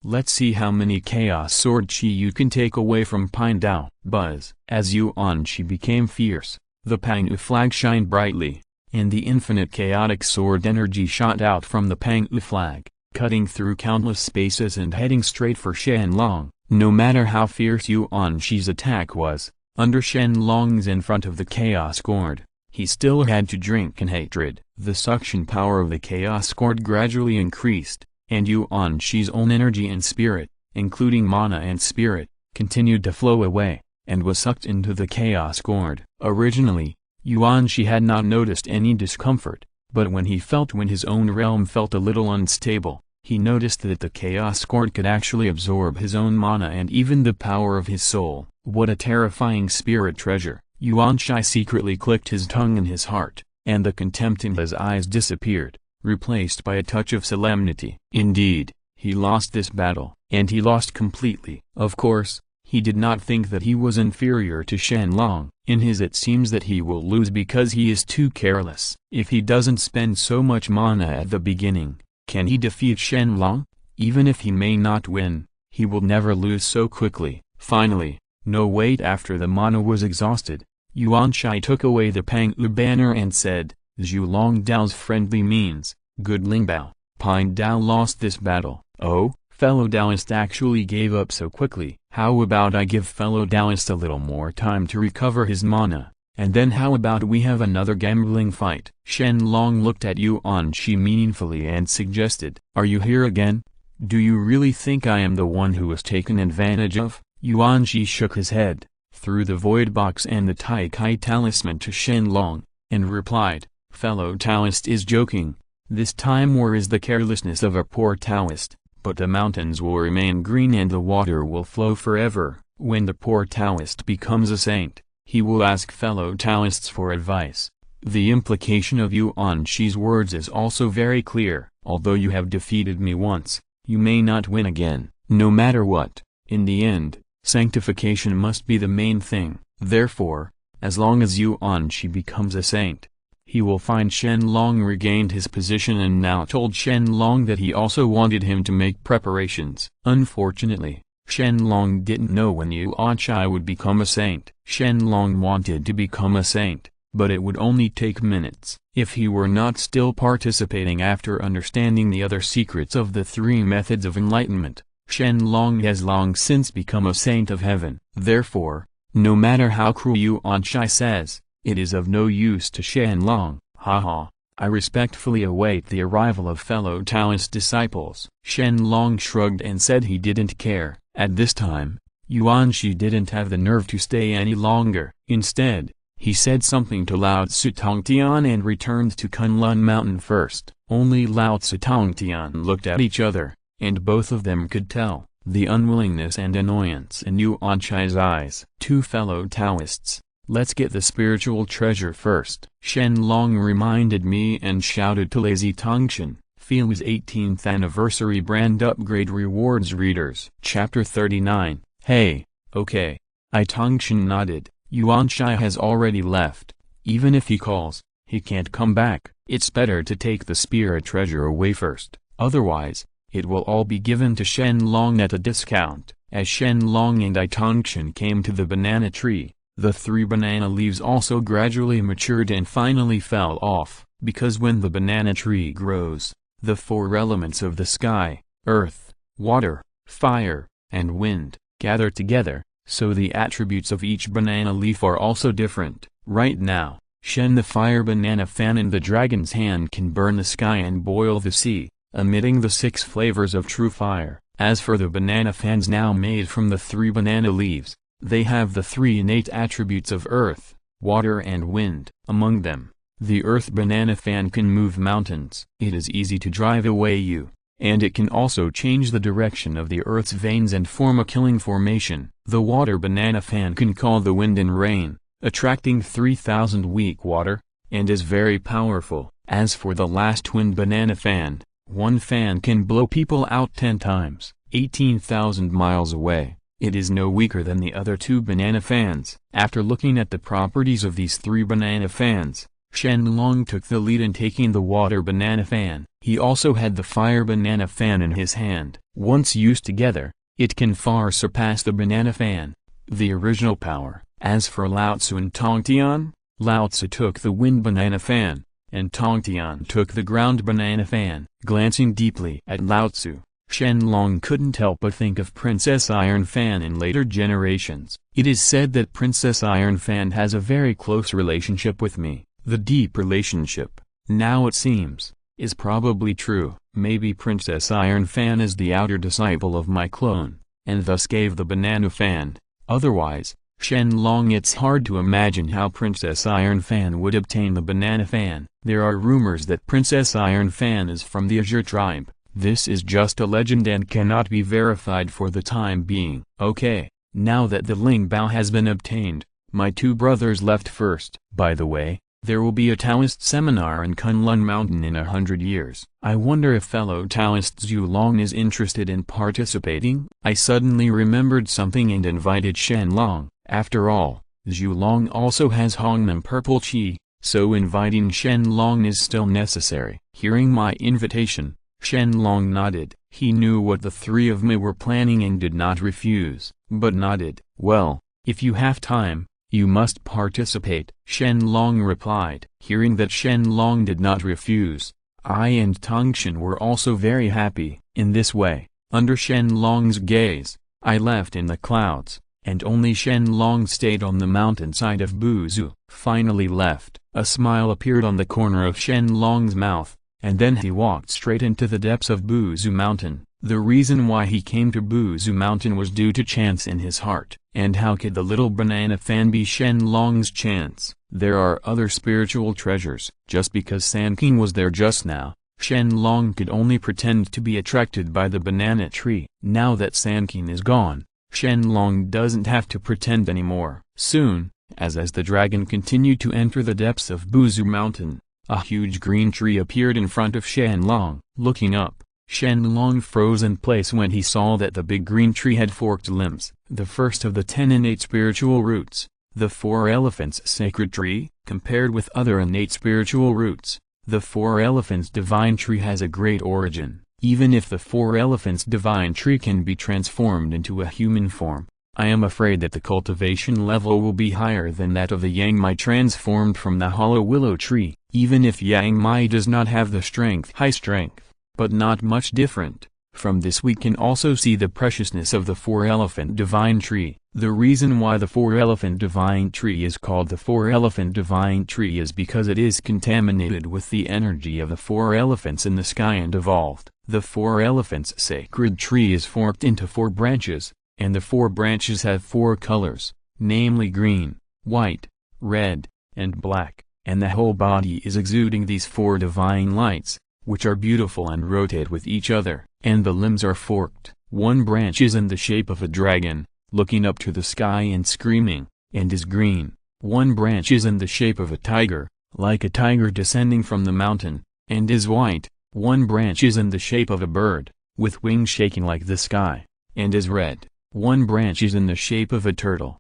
Let's see how many Chaos Sword Chi you can take away from Pine Dao. Buzz. As Yuanchi became fierce, the Pang'u flag shined brightly, and the infinite chaotic sword energy shot out from the Pang'u flag, cutting through countless spaces and heading straight for Shen Long. No matter how fierce Yuanchi's attack was, under Shen Long's in front of the Chaos Gourd, he still had to drink in hatred. The suction power of the Chaos Gourd gradually increased, and Yuanchi's own energy and spirit, including mana and spirit, continued to flow away, and was sucked into the Chaos Gourd. Originally, Yuanchi had not noticed any discomfort, but when his own realm felt a little unstable, he noticed that the Chaos Gourd could actually absorb his own mana and even the power of his soul. What a terrifying spirit treasure! Yuanchi secretly clicked his tongue in his heart, and the contempt in his eyes disappeared, replaced by a touch of solemnity. Indeed, he lost this battle, and he lost completely. Of course, he did not think that he was inferior to Shen Long. In his it seems that he will lose because he is too careless. If he doesn't spend so much mana at the beginning, can he defeat Shen Long? Even if he may not win, he will never lose so quickly. Finally, no wait, after the mana was exhausted, Yuanshai took away the Pang-U banner and said, Zhu Long Dao's friendly means, good Ling Bao. Pine Dao lost this battle. Oh, fellow Taoist actually gave up so quickly. How about I give fellow Taoist a little more time to recover his mana, and then how about we have another gambling fight? Shen Long looked at Yuanshi meaningfully and suggested, are you here again? Do you really think I am the one who was taken advantage of? Yuanshi shook his head, threw the void box and the Tai Kai talisman to Shen Long, and replied, fellow Taoist is joking. This time war is the carelessness of a poor Taoist, but the mountains will remain green and the water will flow forever. When the poor Taoist becomes a saint, he will ask fellow Taoists for advice. The implication of Yuanshi's words is also very clear. Although you have defeated me once, you may not win again. No matter what, in the end, sanctification must be the main thing. Therefore, as long as Yuanshi becomes a saint, he will find Shen Long regained his position and now told Shen Long that he also wanted him to make preparations. Unfortunately, Shen Long didn't know when Yuanshi would become a saint. Shen Long wanted to become a saint, but it would only take minutes. If he were not still participating after understanding the other secrets of the three methods of enlightenment, Shen Long has long since become a saint of heaven. Therefore, no matter how cruel Yuanshi says, it is of no use to Shen Long. Haha, I respectfully await the arrival of fellow Taoist disciples. Shen Long shrugged and said he didn't care. At this time, Yuanshi didn't have the nerve to stay any longer. Instead, he said something to Lao Tzu Tongtian and returned to Kunlun Mountain first. Only Lao Tzu Tongtian looked at each other, and both of them could tell the unwillingness and annoyance in Yuanshi's eyes. Two fellow Taoists, let's get the spiritual treasure first. Shen Long reminded me and shouted to Lazy Tongshan, Feel's 18th anniversary brand upgrade rewards readers. Chapter 39. Hey, okay. Tongshan nodded. Yuanshi has already left. Even if he calls, he can't come back. It's better to take the spirit treasure away first. Otherwise, it will all be given to Shen Long at a discount. As Shen Long and Tongshan came to the banana tree, the 3 banana leaves also gradually matured and finally fell off, because when the banana tree grows, the 4 elements of the sky, earth, water, fire, and wind, gather together, so the attributes of each banana leaf are also different. Right now, Shen the fire banana fan in the dragon's hand can burn the sky and boil the sea, emitting the 6 flavors of true fire. As for the banana fans now made from the 3 banana leaves, they have the 3 innate attributes of earth, water and wind. Among them, the earth banana fan can move mountains. It is easy to drive away you, and it can also change the direction of the earth's veins and form a killing formation. The water banana fan can call the wind and rain, attracting 3,000 weak water, and is very powerful. As for the last wind banana fan, one fan can blow people out 10 times, 18,000 miles away. It is no weaker than the other 2 banana fans. After looking at the properties of these 3 banana fans, Shen Long took the lead in taking the water banana fan. He also had the fire banana fan in his hand. Once used together, it can far surpass the banana fan, the original power. As for Lao Tzu and Tongtian, Lao Tzu took the wind banana fan, and Tongtian took the ground banana fan. Glancing deeply at Lao Tzu, Shen Long couldn't help but think of Princess Iron Fan in later generations. It is said that Princess Iron Fan has a very close relationship with me. The deep relationship, now it seems, is probably true. Maybe Princess Iron Fan is the outer disciple of my clone, and thus gave the banana fan. Otherwise, Shen Long, it's hard to imagine how Princess Iron Fan would obtain the banana fan. There are rumors that Princess Iron Fan is from the Azure tribe. This is just a legend and cannot be verified for the time being. Okay, now that the Ling Bao has been obtained, my 2 brothers left first. By the way, There will be a Taoist seminar in Kunlun Mountain in 100 years. I wonder if fellow Taoist Zhu Long is interested in participating? I suddenly remembered something and invited Shen Long. After all, Zhu Long also has Hongmen purple qi, so inviting Shen Long is still necessary. Hearing my invitation, Shen Long nodded. He knew what the three of me were planning and did not refuse, but nodded. Well, if you have time, you must participate, Shen Long replied. Hearing that Shen Long did not refuse, I and Tongshan were also very happy. In this way, under Shen Long's gaze, I left in the clouds, and only Shen Long stayed on the mountainside of Buzu. Finally left, a smile appeared on the corner of Shen Long's mouth, and then he walked straight into the depths of Buzu Mountain. The reason why he came to Buzu Mountain was due to chance in his heart. And how could the little banana fan be Shen Long's chance? There are other spiritual treasures. Just because Sanqing was there just now, Shen Long could only pretend to be attracted by the banana tree. Now that Sanqing is gone, Shen Long doesn't have to pretend anymore. Soon, as the dragon continued to enter the depths of Buzu Mountain, a huge green tree appeared in front of Shen Long. Looking up, Shen Long froze in place when he saw that the big green tree had forked limbs. The first of the 10 innate spiritual roots, the 4 elephants sacred tree. Compared with other innate spiritual roots, the 4 elephants divine tree has a great origin. Even if the 4 elephants divine tree can be transformed into a human form, I am afraid that the cultivation level will be higher than that of the Yang Mai transformed from the hollow willow tree. Even if Yang Mai does not have the high strength, but not much different. From this we can also see the preciousness of the 4 elephant divine tree. The reason why the 4 elephant divine tree is called the 4 elephant divine tree is because it is contaminated with the energy of the 4 elephants in the sky and evolved. The 4 elephants sacred tree is forked into 4 branches, and the 4 branches have 4 colors, namely green, white, red, and black, and the whole body is exuding these 4 divine lights, which are beautiful and rotate with each other, and the limbs are forked. One branch is in the shape of a dragon, looking up to the sky and screaming, and is green. One branch is in the shape of a tiger, like a tiger descending from the mountain, and is white. One branch is in the shape of a bird, with wings shaking like the sky, and is red. One branch is in the shape of a turtle,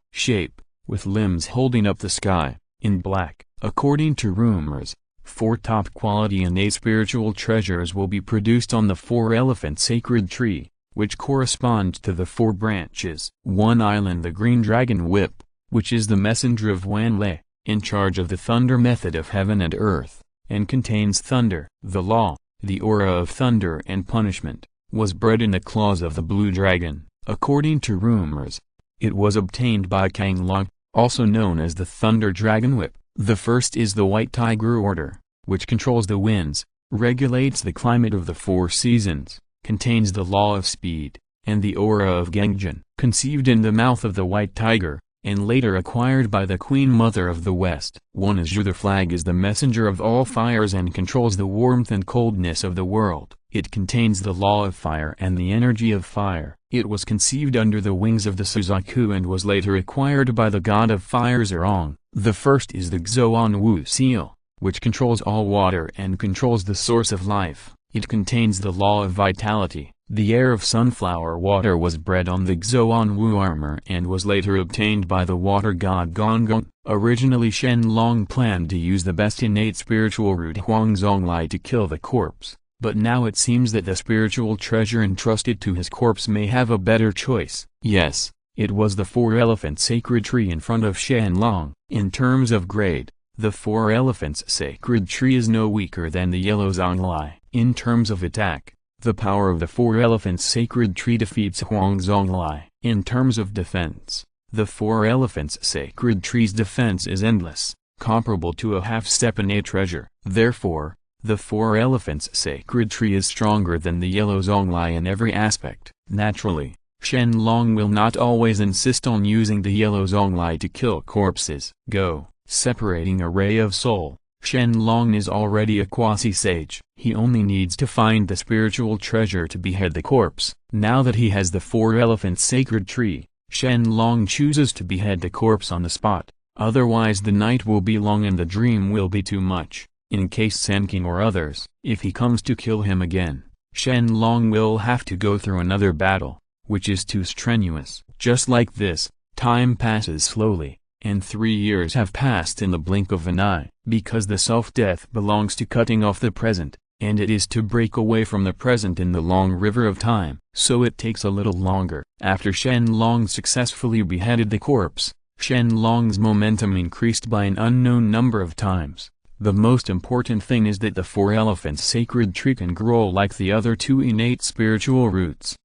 with limbs holding up the sky, in black. According to rumors, 4 top-quality innate spiritual treasures will be produced on the 4 elephant sacred tree, which correspond to the 4 branches. One island, the Green Dragon Whip, which is the messenger of Wan Lei, in charge of the thunder method of heaven and earth, and contains thunder. The law, the aura of thunder and punishment, was bred in the claws of the blue dragon. According to rumors, it was obtained by Kang Long, also known as the Thunder Dragon Whip. The first is the White Tiger Order, which controls the winds, regulates the climate of the 4 seasons, contains the law of speed, and the aura of Gengjin. Conceived in the mouth of the White Tiger, and later acquired by the Queen Mother of the West. One Azure, the flag is the messenger of all fires and controls the warmth and coldness of the world. It contains the law of fire and the energy of fire. It was conceived under the wings of the Suzaku and was later acquired by the god of fire Zerong. The first is the Xuan Wu seal, which controls all water and controls the source of life. It contains the law of vitality. The air of sunflower water was bred on the Xuan Wu armor and was later obtained by the water god Gongong. Originally Shen Long planned to use the best innate spiritual root Huangzonglai to kill the corpse, but now it seems that the spiritual treasure entrusted to his corpse may have a better choice. Yes, it was the 4 elephant sacred tree in front of Shen Long. In terms of grade, the 4 elephants sacred tree is no weaker than the yellow Zonglai. In terms of attack, the power of the 4 elephants sacred tree defeats Huangzonglai. In terms of defense, the 4 elephants sacred tree's defense is endless, comparable to a half-step innate treasure. Therefore, the 4 elephants sacred tree is stronger than the yellow Zonglai in every aspect. Naturally, Shen Long will not always insist on using the yellow Zonglai to kill corpses. Go. Separating a ray of soul, Shen Long is already a quasi-sage. He only needs to find the spiritual treasure to behead the corpse. Now that he has the 4 elephants sacred tree, Shen Long chooses to behead the corpse on the spot. Otherwise the night will be long and the dream will be too much, in case Sanqing or others. If he comes to kill him again, Shen Long will have to go through another battle, which is too strenuous. Just like this, time passes slowly, and 3 years have passed in the blink of an eye. Because the self-death belongs to cutting off the present, and it is to break away from the present in the long river of time, so it takes a little longer. After Shen Long successfully beheaded the corpse, Shen Long's momentum increased by an unknown number of times. The most important thing is that the 4 elephants' sacred tree can grow like the other 2 innate spiritual roots.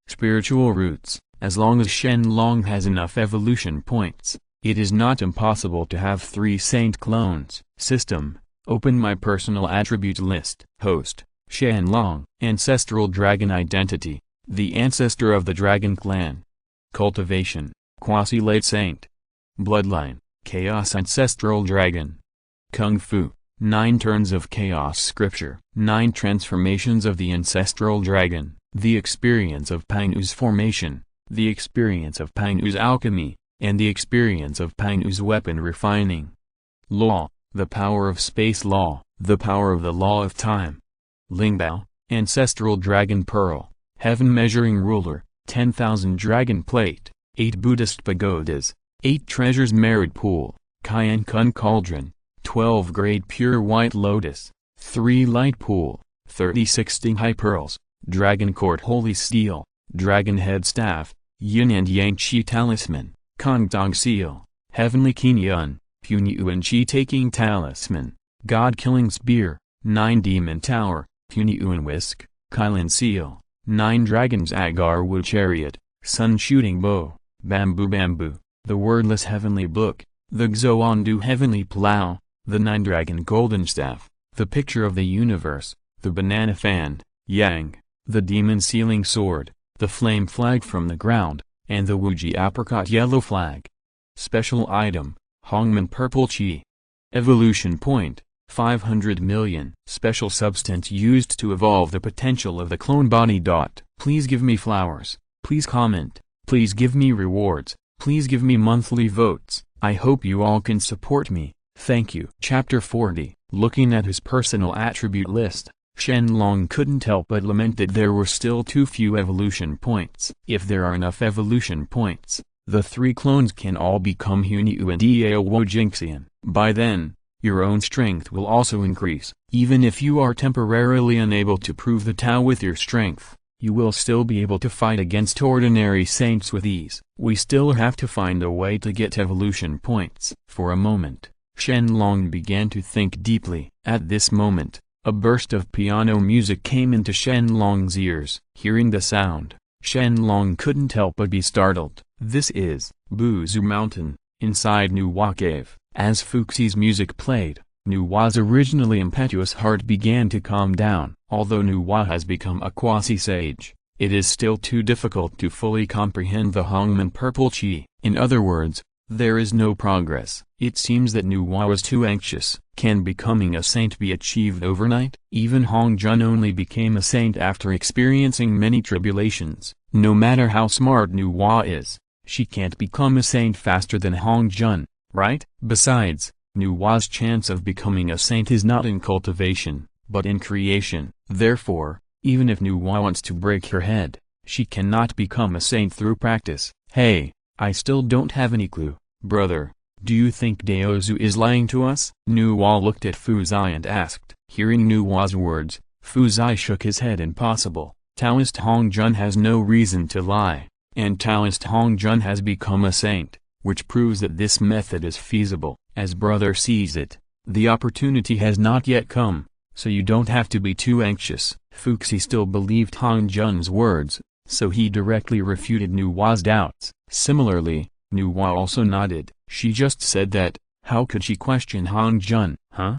As long as Shen Long has enough evolution points, it is not impossible to have 3 saint clones. System: open my personal attribute list. Host: Shen Long. Ancestral dragon identity: the ancestor of the dragon clan. Cultivation: quasi-late saint. Bloodline: chaos ancestral dragon. Kung Fu: 9 turns of chaos scripture. 9 transformations of the ancestral dragon. The experience of Painu's formation, the experience of Painu's alchemy, and the experience of Painu's weapon refining. Law: the power of space law, the power of the law of time. Lingbao: ancestral dragon pearl, heaven measuring ruler, 10,000 dragon plate, 8 Buddhist pagodas, 8 treasures merit pool, Cayenne Kun cauldron, 12 grade pure white lotus, 3 light pool, 36 high pearls, dragon court holy steel, dragon head staff, yin and yang chi talisman, Kong Dong seal, heavenly Qingyun, Punyuan chi taking talisman, god killing spear, 9 demon tower, Punyuan whisk, Qilin seal, 9 dragons agar wood chariot, sun shooting bow, bamboo, the wordless heavenly book, the Xuandu heavenly plow, the 9 dragon golden staff, the picture of the universe, the banana fan, yang, the demon sealing sword, the flame flag from the ground, and the Wuji apricot yellow flag. Special item: Hongmen purple chi. Evolution point: 500 million. Special substance used to evolve the potential of the clone body. Please give me flowers, please comment, please give me rewards, please give me monthly votes. I hope you all can support me, thank you. Chapter 40. Looking at his personal attribute list, Shen Long couldn't help but lament that there were still too few evolution points. If there are enough evolution points, the 3 clones can all become Hunyu and Yao Jinxian. By then, your own strength will also increase. Even if you are temporarily unable to prove the Tao with your strength, you will still be able to fight against ordinary saints with ease. We still have to find a way to get evolution points. For a moment, Shen Long began to think deeply. At this moment, a burst of piano music came into Shen Long's ears. Hearing the sound, Shen Long couldn't help but be startled. This is Buzu Mountain, inside Nuwa Cave. As Fuxi's music played, Nuwa's originally impetuous heart began to calm down. Although Nuwa has become a quasi-sage, it is still too difficult to fully comprehend the Hongmen purple chi. In other words, there is no progress. It seems that Nuwa was too anxious. Can becoming a saint be achieved overnight? Even Hong Jun only became a saint after experiencing many tribulations. No matter how smart Nuwa is, she can't become a saint faster than Hong Jun, right? Besides, Nuwa's chance of becoming a saint is not in cultivation, but in creation. Therefore, even if Nuwa wants to break her head, she cannot become a saint through practice. Hey, I still don't have any clue, brother. Do you think Daozu is lying to us? Nuwa looked at Fuzai and asked. Hearing Nuwa's words, Fuzai shook his head. Impossible. Taoist Hong Jun has no reason to lie, and Taoist Hong Jun has become a saint, which proves that this method is feasible. As brother sees it, the opportunity has not yet come, so you don't have to be too anxious. Fuxi still believed Hong Jun's words, so he directly refuted Nuwa's doubts. Similarly, Nuwa also nodded. She just said that. How could she question Hong Jun? Huh?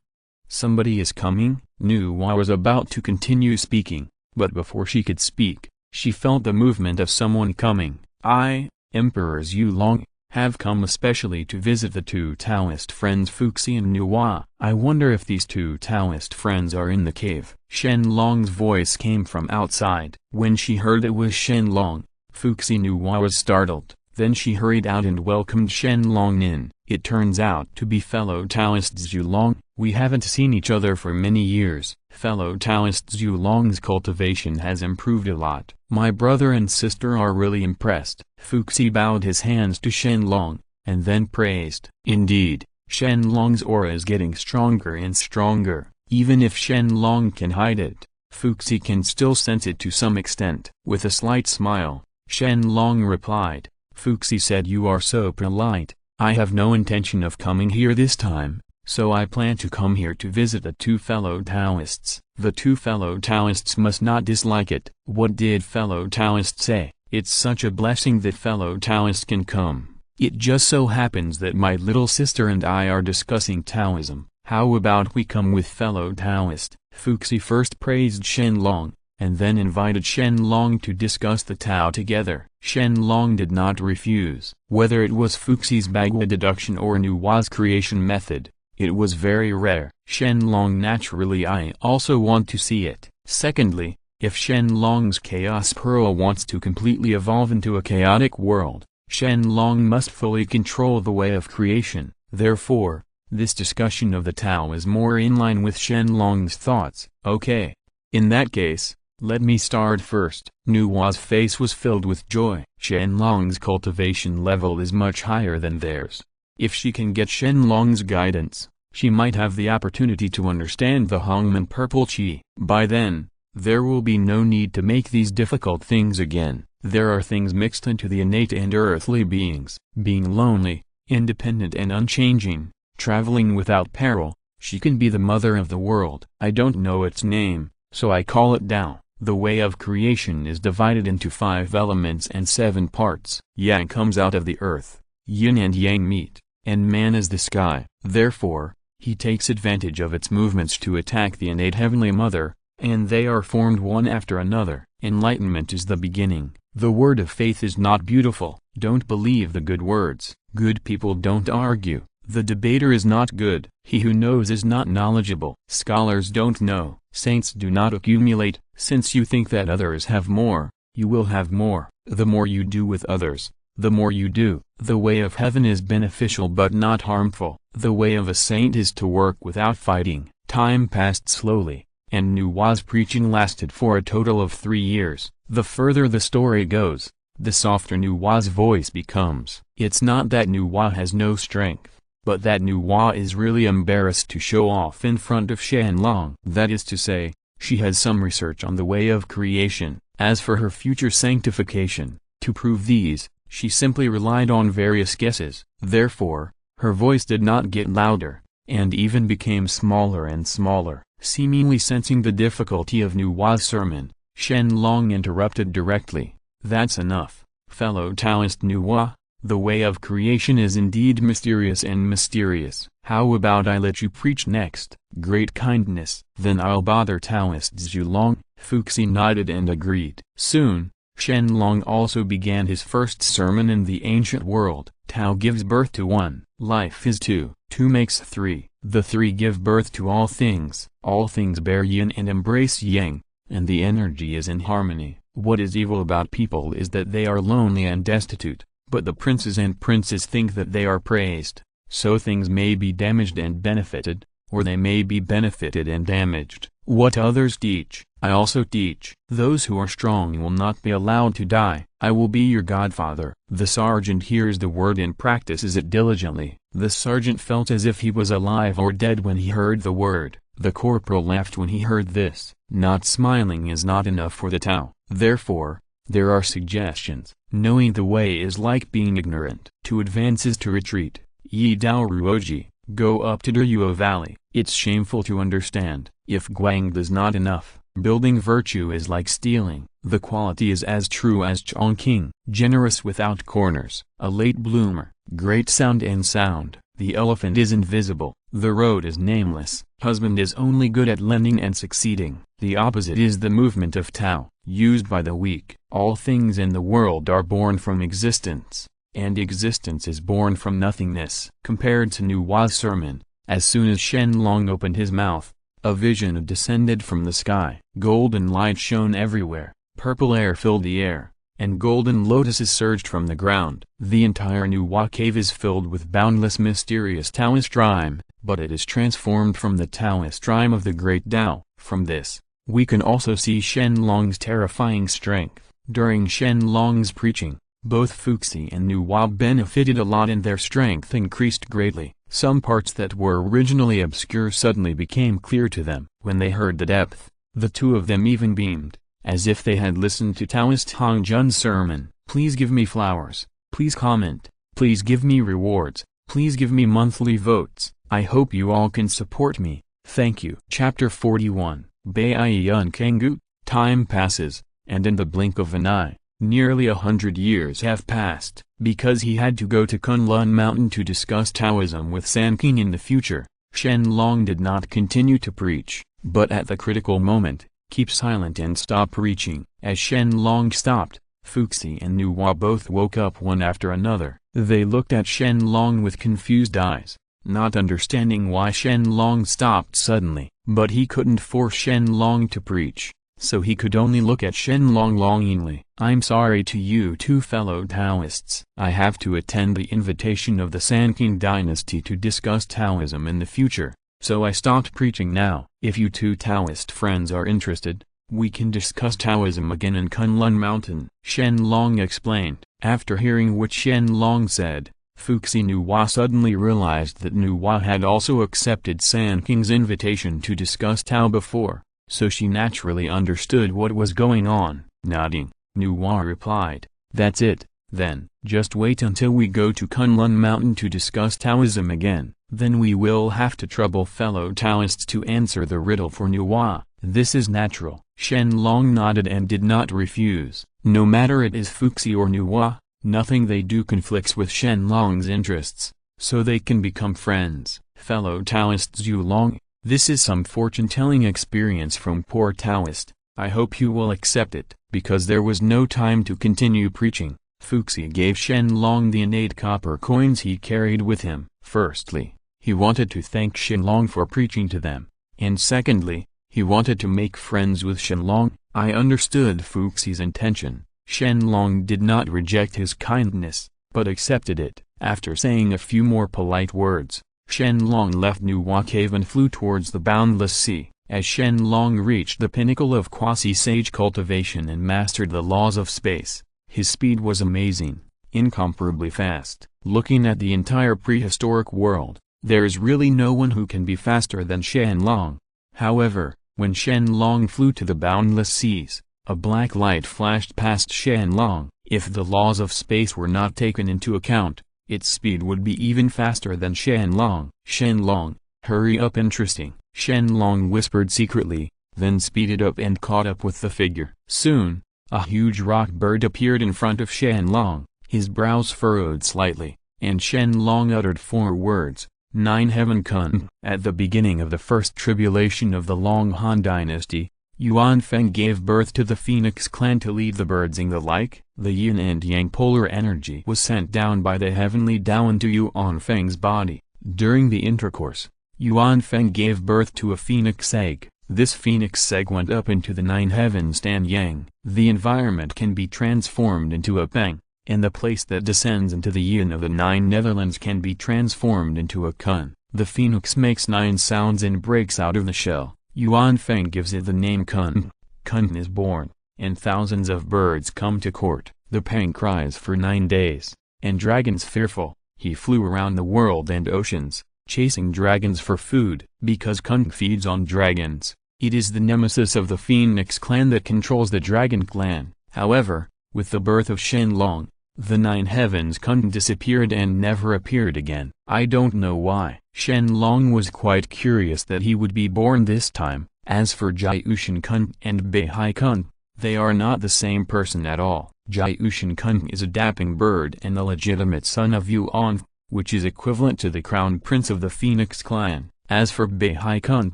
Somebody is coming? Nuwa was about to continue speaking, but before she could speak, she felt the movement of someone coming. I, Emperor Zhu Long, have come especially to visit the 2 Taoist friends Fuxi and Nuwa. I wonder if these 2 Taoist friends are in the cave. Shen Long's voice came from outside. When she heard it was Shen Long, Fuxi Nuwa was startled. Then she hurried out and welcomed Shen Long in. It turns out to be fellow Taoist Zhu Long. We haven't seen each other for many years. Fellow Taoist Zhu Long's cultivation has improved a lot. My brother and sister are really impressed. Fuxi bowed his hands to Shen Long, and then praised. Indeed, Shen Long's aura is getting stronger and stronger. Even if Shen Long can hide it, Fuxi can still sense it to some extent. With a slight smile, Shen Long replied. Fuxi said, "You are so polite. I have no intention of coming here this time, so I plan to come here to visit the two fellow Taoists." The two fellow Taoists must not dislike it. What did fellow Taoist say? It's such a blessing that fellow Taoist can come. It just so happens that my little sister and I are discussing Taoism. How about we come with fellow Taoist? Fuxi first praised Shen Long, and then invited Shen Long to discuss the Tao together. Shen Long did not refuse. Whether it was Fuxi's Bagua deduction or Nuwa's creation method, it was very rare. Shen Long naturally I also want to see it. Secondly, if Shen Long's Chaos Pearl wants to completely evolve into a chaotic world, Shen Long must fully control the way of creation. Therefore, this discussion of the Tao is more in line with Shen Long's thoughts. Okay. In that case, let me start first. Nuwa's face was filled with joy. Shen Long's cultivation level is much higher than theirs. If she can get Shen Long's guidance, she might have the opportunity to understand the Hongmen Purple Qi. By then, there will be no need to make these difficult things again. There are things mixed into the innate and earthly beings. Being lonely, independent and unchanging, traveling without peril, she can be the mother of the world. I don't know its name, so I call it Tao. The way of creation is divided into 5 elements and 7 parts. Yang comes out of the earth, yin and yang meet, and man is the sky. Therefore, he takes advantage of its movements to attack the innate heavenly mother, and they are formed one after another. Enlightenment is the beginning. The word of faith is not beautiful. Don't believe the good words. Good people don't argue. The debater is not good. He who knows is not knowledgeable. Scholars don't know. Saints do not accumulate. Since you think that others have more, you will have more. The more you do with others, the more you do. The way of heaven is beneficial but not harmful. The way of a saint is to work without fighting. Time passed slowly, and Nuwa's preaching lasted for a total of 3 years. The further the story goes, the softer Nuwa's voice becomes. It's not that Nuwa has no strength, but that Nuwa is really embarrassed to show off in front of Shen Long. That is to say, she has some research on the way of creation. As for her future sanctification, to prove these, she simply relied on various guesses. Therefore, her voice did not get louder, and even became smaller and smaller. Seemingly sensing the difficulty of Nuwa's sermon, Shen Long interrupted directly. That's enough, fellow Taoist Nuwa. The way of creation is indeed mysterious and mysterious. How about I let you preach next? Great kindness. Then I'll bother Taoist Zhu Long. Fuxi nodded and agreed. Soon, Shen Long also began his first sermon in the ancient world. Tao gives birth to 1. Life is 2. 2 makes 3. The 3 give birth to all things. All things bear yin and embrace yang, and the energy is in harmony. What is evil about people is that they are lonely and destitute, but the princes and princes think that they are praised. So things may be damaged and benefited, or they may be benefited and damaged. What others teach, I also teach. Those who are strong will not be allowed to die. I will be your godfather. The sergeant hears the word and practices it diligently. The sergeant felt as if he was alive or dead when he heard the word. The corporal laughed when he heard this. Not smiling is not enough for the Tao. Therefore, there are suggestions. Knowing the way is like being ignorant. To advance is to retreat. Yi Dao Ruoji, go up to Duo Valley. It's shameful to understand. If Guang does not enough, building virtue is like stealing. The quality is as true as Chongqing. Generous without corners. A late bloomer. Great sound and sound. The elephant is invisible. The road is nameless. Husband is only good at lending and succeeding. The opposite is the movement of Tao, used by the weak. All things in the world are born from existence, and existence is born from nothingness. Compared to Nuwa's sermon, as soon as Shen Long opened his mouth, a vision descended from the sky. Golden light shone everywhere. Purple air filled the air, and golden lotuses surged from the ground. The entire Nuwa cave is filled with boundless mysterious Taoist rhyme, but it is transformed from the Taoist rhyme of the great Tao. From this, we can also see Shen Long's terrifying strength. During Shen Long's preaching, both Fuxi and Nuwa benefited a lot and their strength increased greatly. Some parts that were originally obscure suddenly became clear to them. When they heard the depth, the two of them even beamed, as if they had listened to Taoist Hong Jun's sermon. Please give me flowers, please comment, please give me rewards, please give me monthly votes. I hope you all can support me. Thank you. Chapter 41. Baiyan Kengu. Time passes, and in the blink of an eye, nearly 100 years have passed. Because he had to go to Kunlun Mountain to discuss Taoism with Sanqing in the future, Shen Long did not continue to preach, but at the critical moment, keep silent and stop preaching. As Shen Long stopped, Fuxi and Nuwa both woke up one after another. They looked at Shen Long with confused eyes, not understanding why Shen Long stopped suddenly. But he couldn't force Shen Long to preach, so he could only look at Shen Long longingly. I'm sorry to you two fellow Taoists. I have to attend the invitation of the Sanqing dynasty to discuss Taoism in the future, so I stopped preaching now. If you two Taoist friends are interested, we can discuss Taoism again in Kunlun Mountain, Shen Long explained. After hearing what Shen Long said, Fuxi Nuwa suddenly realized that Nuwa had also accepted Sanqing's invitation to discuss Tao before, so she naturally understood what was going on. Nodding, Nuwa replied, "That's it, then. Just wait until we go to Kunlun Mountain to discuss Taoism again. Then we will have to trouble fellow Taoists to answer the riddle for Nuwa. This is natural." Shen Long nodded and did not refuse. No matter it is Fuxi or Nuwa, nothing they do conflicts with Shen Long's interests, so they can become friends. Fellow Taoist Zhu Long, this is some fortune-telling experience from poor Taoist. I hope you will accept it. Because there was no time to continue preaching, Fuxi gave Shen Long the innate copper coins he carried with him. Firstly, he wanted to thank Shen Long for preaching to them, and secondly, he wanted to make friends with Shen Long. I understood Fuxi's intention. Shen Long did not reject his kindness, but accepted it. After saying a few more polite words, Shen Long left Nuwa Cave and flew towards the boundless sea. As Shen Long reached the pinnacle of quasi-sage cultivation and mastered the laws of space, his speed was amazing, incomparably fast. Looking at the entire prehistoric world, there is really no one who can be faster than Shen Long. However, when Shen Long flew to the boundless seas, a black light flashed past Shen Long. If the laws of space were not taken into account, its speed would be even faster than Shen Long. Shen Long, hurry up! Interesting, Shen Long whispered secretly, then speeded up and caught up with the figure. Soon, a huge rock bird appeared in front of Shen Long. His brows furrowed slightly, and Shen Long uttered 4 words, 9 Heaven Cunning. At the beginning of the first tribulation of the Long Han dynasty, Yuan Feng gave birth to the Phoenix clan to lead the birds and the like. The yin and yang polar energy was sent down by the heavenly Tao into Yuan Feng's body. During the intercourse, Yuan Feng gave birth to a phoenix egg. This phoenix egg went up into the 9 heavens Dan Yang. The environment can be transformed into a peng, and the place that descends into the yin of the 9 Netherlands can be transformed into a kun. The phoenix makes 9 sounds and breaks out of the shell. Yuan Feng gives it the name Kun. Kun is born, and thousands of birds come to court. The peng cries for 9 days, and dragons fearful. He flew around the world and oceans, chasing dragons for food. Because Kun feeds on dragons, it is the nemesis of the Phoenix clan that controls the Dragon clan. However, with the birth of Shen Long, the 9 heavens Kun disappeared and never appeared again. I don't know why. Shen Long was quite curious that he would be born this time. As for Jiushan Kun and Beihai Kun, they are not the same person at all. Jiushan Kun is a dapping bird and the legitimate son of Yuan, which is equivalent to the crown prince of the Phoenix clan. As for Beihai Kun,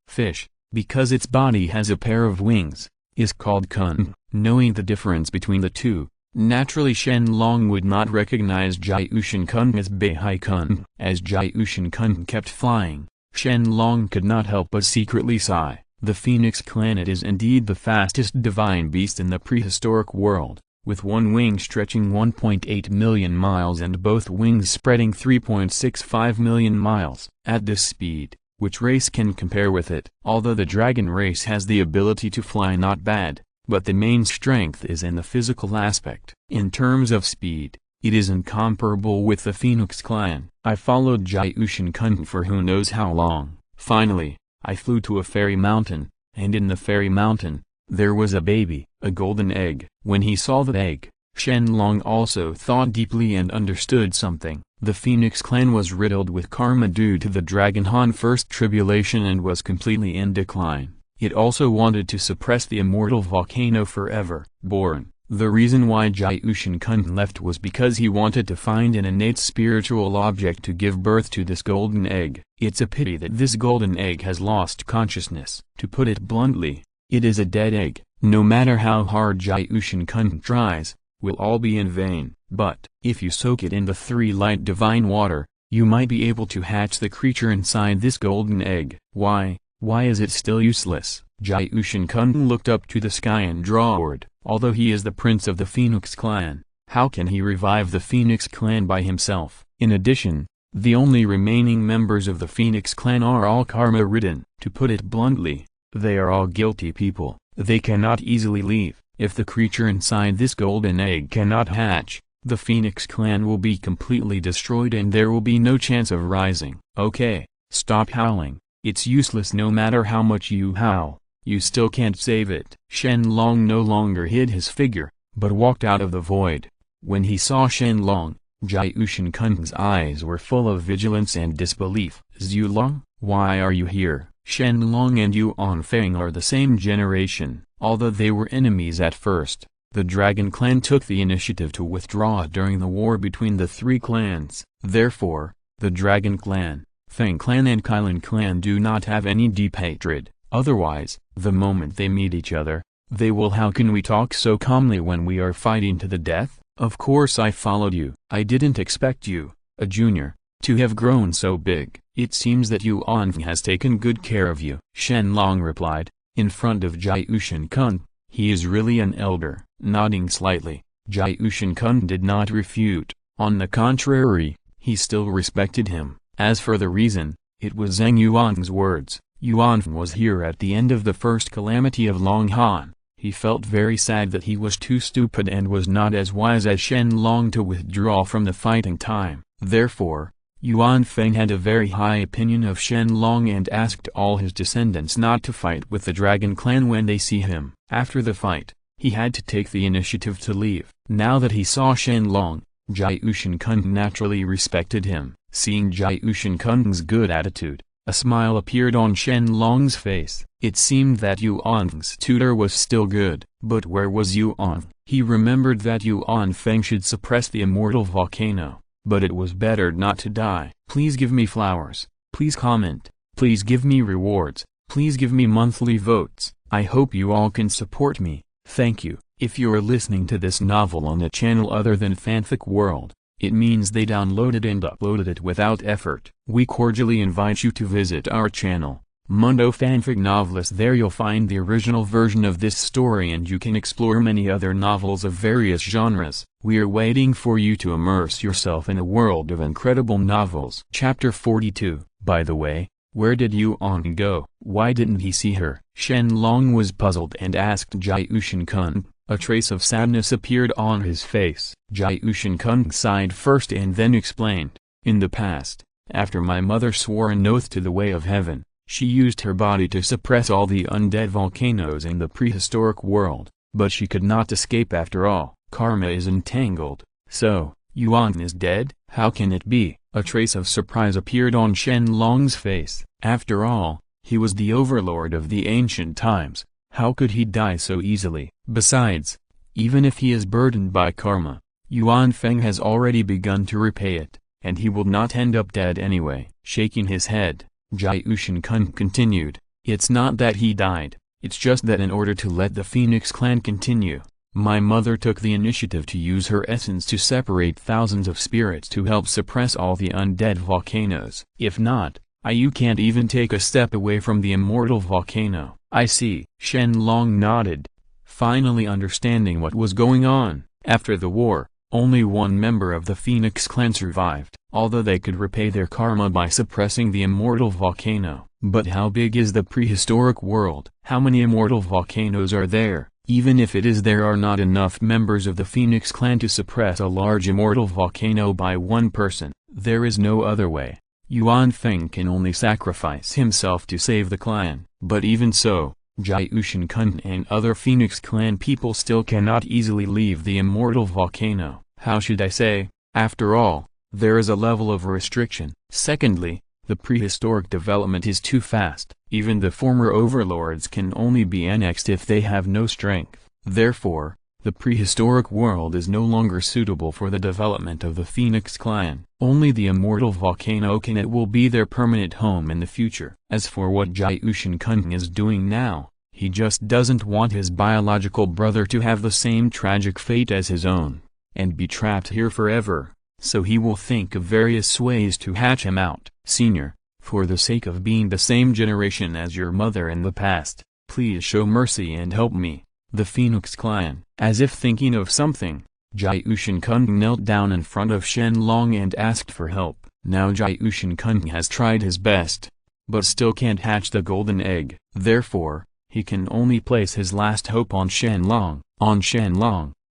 fish, because its body has a pair of wings, is called Kun. Knowing the difference between the two, naturally Shen Long would not recognize Jiushan Kun as Beihai Kun. As Jiushan Kun kept flying, Shen Long could not help but secretly sigh. The Phoenix clan is indeed the fastest divine beast in the prehistoric world. with one wing stretching 1.8 million miles and both wings spreading 3.65 million miles. At this speed, which race can compare with it? Although the dragon race has the ability to fly not bad, but the main strength is in the physical aspect. In terms of speed, it is incomparable with the Phoenix clan. I followed Shen Long for who knows how long. Finally, I flew to a fairy mountain, and in the fairy mountain, there was a baby, a golden egg. When he saw the egg, Shen Long also thought deeply and understood something. The Phoenix clan was riddled with karma due to the Dragon Han first tribulation and was completely in decline. It also wanted to suppress the immortal volcano forever. Born. The reason why Shen Long left was because he wanted to find an innate spiritual object to give birth to this golden egg. It's a pity that this golden egg has lost consciousness. To put it bluntly, it is a dead egg. No matter how hard Shen Long tries, will all be in vain. But, if you soak it in the three light divine water, you might be able to hatch the creature inside this golden egg. Why is it still useless? Shen Long looked up to the sky and drawled. Although he is the prince of the Phoenix clan, how can he revive the Phoenix clan by himself? In addition, the only remaining members of the Phoenix clan are all karma-ridden. To put it bluntly, they are all guilty people. They cannot easily leave. If the creature inside this golden egg cannot hatch, the Phoenix clan will be completely destroyed and there will be no chance of rising. Okay, stop howling. It's useless. No matter how much you howl, you still can't save it. Shen Long no longer hid his figure, but walked out of the void. When he saw Shen Long, Shen Long's eyes were full of vigilance and disbelief. Zhu Long, why are you here? Shen Long and Yuan Feng are the same generation. Although they were enemies at first, the Dragon clan took the initiative to withdraw during the war between the three clans. Therefore, the Dragon clan, Feng clan and Qilin clan do not have any deep hatred. Otherwise, the moment they meet each other, they will. How can we talk so calmly when we are fighting to the death? Of course I followed you. I didn't expect you, a junior, to have grown so big. It seems that Yuan has taken good care of you. Shen Long replied, in front of Shen Long. He is really an elder. Nodding slightly, Shen Long did not refute. On the contrary, he still respected him. As for the reason, it was Zheng Yuan's words. Yuan was here at the end of the first calamity of Long Han. He felt very sad that he was too stupid and was not as wise as Shen Long to withdraw from the fighting time. Therefore, Yuan Feng had a very high opinion of Shen Long and asked all his descendants not to fight with the Dragon clan when they see him. After the fight, he had to take the initiative to leave. Now that he saw Shen Long, Shen Long naturally respected him. Seeing Shen Long's good attitude, a smile appeared on Shen Long's face. It seemed that Yuan's tutor was still good. But where was Yuan? He remembered that Yuan Feng should suppress the immortal volcano. But it was better not to die. Please give me flowers. Please comment. Please give me rewards. Please give me monthly votes. I hope you all can support me. Thank you. If you are listening to this novel on a channel other than Fanfic World, it means they downloaded and uploaded it without effort. We cordially invite you to visit our channel, Mundo Fanfic Novelist. There you'll find the original version of this story and you can explore many other novels of various genres. We're waiting for you to immerse yourself in a world of incredible novels. Chapter 42. By the way, where did Yuan go? Why didn't he see her? Shen Long was puzzled and asked Shen Long. A trace of sadness appeared on his face. Shen Long sighed first and then explained, in the past, after my mother swore an oath to the way of heaven, she used her body to suppress all the undead volcanoes in the prehistoric world, but she could not escape after all. Karma is entangled. So, Yuan is dead? How can it be? A trace of surprise appeared on Shen Long's face. After all, he was the overlord of the ancient times. How could he die so easily? Besides, even if he is burdened by karma, Yuan Feng has already begun to repay it, and he will not end up dead anyway. Shaking his head, Shen Long continued, it's not that he died, it's just that in order to let the Phoenix clan continue, my mother took the initiative to use her essence to separate thousands of spirits to help suppress all the undead volcanoes. If not, you can't even take a step away from the immortal volcano. I see. Shen Long nodded, finally understanding what was going on. After the war, only one member of the Phoenix clan survived, although they could repay their karma by suppressing the immortal volcano. But how big is the prehistoric world? How many immortal volcanoes are there? Even if it is, there are not enough members of the Phoenix clan to suppress a large immortal volcano by one person. There is no other way. Yuan Feng can only sacrifice himself to save the clan. But even so, Jiushin Kun and other Phoenix clan people still cannot easily leave the immortal volcano. How should I say? After all, there is a level of restriction. Secondly, the prehistoric development is too fast. Even the former overlords can only be annexed if they have no strength. Therefore, the prehistoric world is no longer suitable for the development of the Phoenix clan. Only the immortal volcano it will be their permanent home in the future. As for what Jiushin Kun is doing now, he just doesn't want his biological brother to have the same tragic fate as his own, and be trapped here forever, so he will think of various ways to hatch him out. Senior, for the sake of being the same generation as your mother in the past, please show mercy and help me, the Phoenix clan. As if thinking of something, Jiushin Kun knelt down in front of Shen Long and asked for help. Now Jiushin Kun has tried his best, but still can't hatch the golden egg. Therefore, he can only place his last hope on Shen Long.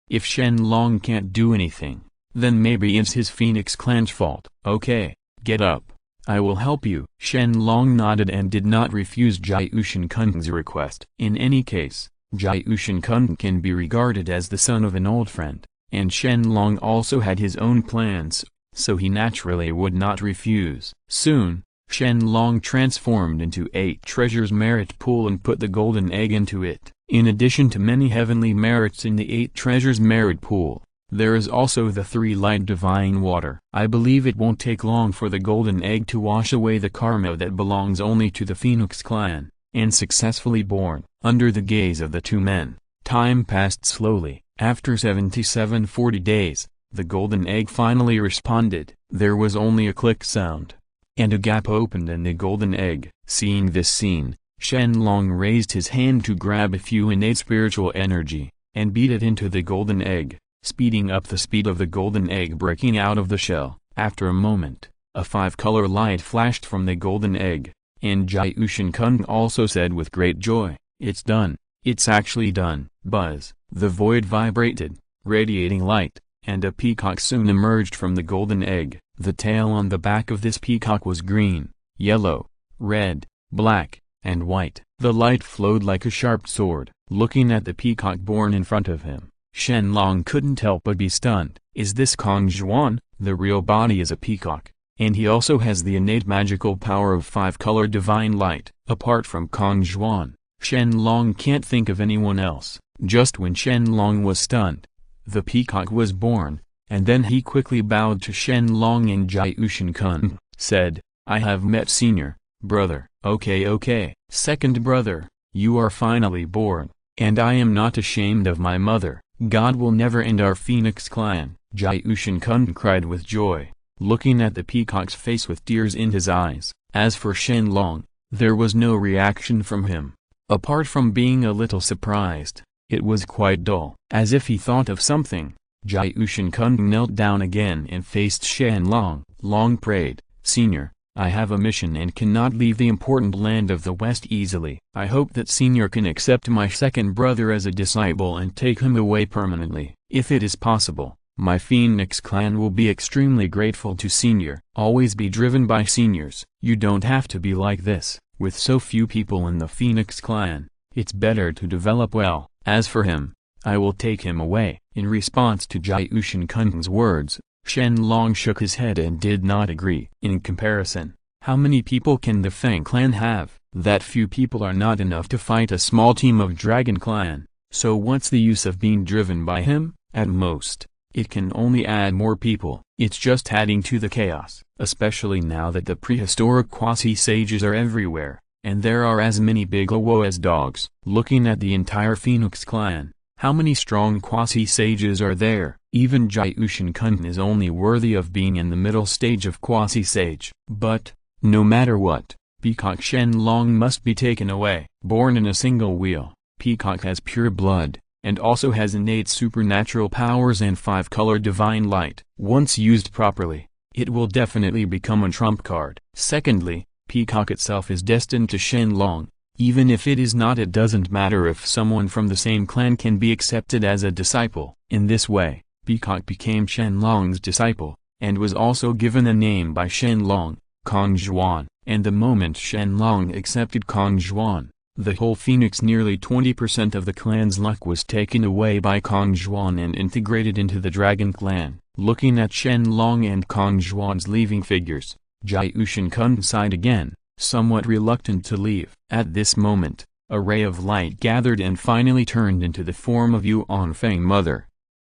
If Shen Long can't do anything, then maybe it's his Phoenix clan's fault. Okay, get up. I will help you. Shen Long nodded and did not refuse Jiushin Kun's request. In any case, Jiushin Kun can be regarded as the son of an old friend, and Shen Long also had his own plans, so he naturally would not refuse. Soon, Shen Long transformed into 8 treasures merit pool and put the golden egg into it. In addition to many heavenly merits in the 8 treasures merit pool, there is also the 3 light divine water. I believe it won't take long for the golden egg to wash away the karma that belongs only to the Phoenix clan, and successfully born. Under the gaze of the 2 men, time passed slowly. After 40 days, the golden egg finally responded. There was only a click sound, and a gap opened in the golden egg. Seeing this scene, Shen Long raised his hand to grab a few innate spiritual energy, and beat it into the golden egg, speeding up the speed of the golden egg breaking out of the shell. After a moment, a 5-color light flashed from the golden egg, and Jiushin Kun also said with great joy, "It's done. It's actually done." Buzz. The void vibrated, radiating light, and a peacock soon emerged from the golden egg. The tail on the back of this peacock was green, yellow, red, black, and white. The light flowed like a sharp sword. Looking at the peacock born in front of him, Shen Long couldn't help but be stunned. Is this Kong Zhuan? The real body is a peacock, and he also has the innate magical power of 5-color divine light. Apart from Kong Zhuan, Shen Long can't think of anyone else. Just when Shen Long was stunned, the peacock was born, and then he quickly bowed to Shen Long and Jiushin Kun, said, "I have met senior brother." Okay, second brother, you are finally born, and I am not ashamed of my mother. God will never end our Phoenix clan. Jiushin Kun cried with joy, looking at the peacock's face with tears in his eyes. As for Shen Long, there was no reaction from him. Apart from being a little surprised, it was quite dull. As if he thought of something, Jiushin Kun knelt down again and faced Shen Long. Long prayed, "Senior, I have a mission and cannot leave the important land of the West easily. I hope that Senior can accept my second brother as a disciple and take him away permanently. If it is possible, my Phoenix clan will be extremely grateful to Senior." Always be driven by seniors. You don't have to be like this. With so few people in the Phoenix clan, it's better to develop well. As for him, I will take him away. In response to Jiushin Kun's words, Shen Long shook his head and did not agree. In comparison, how many people can the Feng clan have? That few people are not enough to fight a small team of Dragon clan. So what's the use of being driven by him? At most, it can only add more people. It's just adding to the chaos. Especially now that the prehistoric quasi-sages are everywhere, and there are as many big Luo as dogs. Looking at the entire Phoenix clan, how many strong quasi-sages are there? Even Jiushin Kun is only worthy of being in the middle stage of quasi-sage. But, no matter what, Peacock Shen Long must be taken away. Born in a single wheel, Peacock has pure blood, and also has innate supernatural powers and 5-color divine light. Once used properly, it will definitely become a trump card. Secondly, Peacock itself is destined to Shen Long. Even if it is not, it doesn't matter if someone from the same clan can be accepted as a disciple. In this way, Peacock became Shen Long's disciple, and was also given a name by Shen Long, Kong Zhuan. And the moment Shen Long accepted Kong Zhuan, the whole Phoenix, nearly 20% of the clan's luck, was taken away by Kong Zhuan and integrated into the Dragon clan. Looking at Shen Long and Kong Zhuan's leaving figures, Jiushin Kun sighed again, somewhat reluctant to leave. At this moment, a ray of light gathered and finally turned into the form of Yuan Feng Mother.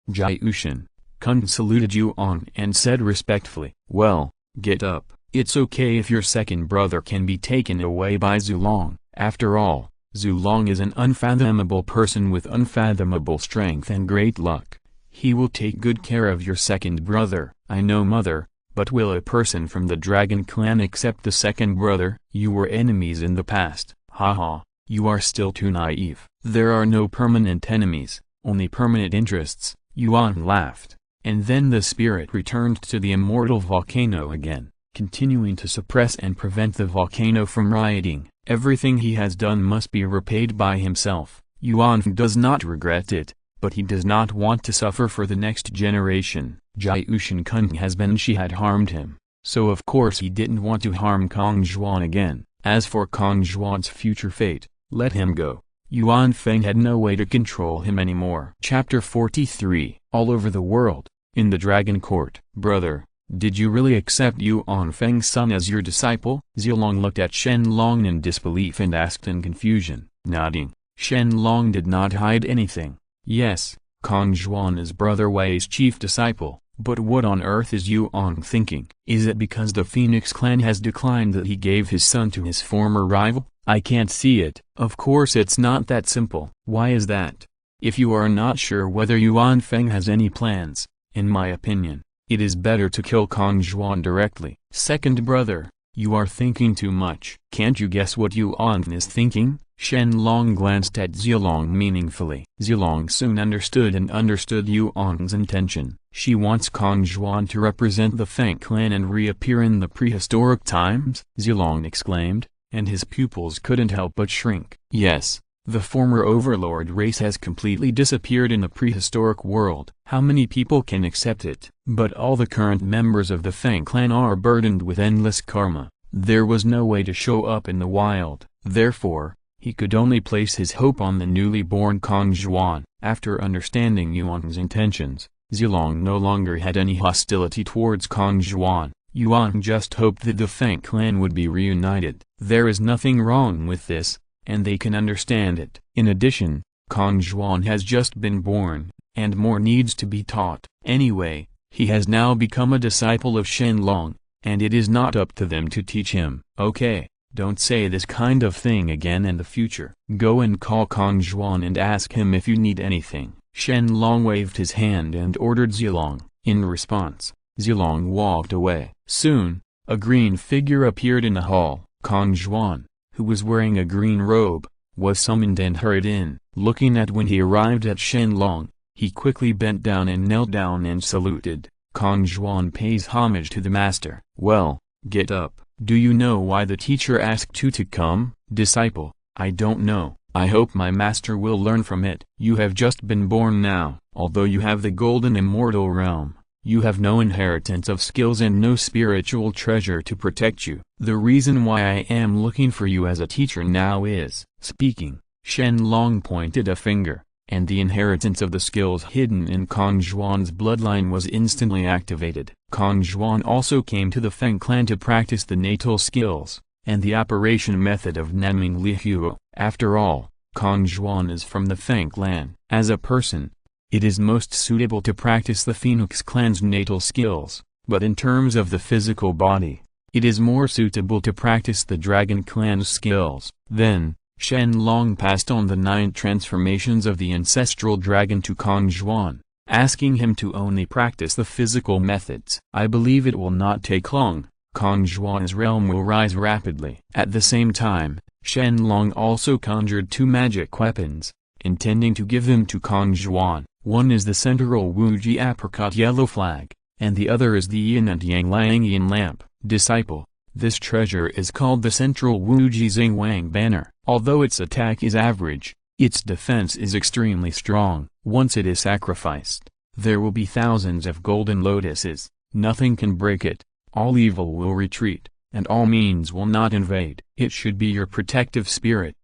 Jiushin Kun saluted Yuan and said respectfully, "Well, get up. It's okay if your second brother can be taken away by Zulong. After all, Zulong is an unfathomable person with unfathomable strength and great luck. He will take good care of your second brother." "I know, Mother, but will a person from the Dragon clan accept the second brother?" "You were enemies in the past." "Haha, you are still too naive. There are no permanent enemies, only permanent interests." Yuan laughed, and then the spirit returned to the immortal volcano again, continuing to suppress and prevent the volcano from rioting. Everything he has done must be repaid by himself. Yuan does not regret it, but he does not want to suffer for the next generation. Jiushin Kun has been, she had harmed him, so of course he didn't want to harm Kong Zhuan again. As for Kong Zhuan's future fate, let him go. Yuan Feng had no way to control him anymore. Chapter 43. All over the world, in the Dragon Court. "Brother, did you really accept Yuan Feng's son as your disciple?" Zilong looked at Shen Long in disbelief and asked in confusion. Nodding, Shen Long did not hide anything. "Yes, Kong Zhuan is Brother Wei's chief disciple, but what on earth is Yuan thinking? Is it because the Phoenix clan has declined that he gave his son to his former rival? I can't see it." "Of course it's not that simple." "Why is that?" "If you are not sure whether Yuan Feng has any plans, in my opinion, it is better to kill Kong Zhuan directly." "Second brother, you are thinking too much." "Can't you guess what Yuan is thinking?" Shen Long glanced at Zilong meaningfully. Zilong soon understood Yuan's intention. "She wants Kong Zhuan to represent the Feng clan and reappear in the prehistoric times?" Zilong exclaimed, and his pupils couldn't help but shrink. "Yes, the former overlord race has completely disappeared in the prehistoric world. How many people can accept it? But all the current members of the Feng clan are burdened with endless karma. There was no way to show up in the wild. Therefore, he could only place his hope on the newly born Kong Zhuan." After understanding Yuan's intentions, Zilong no longer had any hostility towards Kong Zhuan. Yuan just hoped that the Feng clan would be reunited. There is nothing wrong with this, and they can understand it. In addition, Kong Zhuan has just been born, and more needs to be taught. Anyway, he has now become a disciple of Shen Long, and it is not up to them to teach him. "Okay, don't say this kind of thing again in the future. Go and call Kong Zhuan and ask him if you need anything." Shen Long waved his hand and ordered Zilong. In response, Zilong walked away. Soon, a green figure appeared in the hall. Kong Zhuan, who was wearing a green robe, was summoned and hurried in. Looking at when he arrived at Shen Long, he quickly bent down and knelt down and saluted. Kong Zhuan pays homage to the master. "Well, get up. Do you know why the teacher asked you to come?" "Disciple, I don't know. I hope my master will learn from it." "You have just been born now. Although you have the golden immortal realm, you have no inheritance of skills and no spiritual treasure to protect you. The reason why I am looking for you as a teacher now is..." Speaking, Shen Long pointed a finger, and the inheritance of the skills hidden in Kong Zhuan's bloodline was instantly activated. Kong Zhuan also came to the Feng clan to practice the natal skills, and the operation method of Nanming Lihuo. After all, Kong Zhuan is from the Feng clan. As a person, it is most suitable to practice the Phoenix clan's natal skills, but in terms of the physical body, it is more suitable to practice the Dragon clan's skills. Then, Shen Long passed on the 9 transformations of the ancestral dragon to Kong Zhuan, asking him to only practice the physical methods. "I believe it will not take long. Kong Zhuan's realm will rise rapidly." At the same time, Shen Long also conjured 2 magic weapons, intending to give them to Kong Zhuan. One is the central Wuji apricot yellow flag, and the other is the yin and yang Liangian lamp. Disciple, this treasure is called the central Wuji Xingwang banner. Although its attack is average, its defense is extremely strong. Once it is sacrificed, there will be thousands of golden lotuses. Nothing can break it, all evil will retreat, and all means will not invade. It should be your protective spirit.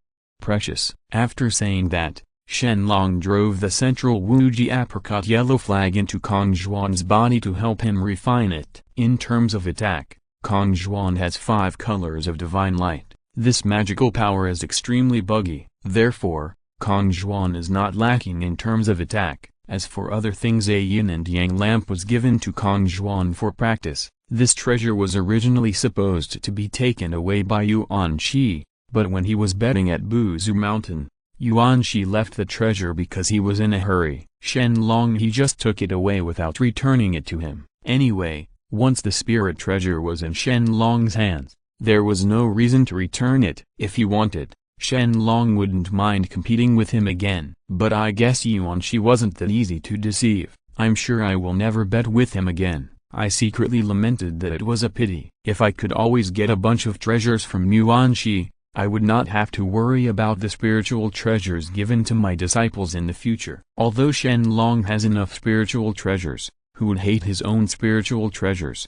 Precious. After saying that, Shen Long drove the central Wuji apricot yellow flag into Kong Zhuan's body to help him refine it. In terms of attack, Kong Zhuan has 5 colors of divine light. This magical power is extremely buggy, therefore, Kong Zhuan is not lacking in terms of attack. As for other things, a yin and yang lamp was given to Kong Zhuan for practice. This treasure was originally supposed to be taken away by Yuan Shi, but when he was betting at Buzu Mountain, Yuan Shi left the treasure because he was in a hurry. Shen Long he just took it away without returning it to him. Anyway, once the spirit treasure was in Shen Long's hands, there was no reason to return it. If he wanted, Shen Long wouldn't mind competing with him again. But I guess Yuan Shi wasn't that easy to deceive. I'm sure I will never bet with him again. I secretly lamented that it was a pity. If I could always get a bunch of treasures from Yuan Shi, I would not have to worry about the spiritual treasures given to my disciples in the future. Although Shen Long has enough spiritual treasures, who would hate his own spiritual treasures?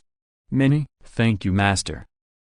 Many. Thank you, Master.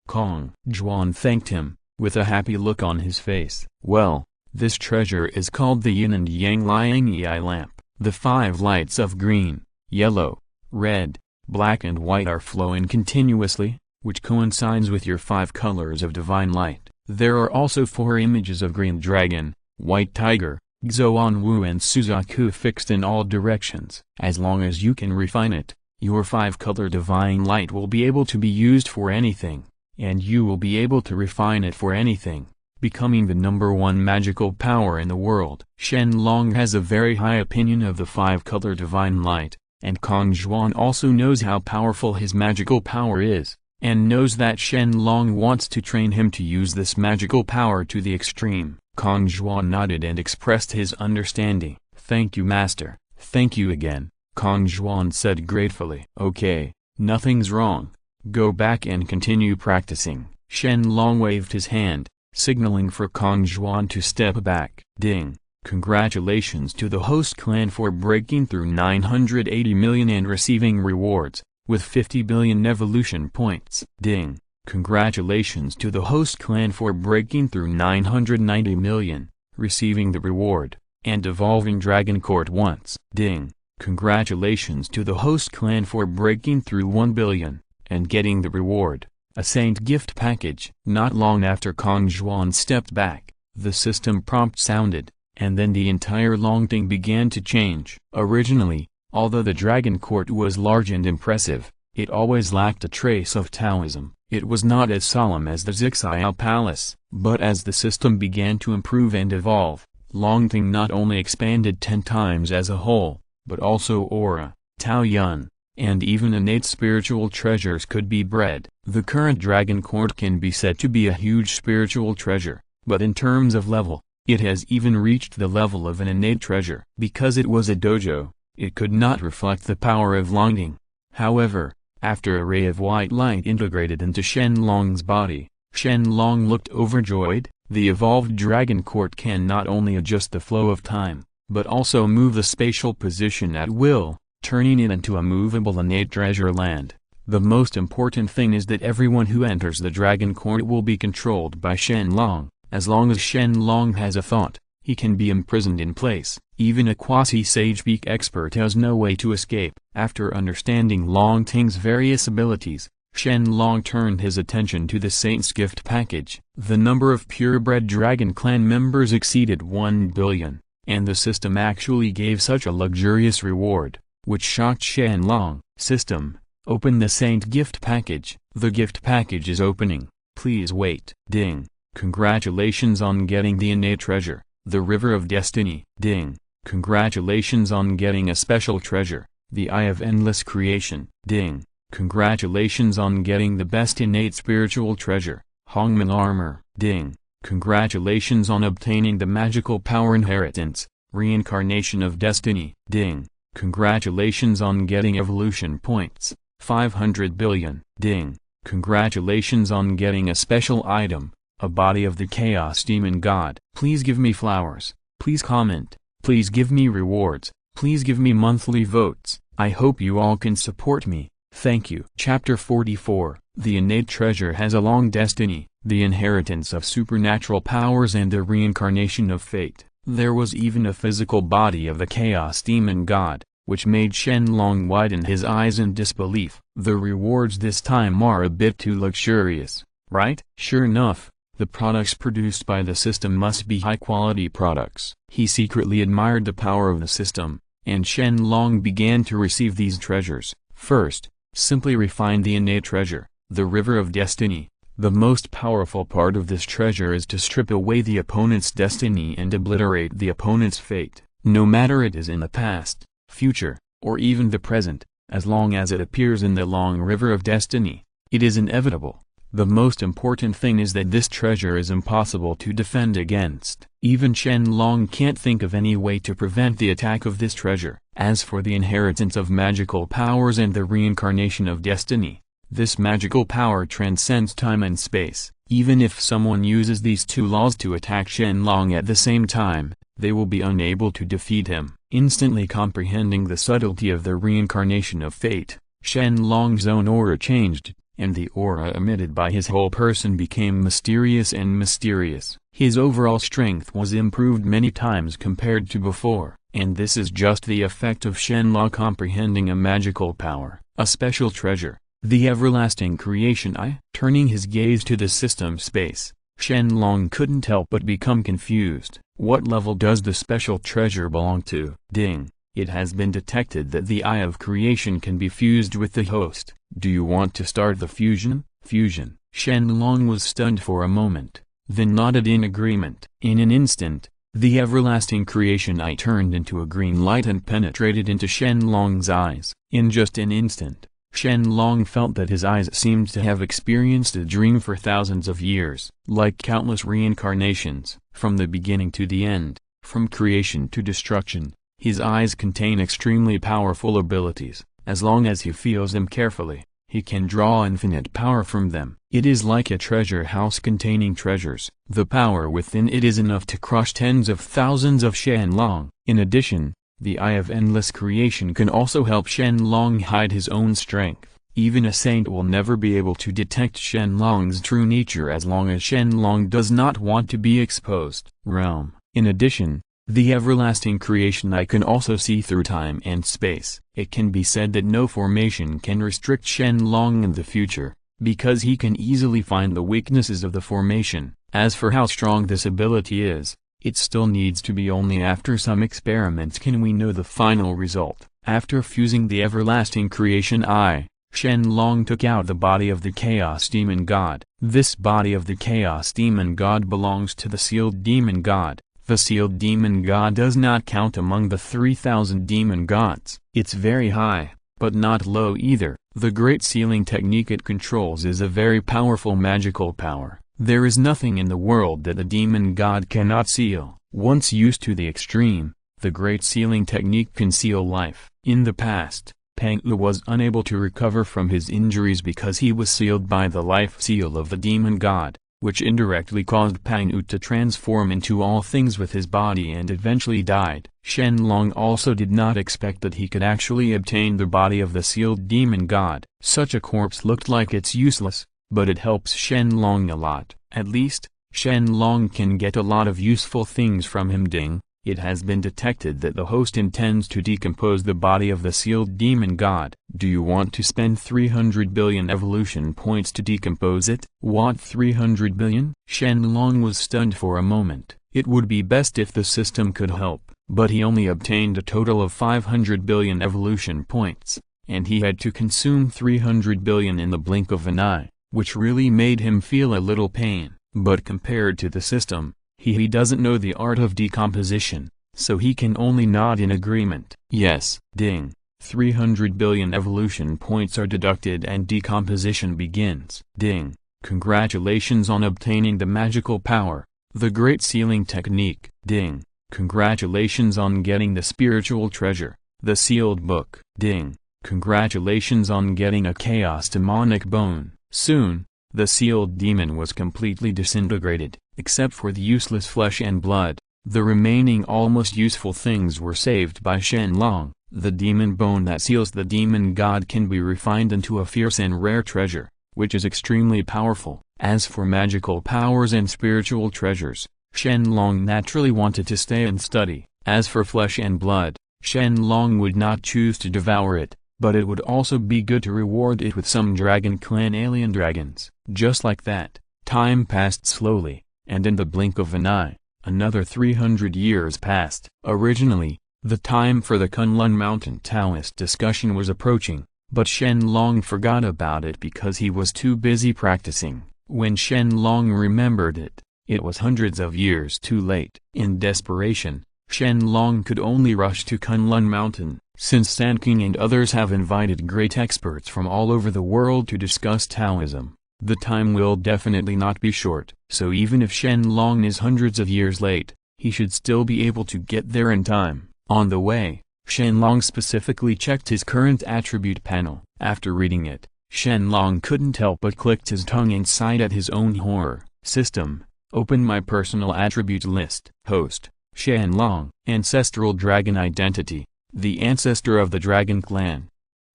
Kong Zhuan thanked him, with a happy look on his face. Well, this treasure is called the yin and yang Liangi lamp. The 5 lights of green, yellow, red, black and white are flowing continuously, which coincides with your 5 colors of divine light. There are also 4 images of green dragon, white tiger, Xuanwu and Suzaku fixed in all directions. As long as you can refine it, your 5-color divine light will be able to be used for anything, and you will be able to refine it for anything, becoming the #1 magical power in the world. Shen Long has a very high opinion of the 5-color divine light, and Kong Zhuan also knows how powerful his magical power is, and knows that Shen Long wants to train him to use this magical power to the extreme. Kong Zhuan nodded and expressed his understanding. Thank you, Master. Thank you again, Kong Zhuan said gratefully. Okay, nothing's wrong. Go back and continue practicing. Shen Long waved his hand, signaling for Kong Zhuan to step back. Ding. Congratulations to the host clan for breaking through 980 million and receiving rewards, with 50 billion evolution points. Ding. Congratulations to the host clan for breaking through 990 million, receiving the reward, and evolving Dragon Court once. Ding. Congratulations to the host clan for breaking through 1 billion, and getting the reward, a saint gift package. Not long after Kong Zhuan stepped back, the system prompt sounded, and then the entire long thing began to change. Originally, although the Dragon Court was large and impressive, it always lacked a trace of Taoism. It was not as solemn as the Zixiao Palace. But as the system began to improve and evolve, Longting not only expanded 10 times as a whole, but also aura, Taoyuan, and even innate spiritual treasures could be bred. The current Dragon Court can be said to be a huge spiritual treasure, but in terms of level, it has even reached the level of an innate treasure. Because it was a dojo, it could not reflect the power of Longting. However, after a ray of white light integrated into Shen Long's body, Shen Long looked overjoyed. The evolved Dragon Court can not only adjust the flow of time, but also move the spatial position at will, turning it into a movable innate treasure land. The most important thing is that everyone who enters the Dragon Court will be controlled by Shen Long. As long as Shen Long has a thought, he can be imprisoned in place. Even a quasi-sage peak expert has no way to escape. After understanding Longting's various abilities, Shen Long turned his attention to the Saint's gift package. The number of purebred Dragon Clan members exceeded 1 billion, and the system actually gave such a luxurious reward, which shocked Shen Long. System, open the Saint gift package. The gift package is opening. Please wait. Ding. Congratulations on getting the innate treasure, the River of Destiny. Ding. Congratulations on getting a special treasure, the Eye of Endless Creation. Ding. Congratulations on getting the best innate spiritual treasure, Hongmen Armor. Ding. Congratulations on obtaining the magical power inheritance, Reincarnation of Destiny. Ding. Congratulations on getting evolution points. 500 billion. Ding. Congratulations on getting a special item, a body of the Chaos Demon God. Please give me flowers. Please comment. Please give me rewards. Please give me monthly votes. I hope you all can support me. Thank you. Chapter 44. The innate treasure has a long destiny, the inheritance of supernatural powers and the reincarnation of fate. There was even a physical body of the Chaos Demon God, which made Shen Long widen his eyes in disbelief. The rewards this time are a bit too luxurious, right? Sure enough, the products produced by the system must be high-quality products. He secretly admired the power of the system, and Shen Long began to receive these treasures. First, simply refine the innate treasure, the River of Destiny. The most powerful part of this treasure is to strip away the opponent's destiny and obliterate the opponent's fate, no matter it is in the past, future, or even the present. As long as it appears in the long River of Destiny, it is inevitable. The most important thing is that this treasure is impossible to defend against. Even Shen Long can't think of any way to prevent the attack of this treasure. As for the inheritance of magical powers and the reincarnation of destiny, this magical power transcends time and space. Even if someone uses these two laws to attack Shen Long at the same time, they will be unable to defeat him. Instantly comprehending the subtlety of the reincarnation of fate, Shen Long's own aura changed, and the aura emitted by his whole person became mysterious and mysterious. His overall strength was improved many times compared to before, and this is just the effect of Shen Long comprehending a magical power, a special treasure, the everlasting creation eye. Turning his gaze to the system space, Shen Long couldn't help but become confused. What level does the special treasure belong to? Ding. It has been detected that the Eye of Creation can be fused with the host. Do you want to start the fusion? Fusion. Shen Long was stunned for a moment, then nodded in agreement. In an instant, the everlasting creation eye turned into a green light and penetrated into Shen Long's eyes. In just an instant, Shen Long felt that his eyes seemed to have experienced a dream for thousands of years. Like countless reincarnations, from the beginning to the end, from creation to destruction, his eyes contain extremely powerful abilities. As long as he feels them carefully, he can draw infinite power from them. It is like a treasure house containing treasures. The power within it is enough to crush tens of thousands of Shen Long. In addition, the Eye of Endless Creation can also help Shen Long hide his own strength. Even a saint will never be able to detect Shen Long's true nature as long as Shen Long does not want to be exposed. Realm. In addition, the everlasting creation eye can also see through time and space. It can be said that no formation can restrict Shen Long in the future, because he can easily find the weaknesses of the formation. As for how strong this ability is, it still needs to be. Only after some experiments can we know the final result. After fusing the everlasting creation eye, Shen Long took out the body of the Chaos Demon God. This body of the Chaos Demon God belongs to the Sealed Demon God. The Sealed Demon God does not count among the 3,000 demon gods. It's very high, but not low either. The Great Sealing technique it controls is a very powerful magical power. There is nothing in the world that the demon god cannot seal. Once used to the extreme, the Great Sealing technique can seal life. In the past, Pang Lu was unable to recover from his injuries because he was sealed by the life seal of the demon god, which indirectly caused Pang Lu to transform into all things with his body and eventually died. Shen Long also did not expect that he could actually obtain the body of the sealed demon god. Such a corpse looked like it's useless, but it helps Shen Long a lot. At least, Shen Long can get a lot of useful things from him. Ding. It has been detected that the host intends to decompose the body of the sealed demon god. Do you want to spend 300 billion evolution points to decompose it? What, 300 billion? Shen Long was stunned for a moment. It would be best if the system could help, but he only obtained a total of 500 billion evolution points, and he had to consume 300 billion in the blink of an eye, which really made him feel a little pain. But compared to the system, he doesn't know the art of decomposition, so he can only nod in agreement. Yes. Ding. 300 billion evolution points are deducted and decomposition begins. Ding. Congratulations on obtaining the magical power, the Great Sealing technique. Ding. Congratulations on getting the spiritual treasure, the sealed book. Ding. Congratulations on getting a chaos demonic bone. Soon, the sealed demon was completely disintegrated, except for the useless flesh and blood. The remaining almost useful things were saved by Shen Long. The demon bone that seals the demon god can be refined into a fierce and rare treasure, which is extremely powerful. As for magical powers and spiritual treasures, Shen Long naturally wanted to stay and study. As for flesh and blood, Shen Long would not choose to devour it, but it would also be good to reward it with some Dragon Clan alien dragons. Just like that, time passed slowly, and in the blink of an eye, another 300 years passed. Originally, the time for the Kunlun Mountain Taoist discussion was approaching, but Shen Long forgot about it because he was too busy practicing. When Shen Long remembered it, it was hundreds of years too late. In desperation, Shen Long could only rush to Kunlun Mountain. Since Sanqing and others have invited great experts from all over the world to discuss Taoism, the time will definitely not be short. So even if Shen Long is hundreds of years late, he should still be able to get there in time. On the way, Shen Long specifically checked his current attribute panel. After reading it, Shen Long couldn't help but clicked his tongue and sighed at his own horror. System, open my personal attribute list. Host, Shen Long. Ancestral Dragon Identity, the ancestor of the Dragon Clan.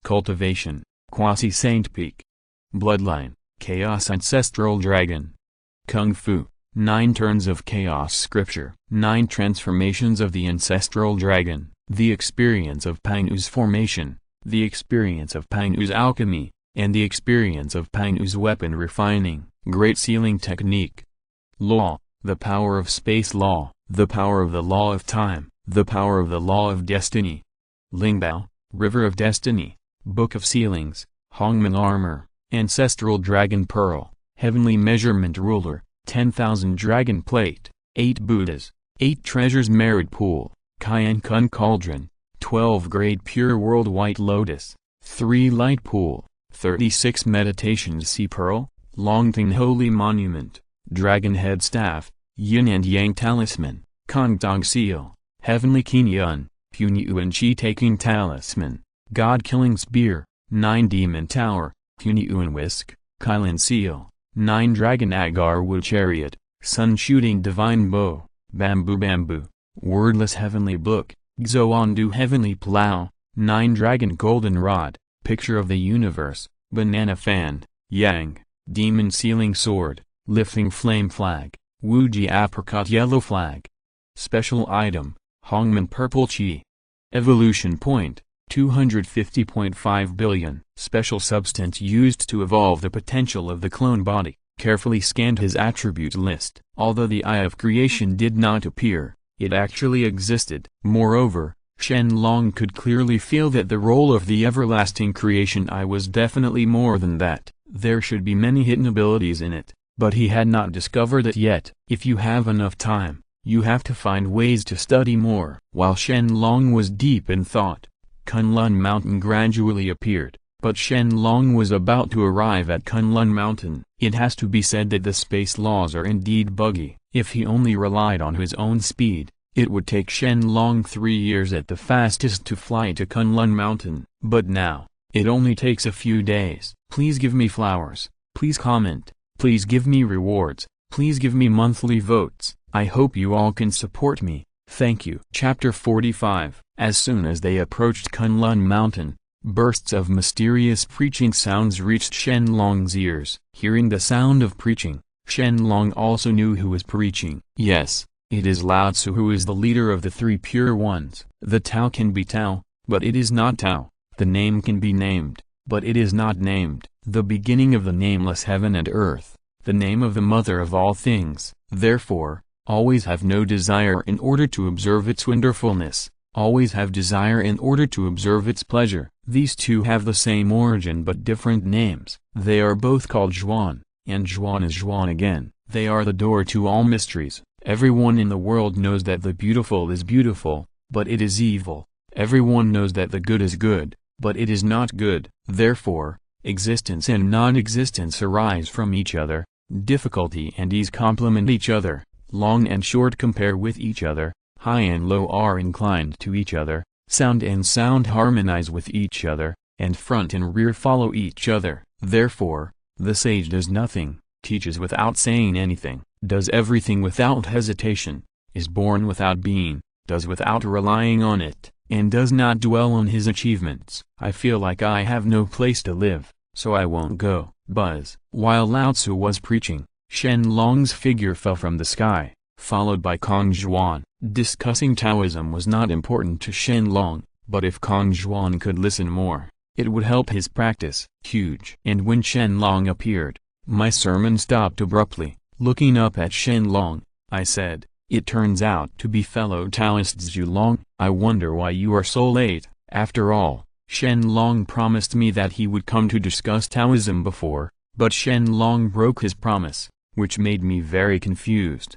Cultivation, Quasi-Saint Peak. Bloodline, Chaos Ancestral Dragon. Kung Fu, 9 turns of Chaos Scripture. 9 transformations of the Ancestral Dragon. The experience of Painu's formation, the experience of Painu's alchemy, and the experience of Painu's weapon refining. Great Sealing Technique. Law, the power of space law, the power of the law of time, the power of the law of destiny. Lingbao, River of Destiny, Book of Sealings, Hongmen Armor, Ancestral Dragon Pearl, Heavenly Measurement Ruler, 10,000 Dragon Plate, 8 Buddhas, 8 Treasures Merit Pool, Cayenne Kun Cauldron, 12 Grade Pure World White Lotus, 3 Light Pool, 36 Meditations Sea Pearl, Longting Holy Monument, Dragon Head Staff, Yin and Yang Talisman, Kongdong Seal, Heavenly Kingyun, Punyuan Chi Taking Talisman, God Killing Spear, 9 Demon Tower, Punyuan Whisk, Qilin Seal, 9 Dragon Agar Wood Chariot, Sun Shooting Divine Bow, Bamboo, Wordless Heavenly Book, Xoandu Heavenly Plow, 9 Dragon Golden Rod, Picture of the Universe, Banana Fan, Yang, Demon Sealing Sword, Lifting Flame Flag, Wuji Apricot Yellow Flag. Special Item, Hongmen Purple Chi. Evolution Point, 250.5 billion. Special Substance used to evolve the potential of the clone body. Carefully scanned his attribute list. Although the Eye of Creation did not appear, it actually existed. Moreover, Shen Long could clearly feel that the role of the everlasting creation Eye was definitely more than that. There should be many hidden abilities in it, but he had not discovered it yet. If you have enough time, you have to find ways to study more. While Shen Long was deep in thought, Kunlun Mountain gradually appeared, but Shen Long was about to arrive at Kunlun Mountain. It has to be said that the space laws are indeed buggy. If he only relied on his own speed, it would take Shen Long 3 years at the fastest to fly to Kunlun Mountain. But now, it only takes a few days. Please give me flowers, please comment, please give me rewards, please give me monthly votes. I hope you all can support me. Thank you. Chapter 45. As soon as they approached Kunlun Mountain, bursts of mysterious preaching sounds reached Shen Long's ears. Hearing the sound of preaching, Shen Long also knew who was preaching. Yes, it is Lao Tzu who is the leader of the 3 pure ones. The Tao can be Tao, but it is not Tao. The name can be named, but it is not named. The beginning of the nameless heaven and earth, the name of the mother of all things. Therefore, always have no desire in order to observe its wonderfulness, always have desire in order to observe its pleasure. These two have the same origin but different names. They are both called Zhuan, and Zhuan is Zhuan again. They are the door to all mysteries. Everyone in the world knows that the beautiful is beautiful, but it is evil. Everyone knows that the good is good, but it is not good. Therefore, existence and non-existence arise from each other, difficulty and ease complement each other, long and short compare with each other, High and low are inclined to each other, sound and sound harmonize with each other, and front and rear follow each other. Therefore, the sage does nothing, teaches without saying anything, does everything without hesitation, is born without being, does without relying on it, and does not dwell on his achievements. I feel like I have no place to live, so I won't go. Buzz. While Lao Tzu was preaching, Shen Long's figure fell from the sky, followed by Kong Zhuan. Discussing Taoism was not important to Shen Long, but if Kong Zhuan could listen more, it would help his practice. Huge. And when Shen Long appeared, my sermon stopped abruptly. Looking up at Shen Long, I said, "It turns out to be fellow Taoist Zhu Long. I wonder why you are so late." After all, Shen Long promised me that he would come to discuss Taoism before, but Shen Long broke his promise, which made me very confused.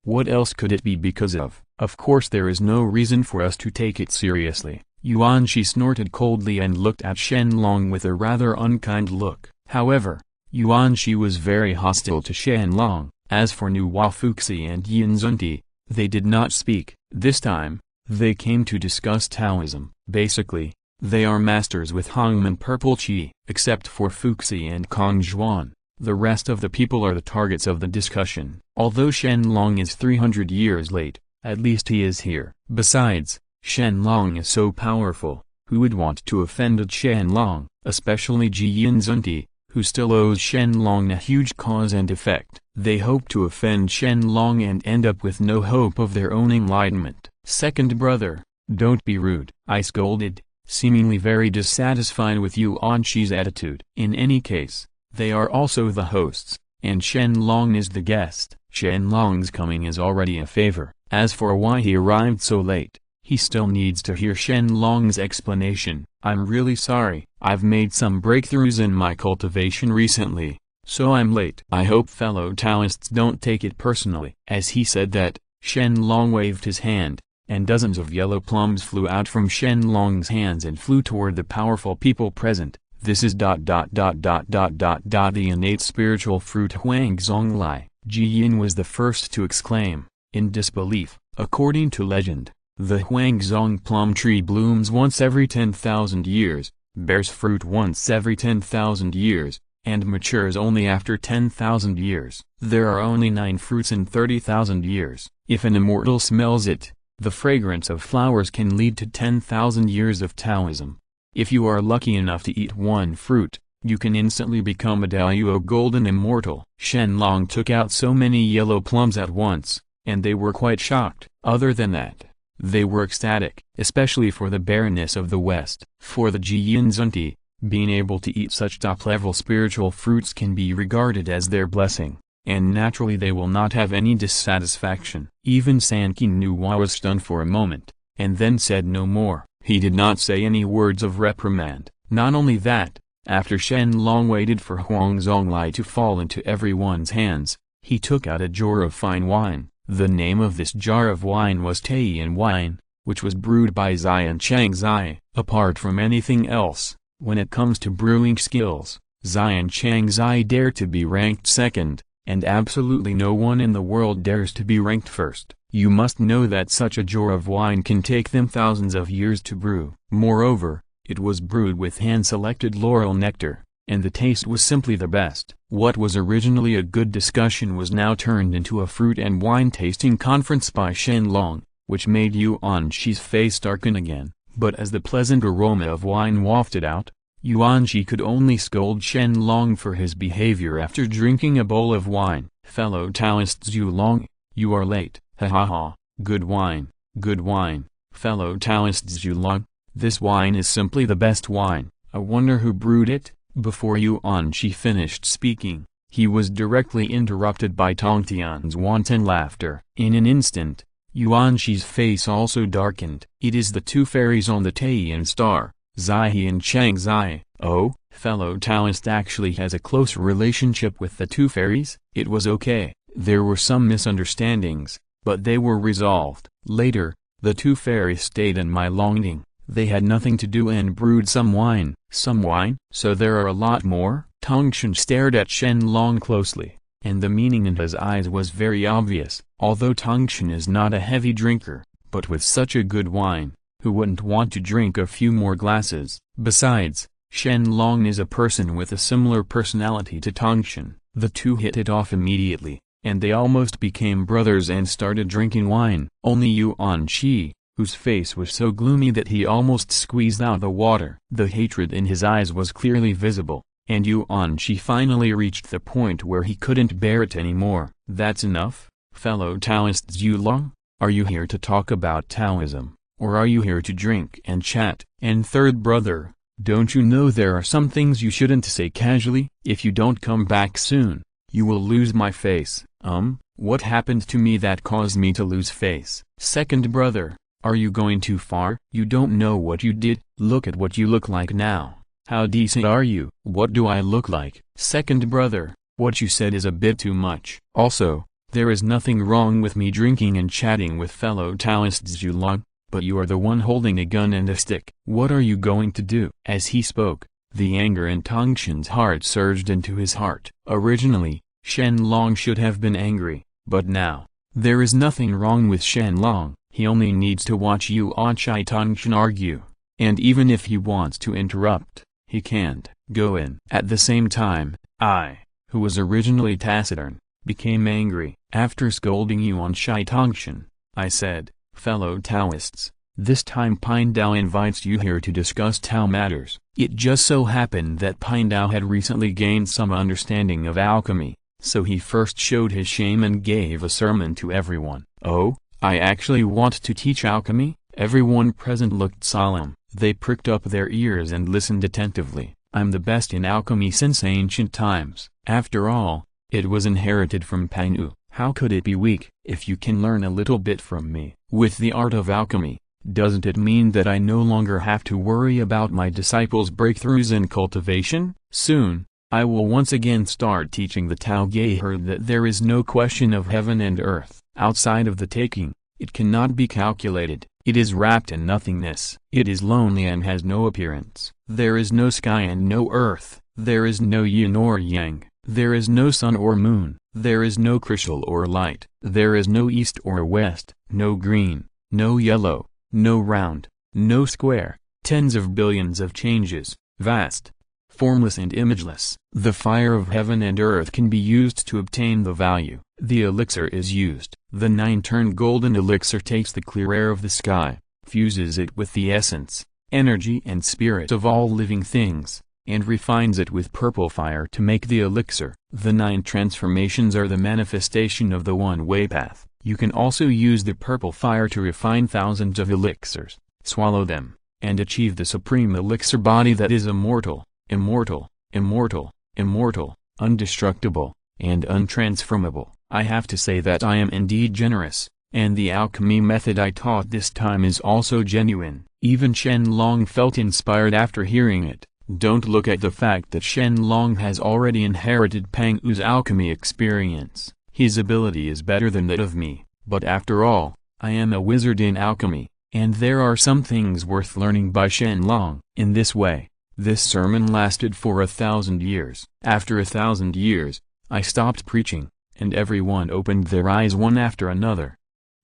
What else could it be because of? Of course there is no reason for us to take it seriously. Yuan Shi snorted coldly and looked at Shen Long with a rather unkind look. However, Yuan Shi was very hostile to Shen Long. As for Nuwa Fuxi and Yin Zunti, they did not speak. This time, they came to discuss Taoism. Basically, they are masters with Hongmen Purple Qi. Except for Fuxi and Kong Zhuan, the rest of the people are the targets of the discussion. Although Shen Long is 300 years late, at least he is here. Besides, Shen Long is so powerful, who would want to offend Shen Long, especially Ji Yin Zunti, who still owes Shen Long a huge cause and effect. They hope to offend Shen Long and end up with no hope of their own enlightenment. Second brother, don't be rude, I scolded, seemingly very dissatisfied with Yuan Shi's attitude. In any case, they are also the hosts, and Shen Long is the guest. Shen Long's coming is already a favor. As for why he arrived so late, he still needs to hear Shen Long's explanation. I'm really sorry, I've made some breakthroughs in my cultivation recently, so I'm late. I hope fellow Taoists don't take it personally. As he said that, Shen Long waved his hand, and dozens of yellow plums flew out from Shen Long's hands and flew toward the powerful people present. This is the innate spiritual fruit Huangzong Lai. Ji Yin was the first to exclaim, in disbelief. According to legend, the Huangzong plum tree blooms once every 10,000 years, bears fruit once every 10,000 years, and matures only after 10,000 years. There are only 9 fruits in 30,000 years. If an immortal smells it, the fragrance of flowers can lead to 10,000 years of Taoism. If you are lucky enough to eat one fruit, you can instantly become a Daoyuo golden immortal. Shen Long took out so many yellow plums at once, and they were quite shocked. Other than that, they were ecstatic, especially for the barrenness of the West. For the Ji Yin Zunti, being able to eat such top-level spiritual fruits can be regarded as their blessing, and naturally they will not have any dissatisfaction. Even Sanqing and Nuwa was stunned for a moment, and then said no more. He did not say any words of reprimand. Not only that, after Shen Long waited for Huangzong Lai to fall into everyone's hands, he took out a jar of fine wine. The name of this jar of wine was Taiyan wine, which was brewed by Zai and Chang Zai. Apart from anything else, when it comes to brewing skills, Zai and Chang Zai dare to be ranked second, and absolutely no one in the world dares to be ranked first. You must know that such a jar of wine can take them thousands of years to brew. Moreover, it was brewed with hand-selected laurel nectar, and the taste was simply the best. What was originally a good discussion was now turned into a fruit and wine tasting conference by Shen Long, which made Yuan Shi's face darken again. But as the pleasant aroma of wine wafted out, Yuan Shi could only scold Shen Long for his behavior after drinking a bowl of wine. Fellow Taoist Zhu Long, you are late. Ha ha ha, good wine, good wine. Fellow Taoist Zhu Long, this wine is simply the best wine. I wonder who brewed it? Before Yuan Shi finished speaking, he was directly interrupted by Tongtian's wanton laughter. In an instant, Yuan Shi's face also darkened. It is the two fairies on the Taiyan star, Zai He and Chang Zai. Oh, fellow Taoist actually has a close relationship with the two fairies? It was okay. There were some misunderstandings, but they were resolved. Later, the two fairies stayed in my longing. They had nothing to do and brewed some wine. Some wine? So there are a lot more? Tongshan stared at Shen Long closely. and the meaning in his eyes was very obvious. Although Tongchen is not a heavy drinker, but with such a good wine, who wouldn't want to drink a few more glasses? Besides, Shen Long is a person with a similar personality to Tongchen. The two hit it off immediately, and they almost became brothers and started drinking wine. Only Yuan Shi, whose face was so gloomy that he almost squeezed out the water. The hatred in his eyes was clearly visible, and Yuan Shi finally reached the point where he couldn't bear it anymore. That's enough, fellow Taoists. Long, are you here to talk about Taoism, or are you here to drink and chat? And third brother, don't you know there are some things you shouldn't say casually? If you don't come back soon, you will lose my face. What happened to me that caused me to lose face? Second brother, are you going too far? You don't know what you did. Look at what you look like now. How decent are you? What do I look like? Second brother, what you said is a bit too much. Also, there is nothing wrong with me drinking and chatting with fellow Taoists Long, but you are the one holding a gun and a stick. What are you going to do? As he spoke, the anger in Tongchen's heart surged into his heart. Originally, Shen Long should have been angry, but now, there is nothing wrong with Shen Long. He only needs to watch Yuan Shi Tongchen argue, and even if he wants to interrupt, he can't. Go in. At the same time, I, who was originally taciturn, became angry. After scolding Yuan Shi Tongchen, I said, fellow Taoists, this time Pine Dao invites you here to discuss Tao matters. It just so happened that Pine Dao had recently gained some understanding of alchemy, so he first showed his shame and gave a sermon to everyone. Oh, I actually want to teach alchemy? Everyone present looked solemn. They pricked up their ears and listened attentively. I'm the best in alchemy since ancient times. After all, it was inherited from Panu. How could it be weak? If you can learn a little bit from me, with the art of alchemy, doesn't it mean that I no longer have to worry about my disciples' breakthroughs in cultivation? Soon, I will once again start teaching the Tao Gehe that there is no question of heaven and earth. Outside of the taking, it cannot be calculated. It is wrapped in nothingness. It is lonely and has no appearance. There is no sky and no earth. There is no yin or yang. There is no sun or moon. There is no crystal or light. There is no east or west, no green, no yellow, no round, no square. Tens of billions of changes, vast, formless and imageless. The fire of heaven and earth can be used to obtain the value. The elixir is used. The 9-turned golden elixir takes the clear air of the sky, fuses it with the essence, energy and spirit of all living things, and refines it with purple fire to make the elixir. The 9 transformations are the manifestation of the one-way path. You can also use the purple fire to refine thousands of elixirs, swallow them, and achieve the supreme elixir body that is immortal, immortal, immortal, immortal, indestructible, and untransformable. I have to say that I am indeed generous, and the alchemy method I taught this time is also genuine. Even Shen Long felt inspired after hearing it. Don't look at the fact that Shen Long has already inherited Pang U's alchemy experience. His ability is better than that of me, but after all, I am a wizard in alchemy, and there are some things worth learning by Shen Long. In this way, this sermon lasted for 1,000 years. After 1,000 years, I stopped preaching, and everyone opened their eyes one after another.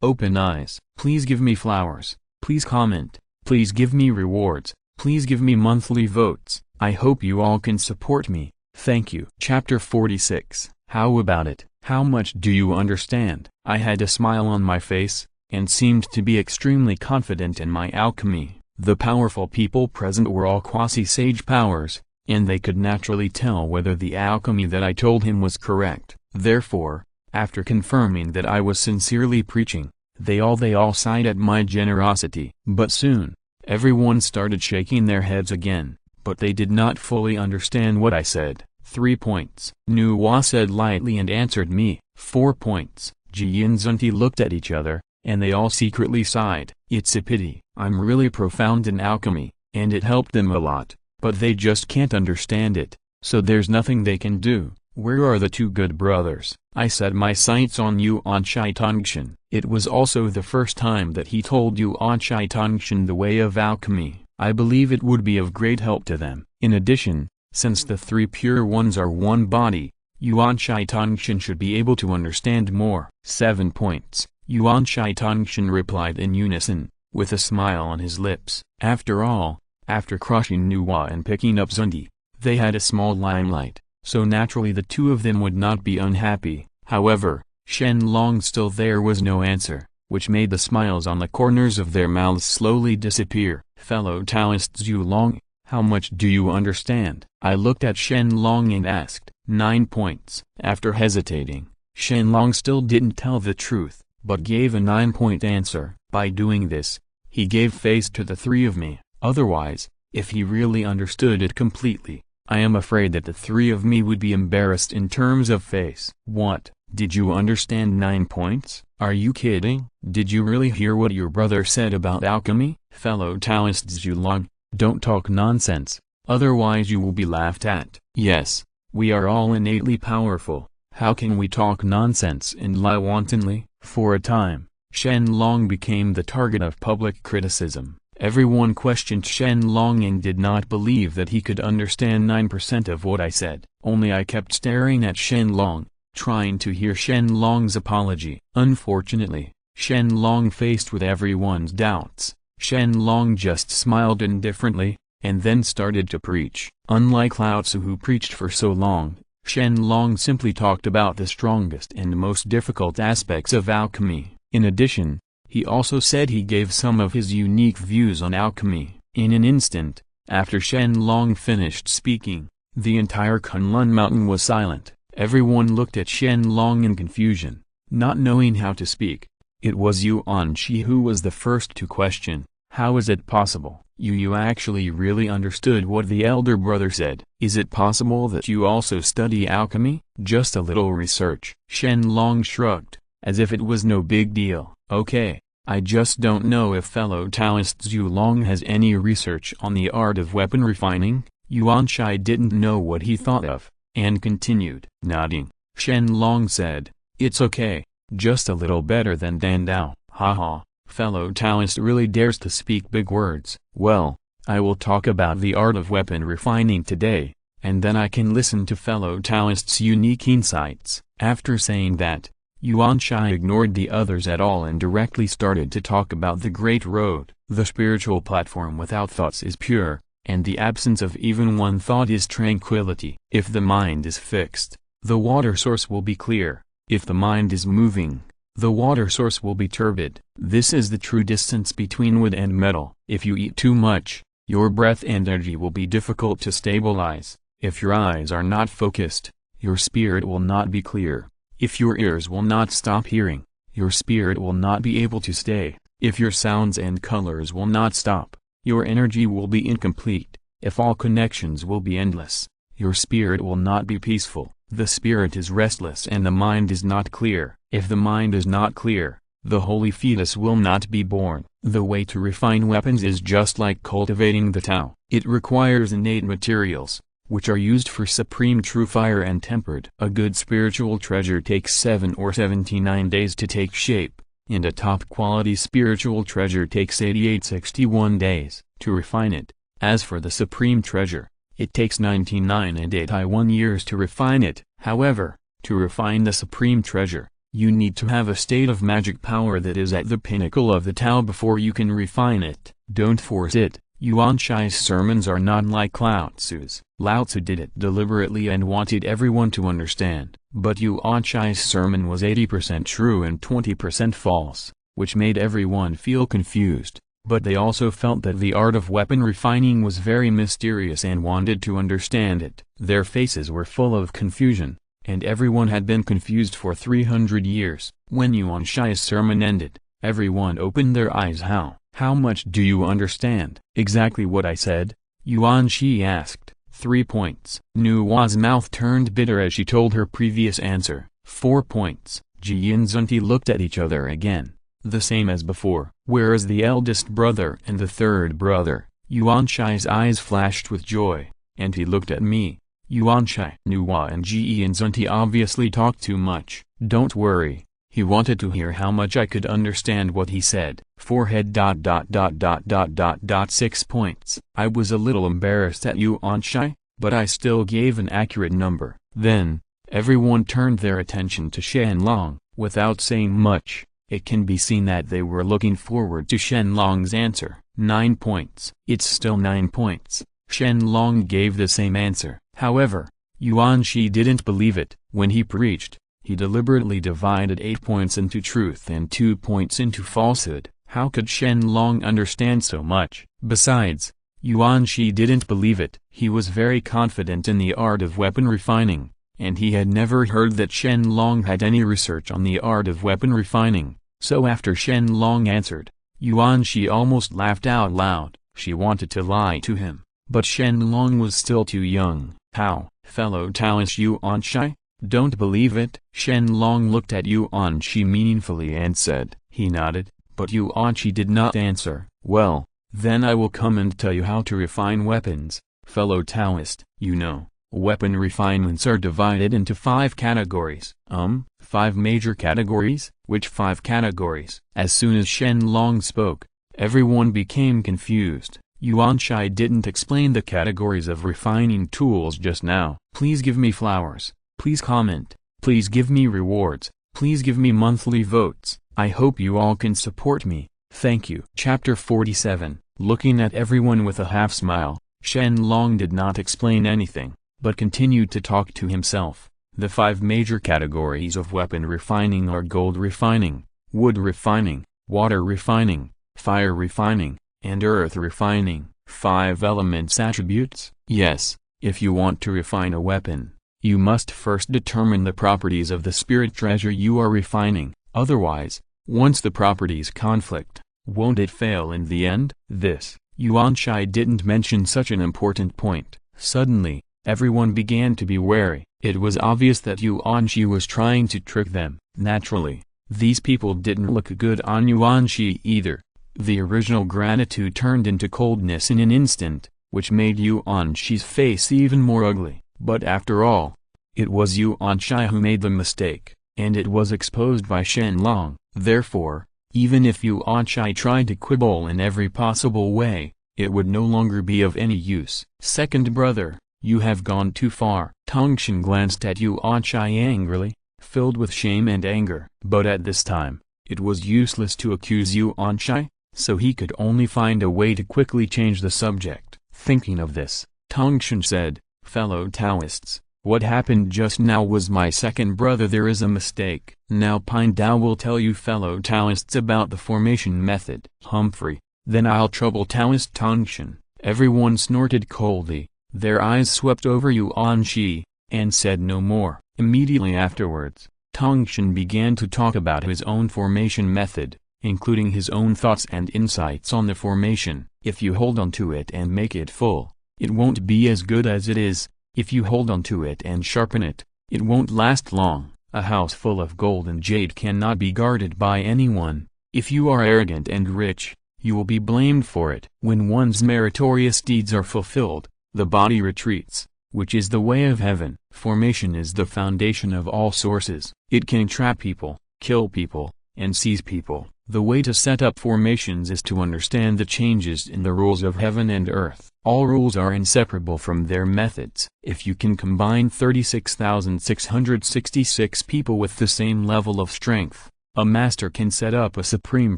Open eyes. Please give me flowers. Please comment. Please give me rewards. Please give me monthly votes. I hope you all can support me. Thank you. Chapter 46. How about it? How much do you understand? I had a smile on my face, and seemed to be extremely confident in my alchemy. The powerful people present were all quasi-sage powers, and they could naturally tell whether the alchemy that I told him was correct. Therefore, after confirming that I was sincerely preaching, they all sighed at my generosity. But soon, everyone started shaking their heads again, but they did not fully understand what I said. 3 points. Nuwa said lightly and answered me. 4 points. Ji and Zunti looked at each other, and they all secretly sighed. It's a pity. I'm really profound in alchemy, and it helped them a lot, but they just can't understand it, so there's nothing they can do. Where are the 2 good brothers? I set my sights on Yuan Shi Tongchen. It was also the first time that he told Yuan Shi Tongchen the way of alchemy. I believe it would be of great help to them. In addition, since the 3 pure ones are one body, Yuanshai Tongshan should be able to understand more. 7 points. Yuanshai Tongshan replied in unison, with a smile on his lips. After all, after crushing Nuwa and picking up Zunti, they had a small limelight, so naturally the two of them would not be unhappy. However, Shen Long still there was no answer, which made the smiles on the corners of their mouths slowly disappear. Fellow Taoist Zhu Long, how much do you understand? I looked at Shen Long and asked. 9 points. After hesitating, Shen Long still didn't tell the truth, but gave a 9-point answer. By doing this, he gave face to the three of me. Otherwise, if he really understood it completely, I am afraid that the three of me would be embarrassed in terms of face. What? Did you understand 9 points? Are you kidding? Did you really hear what your brother said about alchemy? Fellow Taoist Zhu Long, don't talk nonsense, otherwise you will be laughed at. Yes, we are all innately powerful. How can we talk nonsense and lie wantonly? For a time, Shen Long became the target of public criticism. Everyone questioned Shen Long and did not believe that he could understand 9% of what I said. Only I kept staring at Shen Long, trying to hear Shen Long's apology. Unfortunately, Shen Long faced with everyone's doubts. Shen Long just smiled indifferently, and then started to preach. Unlike Lao Tzu who preached for so long, Shen Long simply talked about the strongest and most difficult aspects of alchemy. In addition, he also said he gave some of his unique views on alchemy. In an instant, after Shen Long finished speaking, the entire Kunlun mountain was silent. Everyone looked at Shen Long in confusion, not knowing how to speak. It was Yuan Shi who was the first to question, how is it possible? You actually really understood what the elder brother said. Is it possible that you also study alchemy? Just a little research. Shen Long shrugged, as if it was no big deal. Okay, I just don't know if fellow Taoist Zhu Long has any research on the art of weapon refining. Yuan Shi didn't know what he thought of, and continued. Nodding, Shen Long said, it's okay, just a little better than Dan Dao. Haha. Fellow Taoist really dares to speak big words. Well, I will talk about the art of weapon refining today, and then I can listen to fellow Taoist's unique insights. After saying that, Yuan Shi ignored the others at all and directly started to talk about the Great Road. The spiritual platform without thoughts is pure, and the absence of even one thought is tranquility. If the mind is fixed, the water source will be clear. If the mind is moving, the water source will be turbid. This is the true distance between wood and metal. If you eat too much, your breath and energy will be difficult to stabilize. If your eyes are not focused, your spirit will not be clear. If your ears will not stop hearing, your spirit will not be able to stay. If your sounds and colors will not stop, your energy will be incomplete. If all connections will be endless, your spirit will not be peaceful. The spirit is restless and the mind is not clear. If the mind is not clear, the holy fetus will not be born. The way to refine weapons is just like cultivating the Tao. It requires innate materials, which are used for supreme true fire and tempered. A good spiritual treasure takes 7 or 79 days to take shape, and a top-quality spiritual treasure takes 88-61 days to refine it. As for the supreme treasure, it takes 99 and 81 years to refine it. However, to refine the supreme treasure, you need to have a state of magic power that is at the pinnacle of the Tao before you can refine it. Don't force it. Yuan Shi's sermons are not like Lao Tzu's. Lao Tzu did it deliberately and wanted everyone to understand. But Yuan Shi's sermon was 80% true and 20% false, which made everyone feel confused. But they also felt that the art of weapon refining was very mysterious and wanted to understand it. Their faces were full of confusion, and everyone had been confused for 300 years. When Yuan Shi's sermon ended, everyone opened their eyes. How much do you understand? Exactly what I said? Yuan Shi asked. 3 points. Nuwa's mouth turned bitter as she told her previous answer. 4 points. Ji and Zunti looked at each other again. The same as before. Where is the eldest brother and the third brother? Yuan Shi's eyes flashed with joy, and he looked at me. Yuan Shi, Nuwa and Ji and Zunti obviously talked too much. Don't worry. He wanted to hear how much I could understand what he said. Forehead ... 6 points. I was a little embarrassed at Yuan Shi, but I still gave an accurate number. Then, Everyone turned their attention to Shen Long. Without saying much, it can be seen that they were looking forward to Shen Long's answer. 9 points. It's still 9 points. Shen Long gave the same answer. However, Yuan Shi didn't believe it. When he preached, he deliberately divided 8 points into truth and 2 points into falsehood. How could Shen Long understand so much? Besides, Yuan Shi didn't believe it. He was very confident in the art of weapon refining, and he had never heard that Shen Long had any research on the art of weapon refining. So after Shen Long answered, Yuan Shi almost laughed out loud. She wanted to lie to him, but Shen Long was still too young. How, fellow Taoist Yuan Shi? Don't believe it? Shen Long looked at Yuan Shi meaningfully and said. He nodded, but Yuan Shi did not answer. Well, then I will come and tell you how to refine weapons, fellow Taoist. You know, weapon refinements are divided into 5 categories. 5 major categories? Which 5 categories? As soon as Shen Long spoke, everyone became confused. Yuan Shi didn't explain the categories of refining tools just now. Please give me flowers. Please comment. Please give me rewards. Please give me monthly votes. I hope you all can support me. Thank you. Chapter 47. Looking at everyone with a half smile, Shen Long did not explain anything, but continued to talk to himself. The 5 major categories of weapon refining are gold refining, wood refining, water refining, fire refining, and earth refining. 5 elements attributes. Yes, if you want to refine a weapon, you must first determine the properties of the spirit treasure you are refining. Otherwise, once the properties conflict, won't it fail in the end? This, Yuan Shi didn't mention such an important point. Suddenly, everyone began to be wary. It was obvious that Yuan Shi was trying to trick them. Naturally, these people didn't look good on Yuan Shi either. The original gratitude turned into coldness in an instant, which made Yuan Shi's face even more ugly. But after all, it was Yuan Shi who made the mistake, and it was exposed by Shen Long. Therefore, even if Yuan Shi tried to quibble in every possible way, it would no longer be of any use. Second brother, you have gone too far. Tongshan glanced at Yuan Shi angrily, filled with shame and anger. But at this time, it was useless to accuse Yuan Shi, so he could only find a way to quickly change the subject. Thinking of this, Tongshan said, fellow Taoists, what happened just now was my second brother. There is a mistake. Now Pine Dao will tell you fellow Taoists about the formation method. Humphrey, then I'll trouble Taoist Tongshan. Everyone snorted coldly, their eyes swept over Yuan Shi, and said no more. Immediately afterwards, Tongshan began to talk about his own formation method, including his own thoughts and insights on the formation. If you hold on to it and make it full, it won't be as good as it is. If you hold on to it and sharpen it, it won't last long. A house full of gold and jade cannot be guarded by anyone. If you are arrogant and rich, you will be blamed for it. When one's meritorious deeds are fulfilled, the body retreats, which is the way of heaven. Formation is the foundation of all sources. It can trap people, kill people, and seize people. The way to set up formations is to understand the changes in the rules of heaven and earth. All rules are inseparable from their methods. If you can combine 36,666 people with the same level of strength, a master can set up a supreme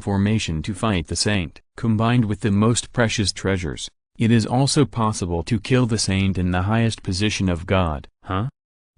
formation to fight the saint. Combined with the most precious treasures, it is also possible to kill the saint in the highest position of God. Huh?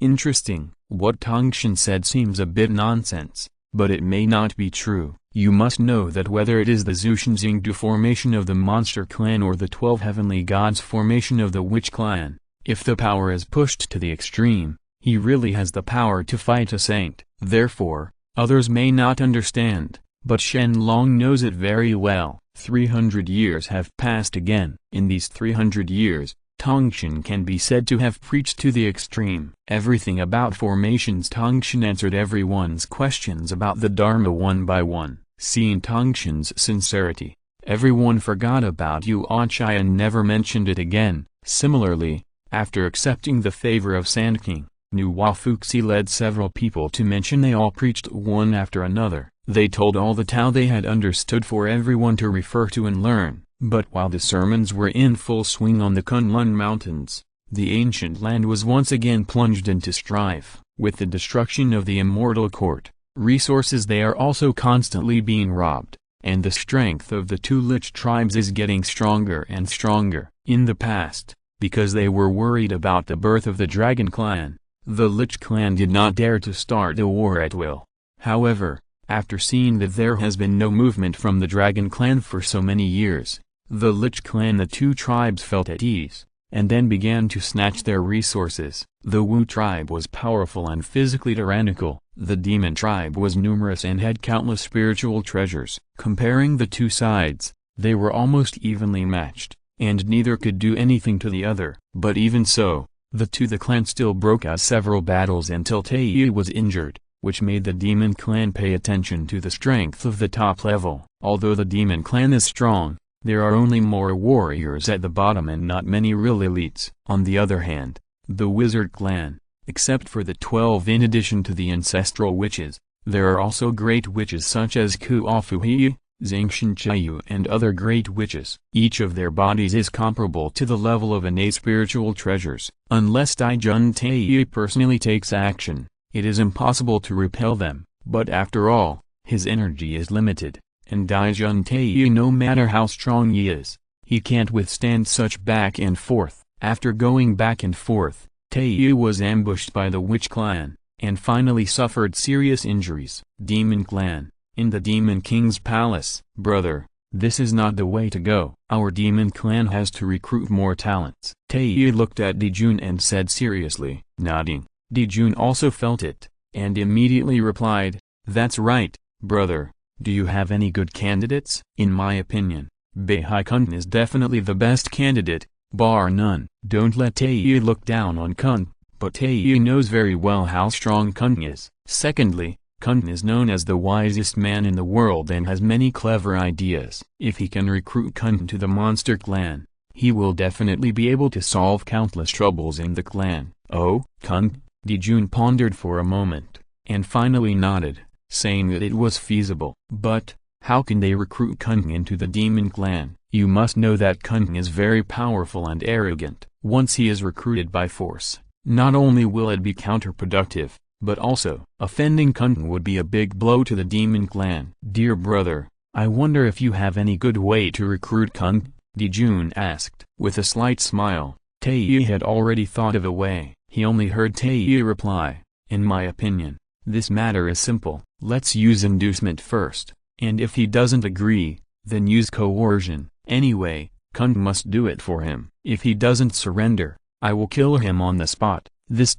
Interesting. What Tongshan said seems a bit nonsense, but it may not be true. You must know that whether it is the Zhushenzhengdu formation of the monster clan or the 12 heavenly gods formation of the witch clan, if the power is pushed to the extreme, he really has the power to fight a saint. Therefore, others may not understand, but Shen Long knows it very well. 300 years have passed again. In these 300 years, Tongshan can be said to have preached to the extreme. Everything about formations. Tongshan answered everyone's questions about the Dharma one by one. Seeing Tongshan's sincerity, everyone forgot about Yuan Shi and never mentioned it again. Similarly, after accepting the favor of Sanqing, Nuwa Fuxi led several people to mention. They all preached one after another. They told all the Tao they had understood for everyone to refer to and learn. But while the sermons were in full swing on the Kunlun Mountains, the ancient land was once again plunged into strife. With the destruction of the Immortal Court, resources they are also constantly being robbed, and the strength of the two Lich tribes is getting stronger and stronger. In the past, because they were worried about the birth of the Dragon Clan, the Lich Clan did not dare to start a war at will. However, after seeing that there has been no movement from the Dragon Clan for so many years, the Lich Clan, the two tribes, felt at ease, and then began to snatch their resources. The Wu tribe was powerful and physically tyrannical. The Demon tribe was numerous and had countless spiritual treasures. Comparing the two sides, they were almost evenly matched, and neither could do anything to the other. But even so, the clan still broke out several battles until Taiyu was injured, which made the Demon Clan pay attention to the strength of the top level. Although the Demon Clan is strong, there are only more warriors at the bottom and not many real elites. On the other hand, the Wizard Clan, except for the 12 in addition to the ancestral witches, there are also great witches such as Luo Hu, Sanqing and other great witches. Each of their bodies is comparable to the level of innate spiritual treasures. Unless Daijun Taiyu personally takes action, it is impossible to repel them. But after all, his energy is limited, and Daijun Taiyu, no matter how strong he is, he can't withstand such back and forth. After going back and forth, Taiyu was ambushed by the Witch Clan, and finally suffered serious injuries. Demon Clan, in the Demon King's palace. Brother, this is not the way to go. Our Demon Clan has to recruit more talents. Taiyu looked at Dijun and said seriously, nodding. Dijun also felt it, and immediately replied, "That's right, brother. Do you have any good candidates?" In my opinion, Beihai Kun is definitely the best candidate, bar none. Don't let Taiyu look down on Kun, but Taiyu knows very well how strong Kun is. Secondly, Kun is known as the wisest man in the world and has many clever ideas. If he can recruit Kun to the Monster Clan, he will definitely be able to solve countless troubles in the clan. Oh, Kun? Dijun pondered for a moment, and finally nodded, saying that it was feasible. But, how can they recruit Kun into the Demon Clan? You must know that Kun is very powerful and arrogant. Once he is recruited by force, not only will it be counterproductive, but also, offending Kun would be a big blow to the Demon Clan. Dear brother, I wonder if you have any good way to recruit Kun? Dijun asked. With a slight smile, Taiyu had already thought of a way. He only heard Taiyu reply, "In my opinion, this matter is simple. Let's use inducement first, and if he doesn't agree, then use coercion. Anyway, Kun must do it for him. If he doesn't surrender, I will kill him on the spot. This ...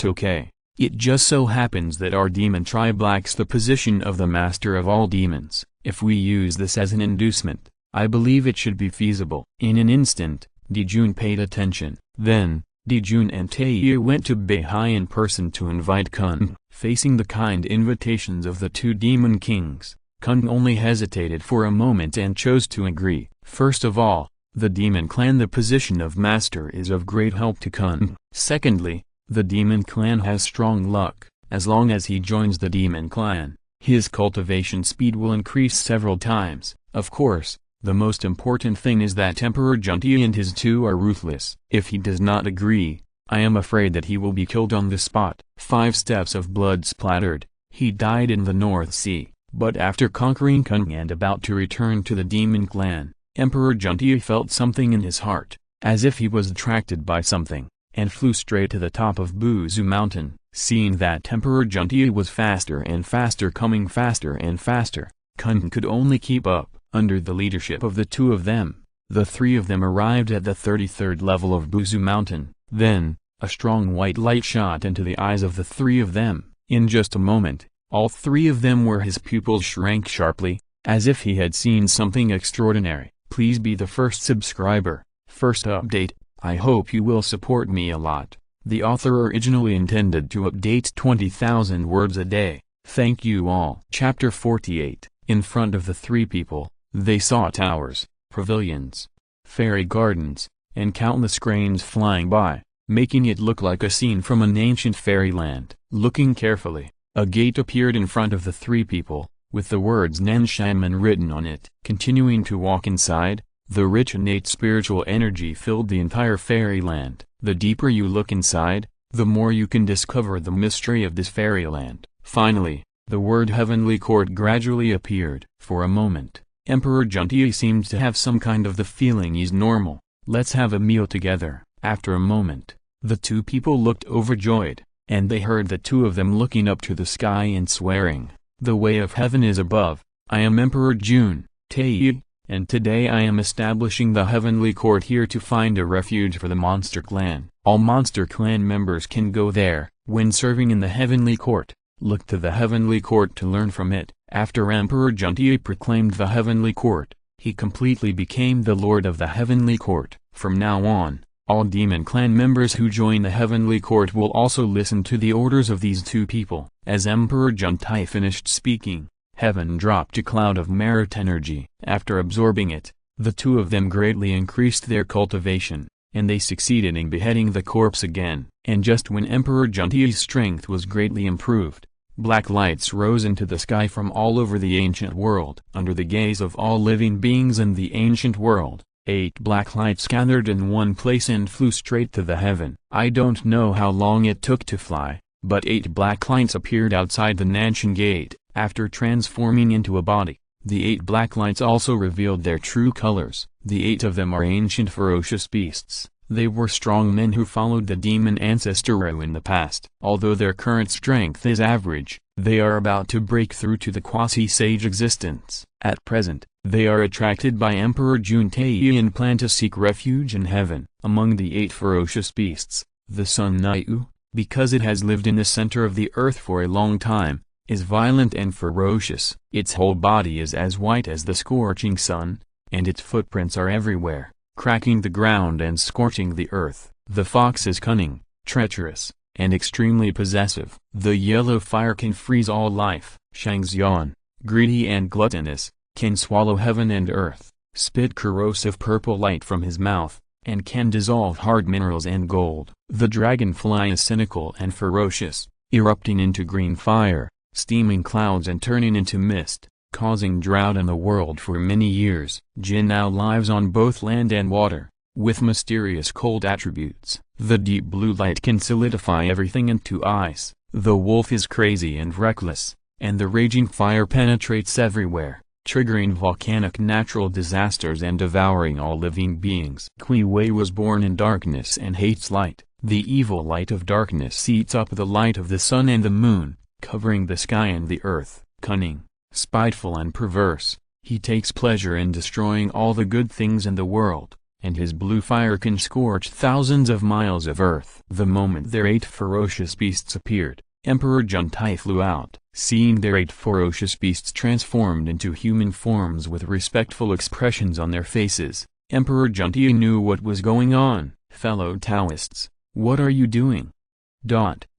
Okay. It just so happens that our demon tribe lacks the position of the master of all demons. If we use this as an inducement, I believe it should be feasible." In an instant, Dijun paid attention. Then, Dijun and Taiyu went to Beihai in person to invite Kun. Facing the kind invitations of the two demon kings, Kun only hesitated for a moment and chose to agree. First of all, the Demon Clan, the position of master is of great help to Kun. Secondly, the Demon Clan has strong luck. As long as he joins the Demon Clan, his cultivation speed will increase several times. Of course, the most important thing is that Emperor Junti and his two are ruthless. If he does not agree, I am afraid that he will be killed on the spot. 5 steps of blood splattered. He died in the North Sea. But after conquering Kun and about to return to the Demon Clan, Emperor Junti felt something in his heart, as if he was attracted by something, and flew straight to the top of Buzu Mountain. Seeing that Emperor Junti was faster and faster, coming faster and faster, Kun could only keep up. Under the leadership of the two of them, the three of them arrived at the 33rd level of Buzu Mountain. Then, a strong white light shot into the eyes of the three of them. In just a moment, all three of them were his pupils shrank sharply, as if he had seen something extraordinary. Please be the first subscriber, first update. I hope you will support me a lot. The author originally intended to update 20,000 words a day. Thank you all. Chapter 48. In front of the three people, they saw towers, pavilions, fairy gardens, and countless cranes flying by, making it look like a scene from an ancient fairyland. Looking carefully, a gate appeared in front of the three people, with the words Nanshanman written on it. Continuing to walk inside, the rich innate spiritual energy filled the entire fairyland. The deeper you look inside, the more you can discover the mystery of this fairyland. Finally, the word heavenly court gradually appeared. For a moment, Emperor Junti seemed to have some kind of the feeling he's normal. Let's have a meal together. After a moment, the two people looked overjoyed, and they heard the two of them looking up to the sky and swearing, "The way of heaven is above. I am Emperor Jun Tae, and today I am establishing the heavenly court here to find a refuge for the monster clan. All monster clan members can go there. When serving in the heavenly court, look to the heavenly court to learn from it." After Emperor Junti proclaimed the heavenly court, he completely became the lord of the heavenly court. From now on, all demon clan members who join the heavenly court will also listen to the orders of these two people. As Emperor Junti finished speaking, heaven dropped a cloud of merit energy. After absorbing it, the two of them greatly increased their cultivation, and they succeeded in beheading the corpse again. And just when Emperor Junti's strength was greatly improved, black lights rose into the sky from all over the ancient world. Under the gaze of all living beings in the ancient world, 8 black lights gathered in one place and flew straight to the heaven. I don't know how long it took to fly, but 8 black lights appeared outside the Nanshan gate. After transforming into a body, the 8 black lights also revealed their true colors. The 8 of them are ancient ferocious beasts. They were strong men who followed the demon ancestor in the past. Although their current strength is average, they are about to break through to the quasi-sage existence. At present, they are attracted by Emperor Juntae and plan to seek refuge in heaven. Among the 8 ferocious beasts, the Sun Naiu, because it has lived in the center of the earth for a long time, is violent and ferocious. Its whole body is as white as the scorching sun, and its footprints are everywhere, cracking the ground and scorching the earth. The fox is cunning, treacherous, and extremely possessive. The yellow fire can freeze all life. Shangxian, greedy and gluttonous, can swallow heaven and earth, spit corrosive purple light from his mouth, and can dissolve hard minerals and gold. The dragonfly is cynical and ferocious, erupting into green fire, steaming clouds and turning into mist, causing drought in the world for many years. Jin now lives on both land and water, with mysterious cold attributes. The deep blue light can solidify everything into ice. The wolf is crazy and reckless, and the raging fire penetrates everywhere, triggering volcanic natural disasters and devouring all living beings. Kui Wei was born in darkness and hates light. The evil light of darkness eats up the light of the sun and the moon, covering the sky and the earth. Cunning, spiteful and perverse, he takes pleasure in destroying all the good things in the world, and his blue fire can scorch thousands of miles of earth. The moment their 8 ferocious beasts appeared, Emperor Juntai flew out. Seeing their 8 ferocious beasts transformed into human forms with respectful expressions on their faces, Emperor Juntai knew what was going on. "Fellow Taoists, what are you doing?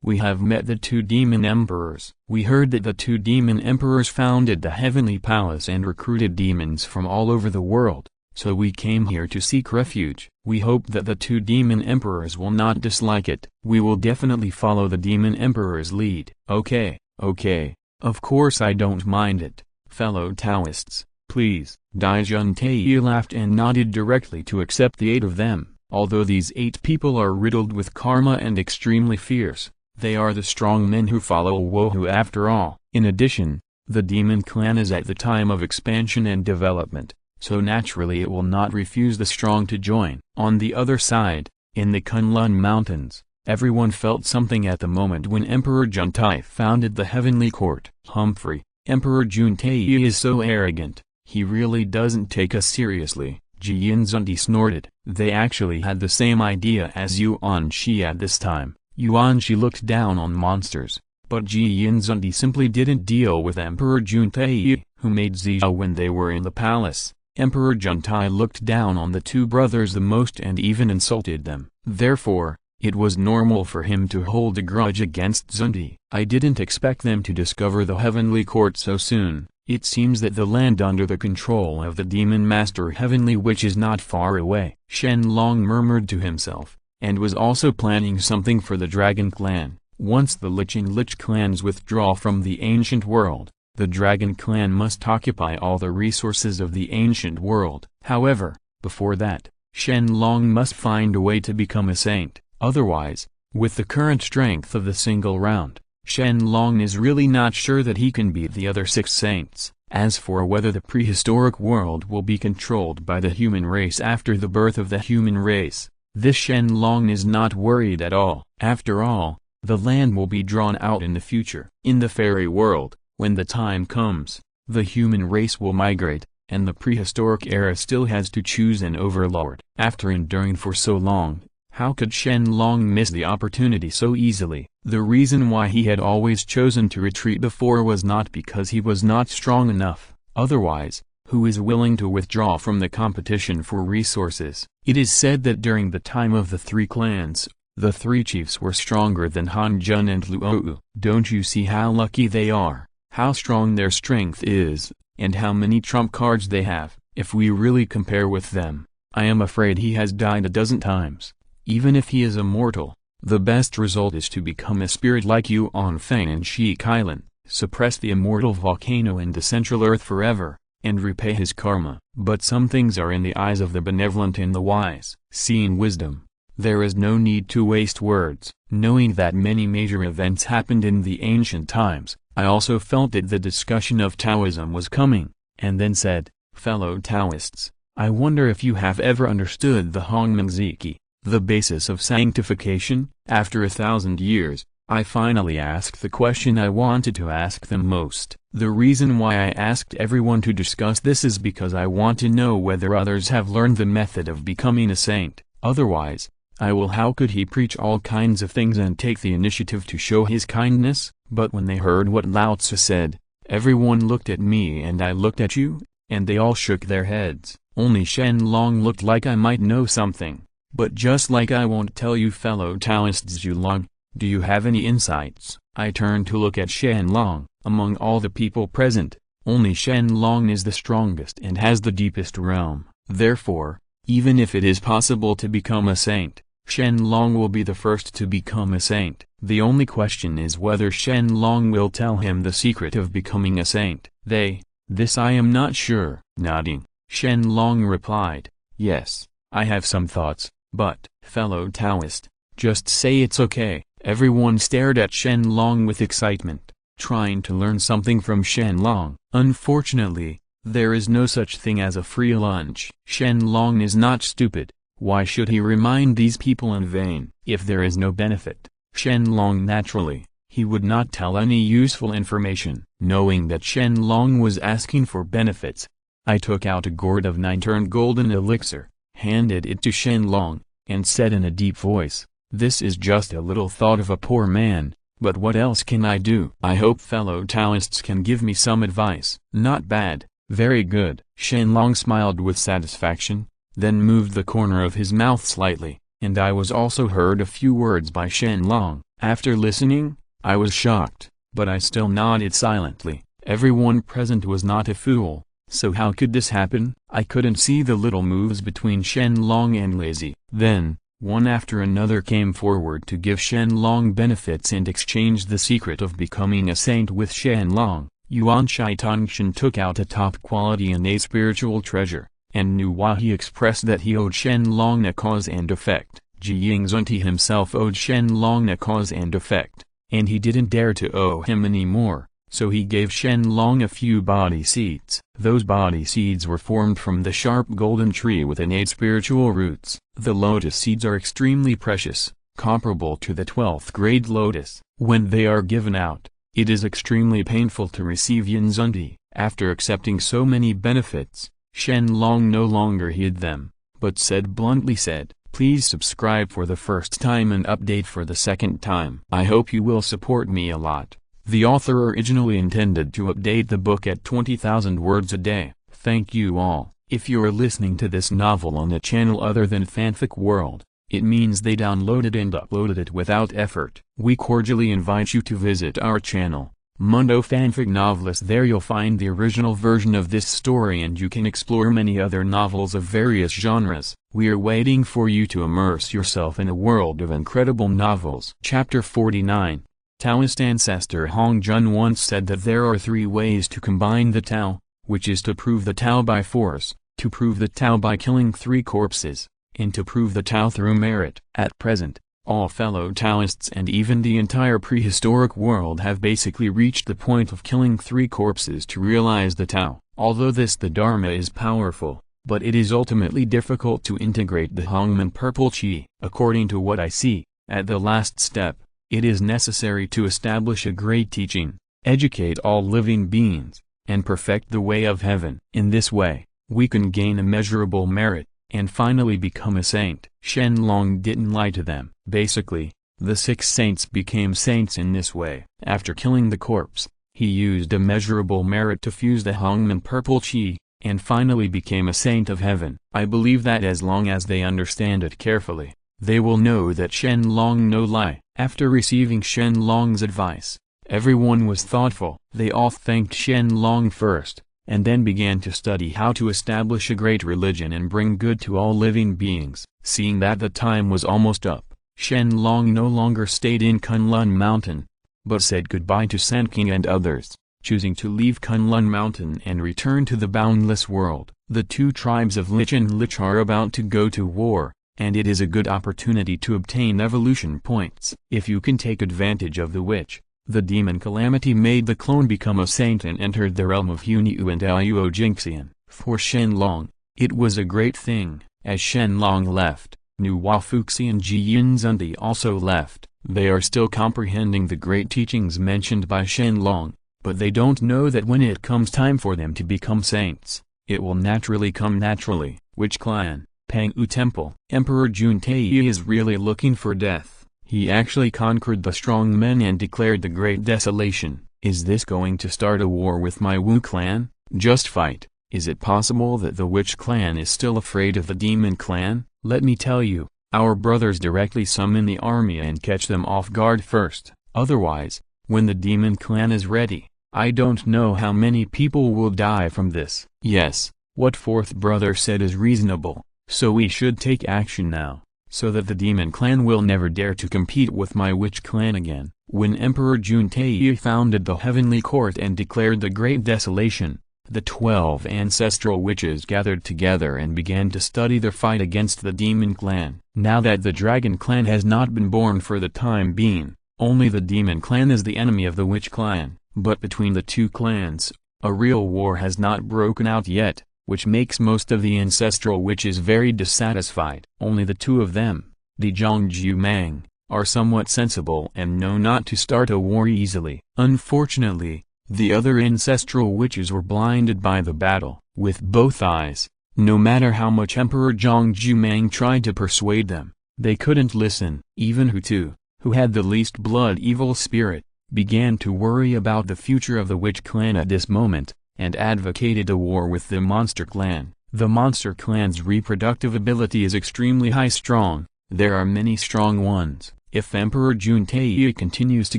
We have met the 2 demon emperors. We heard that the 2 demon emperors founded the heavenly palace and recruited demons from all over the world, so we came here to seek refuge. We hope that the 2 demon emperors will not dislike it. We will definitely follow the demon emperor's lead." Okay, of course I don't mind it, fellow Taoists, please. Dai Juntae laughed and nodded directly to accept the 8 of them. Although these 8 people are riddled with karma and extremely fierce, they are the strong men who follow Luo Hu after all. In addition, the demon clan is at the time of expansion and development, so naturally it will not refuse the strong to join. On the other side, in the Kunlun Mountains, everyone felt something at the moment when Emperor Juntai founded the heavenly court. Humphrey, Emperor Juntai is so arrogant, he really doesn't take us seriously. Ji Yinzunti snorted. They actually had the same idea as Yuan Shi at this time. Yuan Shi looked down on monsters, but Ji Yinzunti simply didn't deal with Emperor Juntai, who made Zizhou when they were in the palace. Emperor Juntai looked down on the 2 brothers the most and even insulted them. Therefore, it was normal for him to hold a grudge against Zunti. I didn't expect them to discover the heavenly court so soon. It seems that the land under the control of the demon master heavenly witch is not far away. Shen Long murmured to himself, and was also planning something for the dragon clan. Once the Lich and Lich clans withdraw from the ancient world, the dragon clan must occupy all the resources of the ancient world. However, before that, Shen Long must find a way to become a saint. Otherwise, With the current strength of the single round, Shen Long is really not sure that he can beat the other 6 saints. As for whether the prehistoric world will be controlled by the human race after the birth of the human race, this Shen Long is not worried at all. After all, the land will be drawn out in the future. In the fairy world, when the time comes, the human race will migrate, and the prehistoric era still has to choose an overlord. After enduring for so long, how could Shen Long miss the opportunity so easily? The reason why he had always chosen to retreat before was not because he was not strong enough. Otherwise, who is willing to withdraw from the competition for resources? It is said that during the time of the 3 clans, the 3 chiefs were stronger than Han Jun and Luo Hu. Don't you see how lucky they are, how strong their strength is, and how many trump cards they have? If we really compare with them, I am afraid he has died a dozen times. Even if he is immortal, the best result is to become a spirit like Yuan Feng and Qilin, suppress the immortal volcano in the central earth forever, and repay his karma. But some things are in the eyes of the benevolent and the wise. Seeing wisdom, there is no need to waste words. Knowing that many major events happened in the ancient times, I also felt that the discussion of Taoism was coming, and then said, fellow Taoists, I wonder if you have ever understood the Hongmengziki, the basis of sanctification. After 1,000 years, I finally asked the question I wanted to ask them most. The reason why I asked everyone to discuss this is because I want to know whether others have learned the method of becoming a saint. Otherwise, how could he preach all kinds of things and take the initiative to show his kindness? But when they heard what Lao Tzu said, everyone looked at me and I looked at you, and they all shook their heads. Only Shen Long looked like I might know something. But just like I won't tell you fellow Taoists Zhulong, do you have any insights? I turned to look at Shen Long. Among all the people present, only Shen Long is the strongest and has the deepest realm. Therefore, even if it is possible to become a saint, Shen Long will be the first to become a saint. The only question is whether Shen Long will tell him the secret of becoming a saint. This I am not sure. Nodding, Shen Long replied, yes, I have some thoughts, but, fellow Taoist, just say it's okay. Everyone stared at Shen Long with excitement, trying to learn something from Shen Long. Unfortunately, there is no such thing as a free lunch. Shen Long is not stupid. Why should he remind these people in vain? If there is no benefit, Shen Long naturally, he would not tell any useful information. Knowing that Shen Long was asking for benefits, I took out a gourd of 9-turned golden elixir, handed it to Shen Long, and said in a deep voice, this is just a little thought of a poor man, but what else can I do? I hope fellow Taoists can give me some advice. Not bad, very good. Shen Long smiled with satisfaction, then moved the corner of his mouth slightly, and I was also heard a few words by Shen Long. After listening, I was shocked, but I still nodded silently. Everyone present was not a fool, so how could this happen? I couldn't see the little moves between Shen Long and Lazy. Then, one after another came forward to give Shen Long benefits and exchange the secret of becoming a saint with Shen Long. Yuan Shai Tongshan took out a top-quality innate spiritual treasure, and Nuwa he expressed that he owed Shen Long a cause and effect. Jiying Zunti himself owed Shen Long a cause and effect, and he didn't dare to owe him any more, so he gave Shen Long a few body seeds. Those body seeds were formed from the sharp golden tree with innate spiritual roots. The lotus seeds are extremely precious, comparable to the 12th grade lotus. When they are given out, it is extremely painful to receive Yinzunti. After accepting so many benefits, Shen Long no longer hid them, but bluntly said, please subscribe for the first time and update for the second time. I hope you will support me a lot. The author originally intended to update the book at 20,000 words a day. Thank you all. If you're listening to this novel on a channel other than Fanfic World, it means they downloaded and uploaded it without effort. We cordially invite you to visit our channel, Mundo Fanfic Novelist. There you'll find the original version of this story and you can explore many other novels of various genres. We are waiting for you to immerse yourself in a world of incredible novels. Chapter 49. Taoist ancestor Hong Jun once said that there are 3 ways to combine the Tao, which is to prove the Tao by force, to prove the Tao by killing 3 corpses, and to prove the Tao through merit. At present, All fellow Taoists and even the entire prehistoric world have basically reached the point of killing 3 corpses to realize the Tao. Although the Dharma is powerful, but it is ultimately difficult to integrate the Hongmen purple Qi. According to what I see, at the last step, it is necessary to establish a great teaching, educate all living beings, and perfect the way of heaven. In this way, we can gain immeasurable merit, and finally become a saint. Shen Long didn't lie to them. Basically, the 6 saints became saints in this way. After killing the corpse, he used immeasurable merit to fuse the Hongmen purple Qi, and finally became a saint of heaven. I believe that as long as they understand it carefully, they will know that Shen Long no lie. After receiving Shen Long's advice, everyone was thoughtful. They all thanked Shen Long first, and then began to study how to establish a great religion and bring good to all living beings. Seeing that the time was almost up, Shen Long no longer stayed in Kunlun Mountain, but said goodbye to Sanqing and others, choosing to leave Kunlun Mountain and return to the boundless world. The 2 tribes of Lich and Lich are about to go to war, and it is a good opportunity to obtain evolution points. If you can take advantage of the witch, the demon Calamity made the clone become a saint and entered the realm of Hunyu and Luo Jinxian. For Shen Long, it was a great thing. As Shen Long left, Nuwa Fuxi and Jiyin Zunti also left. They are still comprehending the great teachings mentioned by Shen Long, but they don't know that when it comes time for them to become saints, it will naturally come naturally. Which clan? Pangwu Temple. Emperor Juntai is really looking for death. He actually conquered the strong men and declared the Great Desolation. Is this going to start a war with my Wu clan? Just fight. Is it possible that the Witch clan is still afraid of the Demon clan? Let me tell you, our brothers directly summon the army and catch them off guard first. Otherwise, when the Demon clan is ready, I don't know how many people will die from this. Yes, what 4th brother said is reasonable, so we should take action now, so that the Demon clan will never dare to compete with my Witch clan again. When Emperor Juntai founded the Heavenly Court and declared the Great Desolation, the 12 ancestral witches gathered together and began to study their fight against the Demon clan. Now that the Dragon clan has not been born for the time being, only the Demon clan is the enemy of the Witch clan. But between the 2 clans, a real war has not broken out yet, which makes most of the ancestral witches very dissatisfied. Only the 2 of them, the Zhongju Mang, are somewhat sensible and know not to start a war easily. Unfortunately, the other ancestral witches were blinded by the battle. With both eyes, no matter how much Emperor Zhongju Mang tried to persuade them, they couldn't listen. Even Hu, who had the least blood evil spirit, began to worry about the future of the Witch clan at this moment, and advocated a war with the Monster clan. The Monster clan's reproductive ability is extremely strong. There are many strong ones. If Emperor Juntai continues to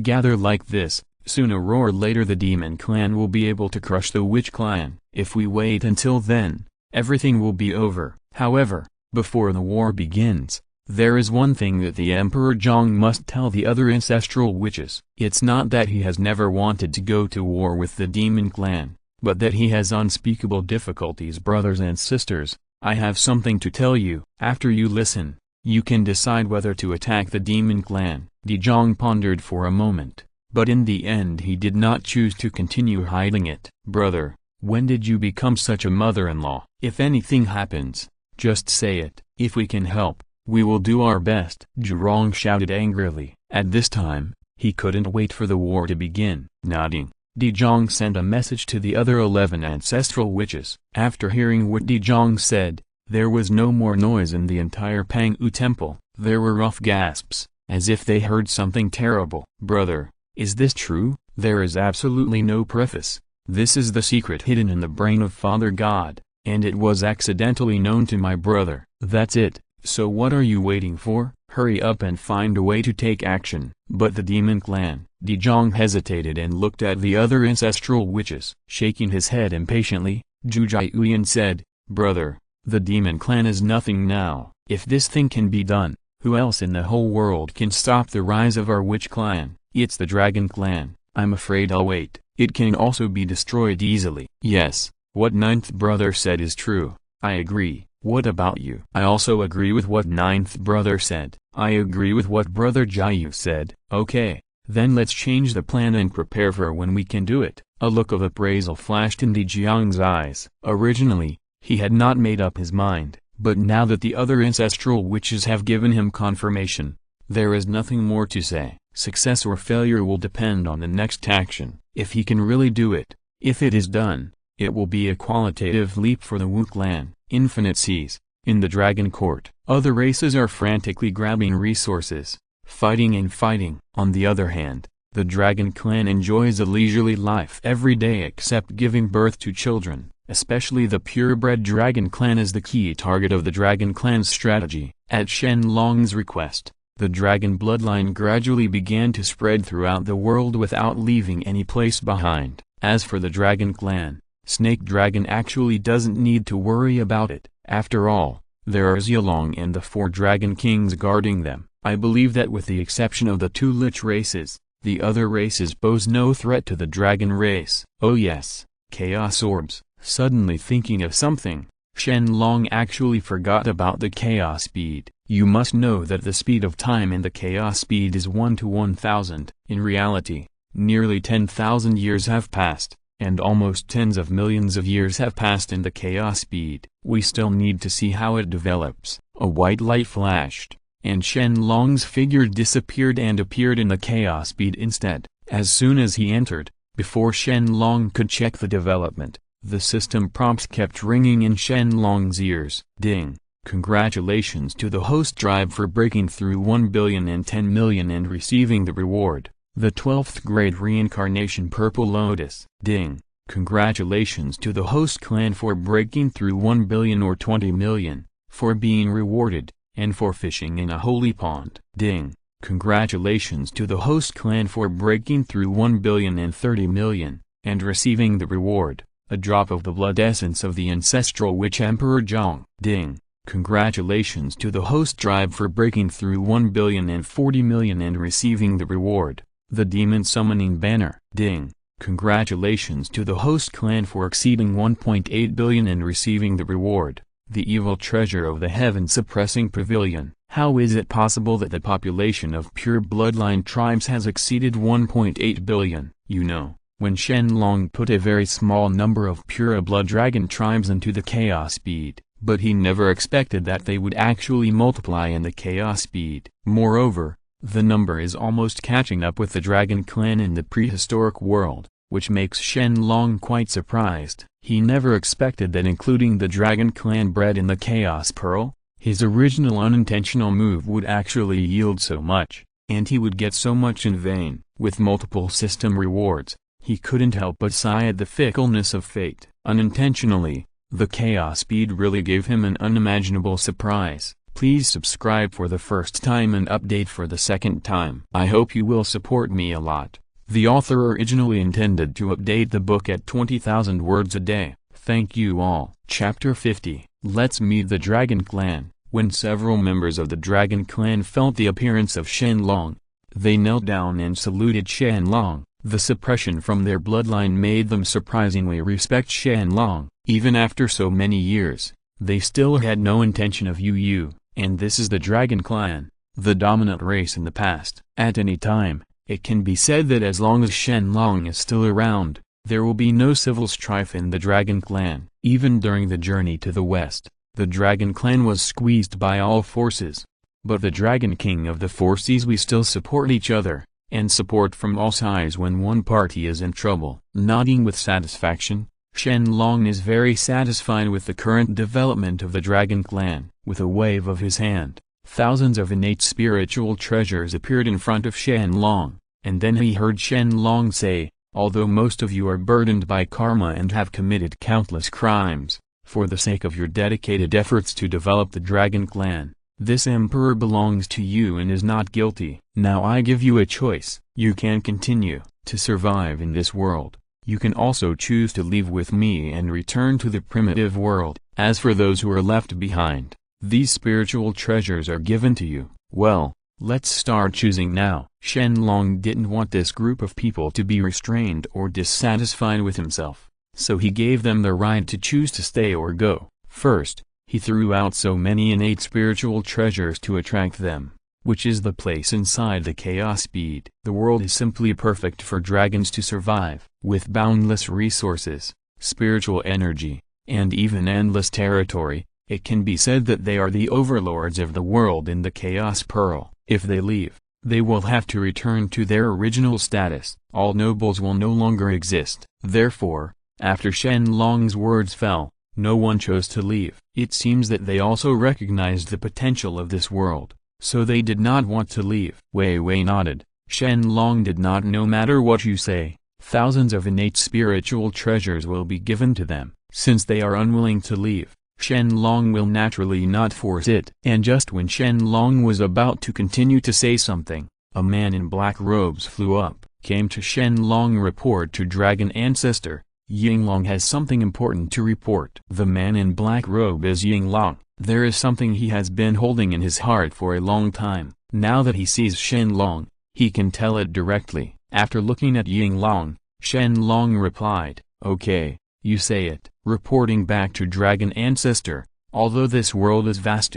gather like this, sooner or later the Demon clan will be able to crush the Witch clan. If we wait until then, everything will be over. However, before the war begins, there is one thing that the Emperor Zhong must tell the other ancestral witches. It's not that he has never wanted to go to war with the Demon clan, but that he has unspeakable difficulties. Brothers and sisters, I have something to tell you. After you listen, you can decide whether to attack the Demon clan. Di Zhong pondered for a moment, but in the end he did not choose to continue hiding it. Brother, when did you become such a mother-in-law? If anything happens, just say it. If we can help, we will do our best. Zhurong shouted angrily. At this time, he couldn't wait for the war to begin. Nodding, Di Zhong sent a message to the other 11 ancestral witches. After hearing what Di Zhong said, there was no more noise in the entire Pangwu temple. There were rough gasps, as if they heard something terrible. Brother, is this true? There is absolutely no preface. This is the secret hidden in the brain of Father God, and it was accidentally known to my brother. That's it. So what are you waiting for? Hurry up and find a way to take action. But the Demon clan. Di Zhong hesitated and looked at the other ancestral witches. Shaking his head impatiently, Zhu Jiuyan said, Brother, the Demon clan is nothing now. If this thing can be done, who else in the whole world can stop the rise of our Witch clan? It's the Dragon clan. I'm afraid I'll wait. It can also be destroyed easily. Yes, what 9th brother said is true. I agree. What about you? I also agree with what ninth brother said. I agree with what brother Jiayu said. Okay, then let's change the plan and prepare for when we can do it. A look of appraisal flashed in Di Jiang's eyes. Originally, he had not made up his mind, but now that the other ancestral witches have given him confirmation, there is nothing more to say. Success or failure will depend on the next action. If he can really do it, if it is done, it will be a qualitative leap for the Wu clan. Infinite Seas. In the Dragon Court, other races are frantically grabbing resources, fighting and fighting. On the other hand, the Dragon Clan enjoys a leisurely life every day except giving birth to children. Especially the purebred Dragon Clan is the key target of the Dragon Clan's strategy. At Shen Long's request, the dragon bloodline gradually began to spread throughout the world without leaving any place behind. As for the Dragon Clan, Snake Dragon actually doesn't need to worry about it. After all, there are Long and the 4 Dragon Kings guarding them. I believe that with the exception of the 2 Lich races, the other races pose no threat to the Dragon race. Oh yes, Chaos Orbs. Suddenly thinking of something, Shen Long actually forgot about the Chaos Speed. You must know that the speed of time in the Chaos Speed is 1 to 1000. In reality, nearly 10,000 years have passed, and almost tens of millions of years have passed in the Chaos Speed. We still need to see how it develops. A white light flashed, and Shen Long's figure disappeared and appeared in the Chaos Speed instead. As soon as he entered, before Shen Long could check the development, the system prompts kept ringing in Shen Long's ears. Ding! Congratulations to the host tribe for breaking through 1 billion and 10 million and receiving the reward, the 12th grade reincarnation Purple Lotus. Ding! Congratulations to the host clan for breaking through 1 billion or 20 million, for being rewarded, and for fishing in a holy pond. Ding! Congratulations to the host clan for breaking through 1 billion and 30 million, and receiving the reward, a drop of the blood essence of the ancestral witch Emperor Zhang. Ding! Congratulations to the host tribe for breaking through 1 billion and 40 million and receiving the reward, the demon summoning banner. Ding! Congratulations to the host clan for exceeding 1.8 billion and receiving the reward, the evil treasure of the heaven suppressing pavilion. How is it possible that the population of pure bloodline tribes has exceeded 1.8 billion? You know, when Shen Long put a very small number of pure blood dragon tribes into the Chaos Speed, but he never expected that they would actually multiply in the Chaos Speed. Moreover, the number is almost catching up with the Dragon Clan in the prehistoric world, which makes Shen Long quite surprised. He never expected that including the Dragon Clan bred in the Chaos Pearl, his original unintentional move would actually yield so much, and he would get so much in vain. With multiple system rewards, he couldn't help but sigh at the fickleness of fate. Unintentionally, the Chaos Speed really gave him an unimaginable surprise. Please subscribe for the first time and update for the second time. I hope you will support me a lot. The author originally intended to update the book at 20,000 words a day. Thank you all. Chapter 50. Let's meet the Dragon Clan. When several members of the Dragon Clan felt the appearance of Shen Long, they knelt down and saluted Shen Long. The suppression from their bloodline made them surprisingly respect Shen Long. Even after so many years, they still had no intention of Yu, and this is the Dragon Clan, the dominant race in the past. At any time, it can be said that as long as Shen Long is still around, there will be no civil strife in the Dragon Clan. Even during the journey to the west, the Dragon Clan was squeezed by all forces. But the Dragon King of the Four Seas, we still support each other, and support from all sides when one party is in trouble. Nodding with satisfaction, Shen Long is very satisfied with the current development of the Dragon Clan. With a wave of his hand, thousands of innate spiritual treasures appeared in front of Shen Long, and then he heard Shen Long say, "Although most of you are burdened by karma and have committed countless crimes, for the sake of your dedicated efforts to develop the Dragon Clan, this emperor belongs to you and is not guilty. Now I give you a choice. You can continue to survive in this world. You can also choose to leave with me and return to the primitive world. As for those who are left behind, these spiritual treasures are given to you. Well, let's start choosing now." Shen Long didn't want this group of people to be restrained or dissatisfied with himself, so he gave them the right to choose to stay or go. First, He threw out so many innate spiritual treasures to attract them, which is the place inside the chaos bead. The world is simply perfect for dragons to survive. With boundless resources, spiritual energy, and even endless territory, it can be said that they are the overlords of the world in the Chaos Pearl. If they leave, they will have to return to their original status. All nobles will no longer exist. Therefore, after Shen Long's words fell, no one chose to leave. It seems that they also recognized the potential of this world, so they did not want to leave. Wei Wei nodded. Shen Long did not. No matter what you say, thousands of innate spiritual treasures will be given to them. Since they are unwilling to leave, Shen Long will naturally not force it. And just when Shen Long was about to continue to say something, a man in black robes flew up, came to Shen Long. Report to Dragon Ancestor. Yinglong has something important to report. The man in black robe is Yinglong. There is something he has been holding in his heart for a long time. Now that he sees Shen Long, he can tell it directly. After looking at Yinglong, Shen Long replied, "Okay, you say it." Reporting back to Dragon Ancestor, although this world is vast,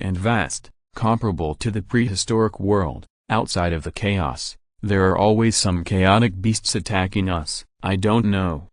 comparable to the prehistoric world, outside of the chaos, there are always some chaotic beasts attacking us. I don't know,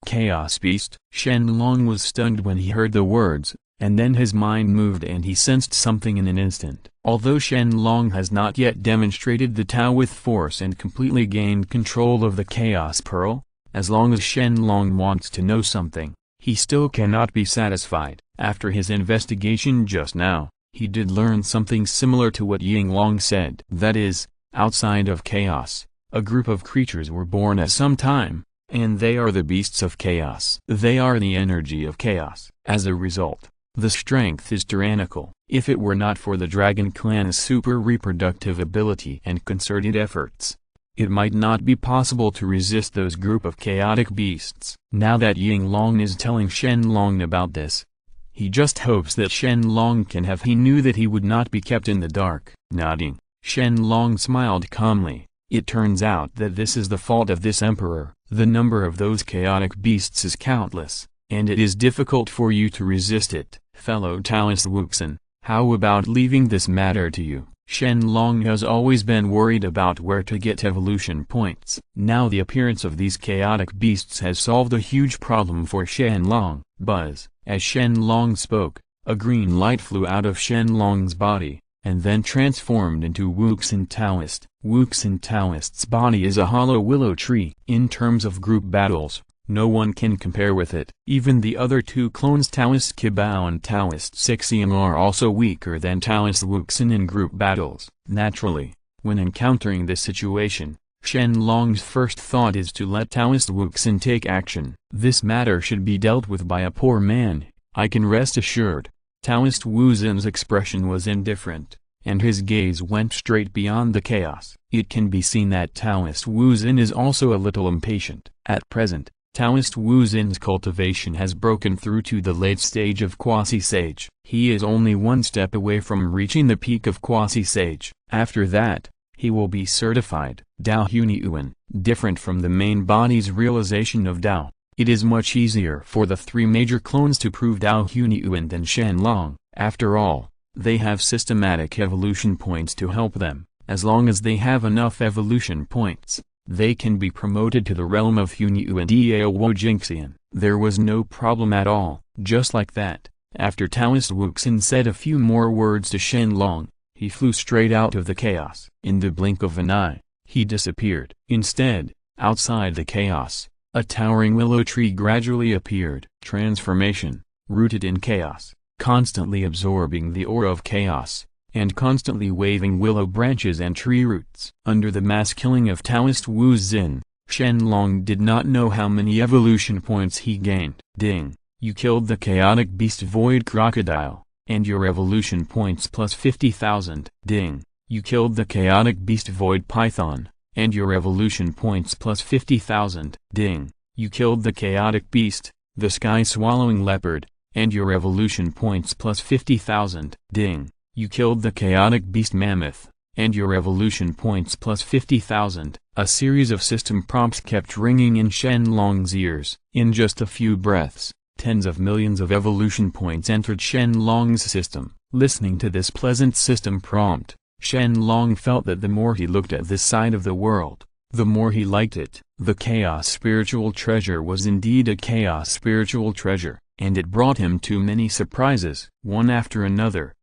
chaos beast? Shen Long was stunned when he heard the words, and then his mind moved and he sensed something in an instant. Although Shen Long has not yet demonstrated the Tao with force and completely gained control of the Chaos Pearl, as long as Shen Long wants to know something, he still cannot be satisfied. After his investigation just now, he did learn something similar to what Yinglong said. That is, outside of chaos, a group of creatures were born at some time, and they are the beasts of chaos. They are the energy of chaos. As a result, the strength is tyrannical. If it were not for the Dragon Clan's super reproductive ability and concerted efforts, it might not be possible to resist those group of chaotic beasts. Now that Yinglong is telling Shen Long about this, he just hopes that Shen Long can have. He knew that he would not be kept in the dark. Nodding, Shen Long smiled calmly. It turns out that this is the fault of this emperor. The number of those chaotic beasts is countless, and it is difficult for you to resist it. Fellow Taoist Wuxin, how about leaving this matter to you? Shen Long has always been worried about where to get evolution points. Now the appearance of these chaotic beasts has solved a huge problem for Shen Long. Buzz. As Shen Long spoke, a green light flew out of Shen Long's body, and then transformed into Wuxin Taoist. Wuxin Taoist's body is a hollow willow tree. In terms of group battles, no one can compare with it. Even the other two clones Taoist Kibao and Taoist Sixian are also weaker than Taoist Wuxin in group battles. Naturally, when encountering this situation, Shen Long's first thought is to let Taoist Wuxin take action. This matter should be dealt with by a poor man, I can rest assured. Taoist Wuxin's expression was indifferent, and his gaze went straight beyond the chaos. It can be seen that Taoist Wuxin is also a little impatient. At present, Taoist Wuxin's cultivation has broken through to the late stage of quasi-sage. He is only one step away from reaching the peak of quasi-sage. After that, he will be certified. Dao Hunyuan. Different from the main body's realization of Dao, it is much easier for the three major clones to prove Dao Hunyuan than Shen Long. After all, they have systematic evolution points to help them. As long as they have enough evolution points, they can be promoted to the realm of Hunyuan Dao Jinxian. There was no problem at all. Just like that, after Taoist Wuxin said a few more words to Shen Long, he flew straight out of the chaos. In the blink of an eye, he disappeared. Instead, outside the chaos, a towering willow tree gradually appeared. Transformation, rooted in chaos, constantly absorbing the aura of chaos, and constantly waving willow branches and tree roots. Under the mass killing of Taoist Wuxin, Shen Long did not know how many evolution points he gained. Ding! You killed the chaotic beast Void Crocodile, and your evolution points plus 50,000. Ding! You killed the chaotic beast Void Python, and your evolution points plus 50,000. Ding! You killed the chaotic beast, the Sky-Swallowing Leopard, and your evolution points plus 50,000. Ding! You killed the chaotic beast Mammoth, and your evolution points plus 50,000. A series of system prompts kept ringing in Shen Long's ears. In just a few breaths, Tens of millions of evolution points entered Shen Long's system. Listening to this pleasant system prompt, Shen Long felt that the more he looked at this side of the world, the more he liked it. The Chaos Spiritual Treasure was indeed a Chaos Spiritual Treasure, and it brought him too many surprises. One after another,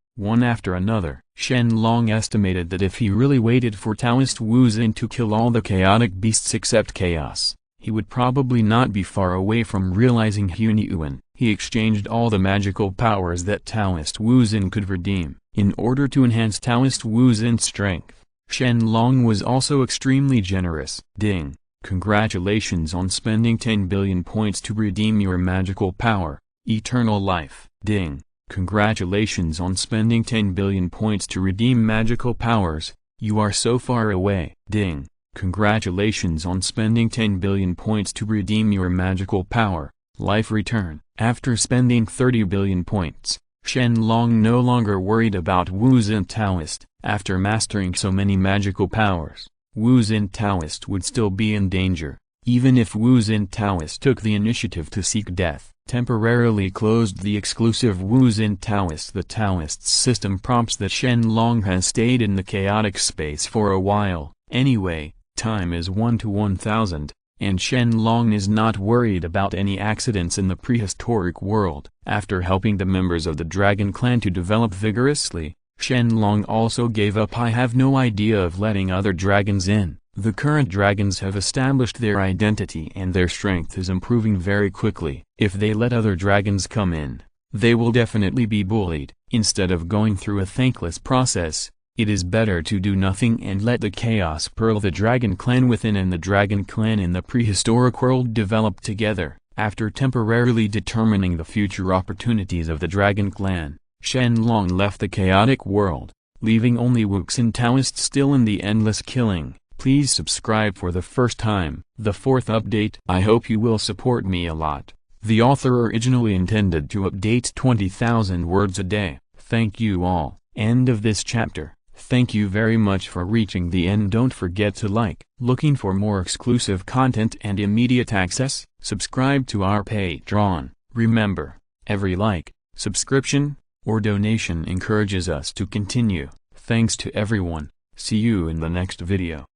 Shen Long estimated that if he really waited for Taoist Wu Xin to kill all the chaotic beasts except chaos, he would probably not be far away from realizing Hunyuan. He exchanged all the magical powers that Taoist Wu Xin could redeem, in order to enhance Taoist Wu Xin's strength. Shen Long was also extremely generous. Ding! Congratulations on spending 10 billion points to redeem your magical power, eternal life. Ding! Congratulations on spending 10 billion points to redeem magical powers, you are so far away. Ding! Congratulations on spending 10 billion points to redeem your magical power, life return. After spending 30 billion points, Shen Long no longer worried about Wu Xin Taoist. After mastering so many magical powers, Wu Xin Taoist would still be in danger, even if Wu Xin Taoist took the initiative to seek death. Temporarily closed the exclusive Wu Xin Taoist. The Taoist's system prompts that Shen Long has stayed in the chaotic space for a while. Anyway, time is 1 to 1000, and Shen Long is not worried about any accidents in the prehistoric world. After helping the members of the Dragon Clan to develop vigorously, Shen Long also gave up. I have no idea of letting other dragons in. The current dragons have established their identity and their strength is improving very quickly. If they let other dragons come in, they will definitely be bullied. Instead of going through a thankless process, it is better to do nothing and let the Chaos Pearl, the Dragon Clan within and the Dragon Clan in the prehistoric world develop together. After temporarily determining the future opportunities of the Dragon Clan, Shen Long left the chaotic world, leaving only Wu Xin Taoist still in the endless killing. Please subscribe for the first time. The fourth update. I hope you will support me a lot. The author originally intended to update 20,000 words a day. Thank you all. End of this chapter. Thank you very much for reaching the end. Don't forget to like. Looking for more exclusive content and immediate access? Subscribe to our Patreon. Remember, every like, subscription, or donation encourages us to continue. Thanks to everyone. See you in the next video.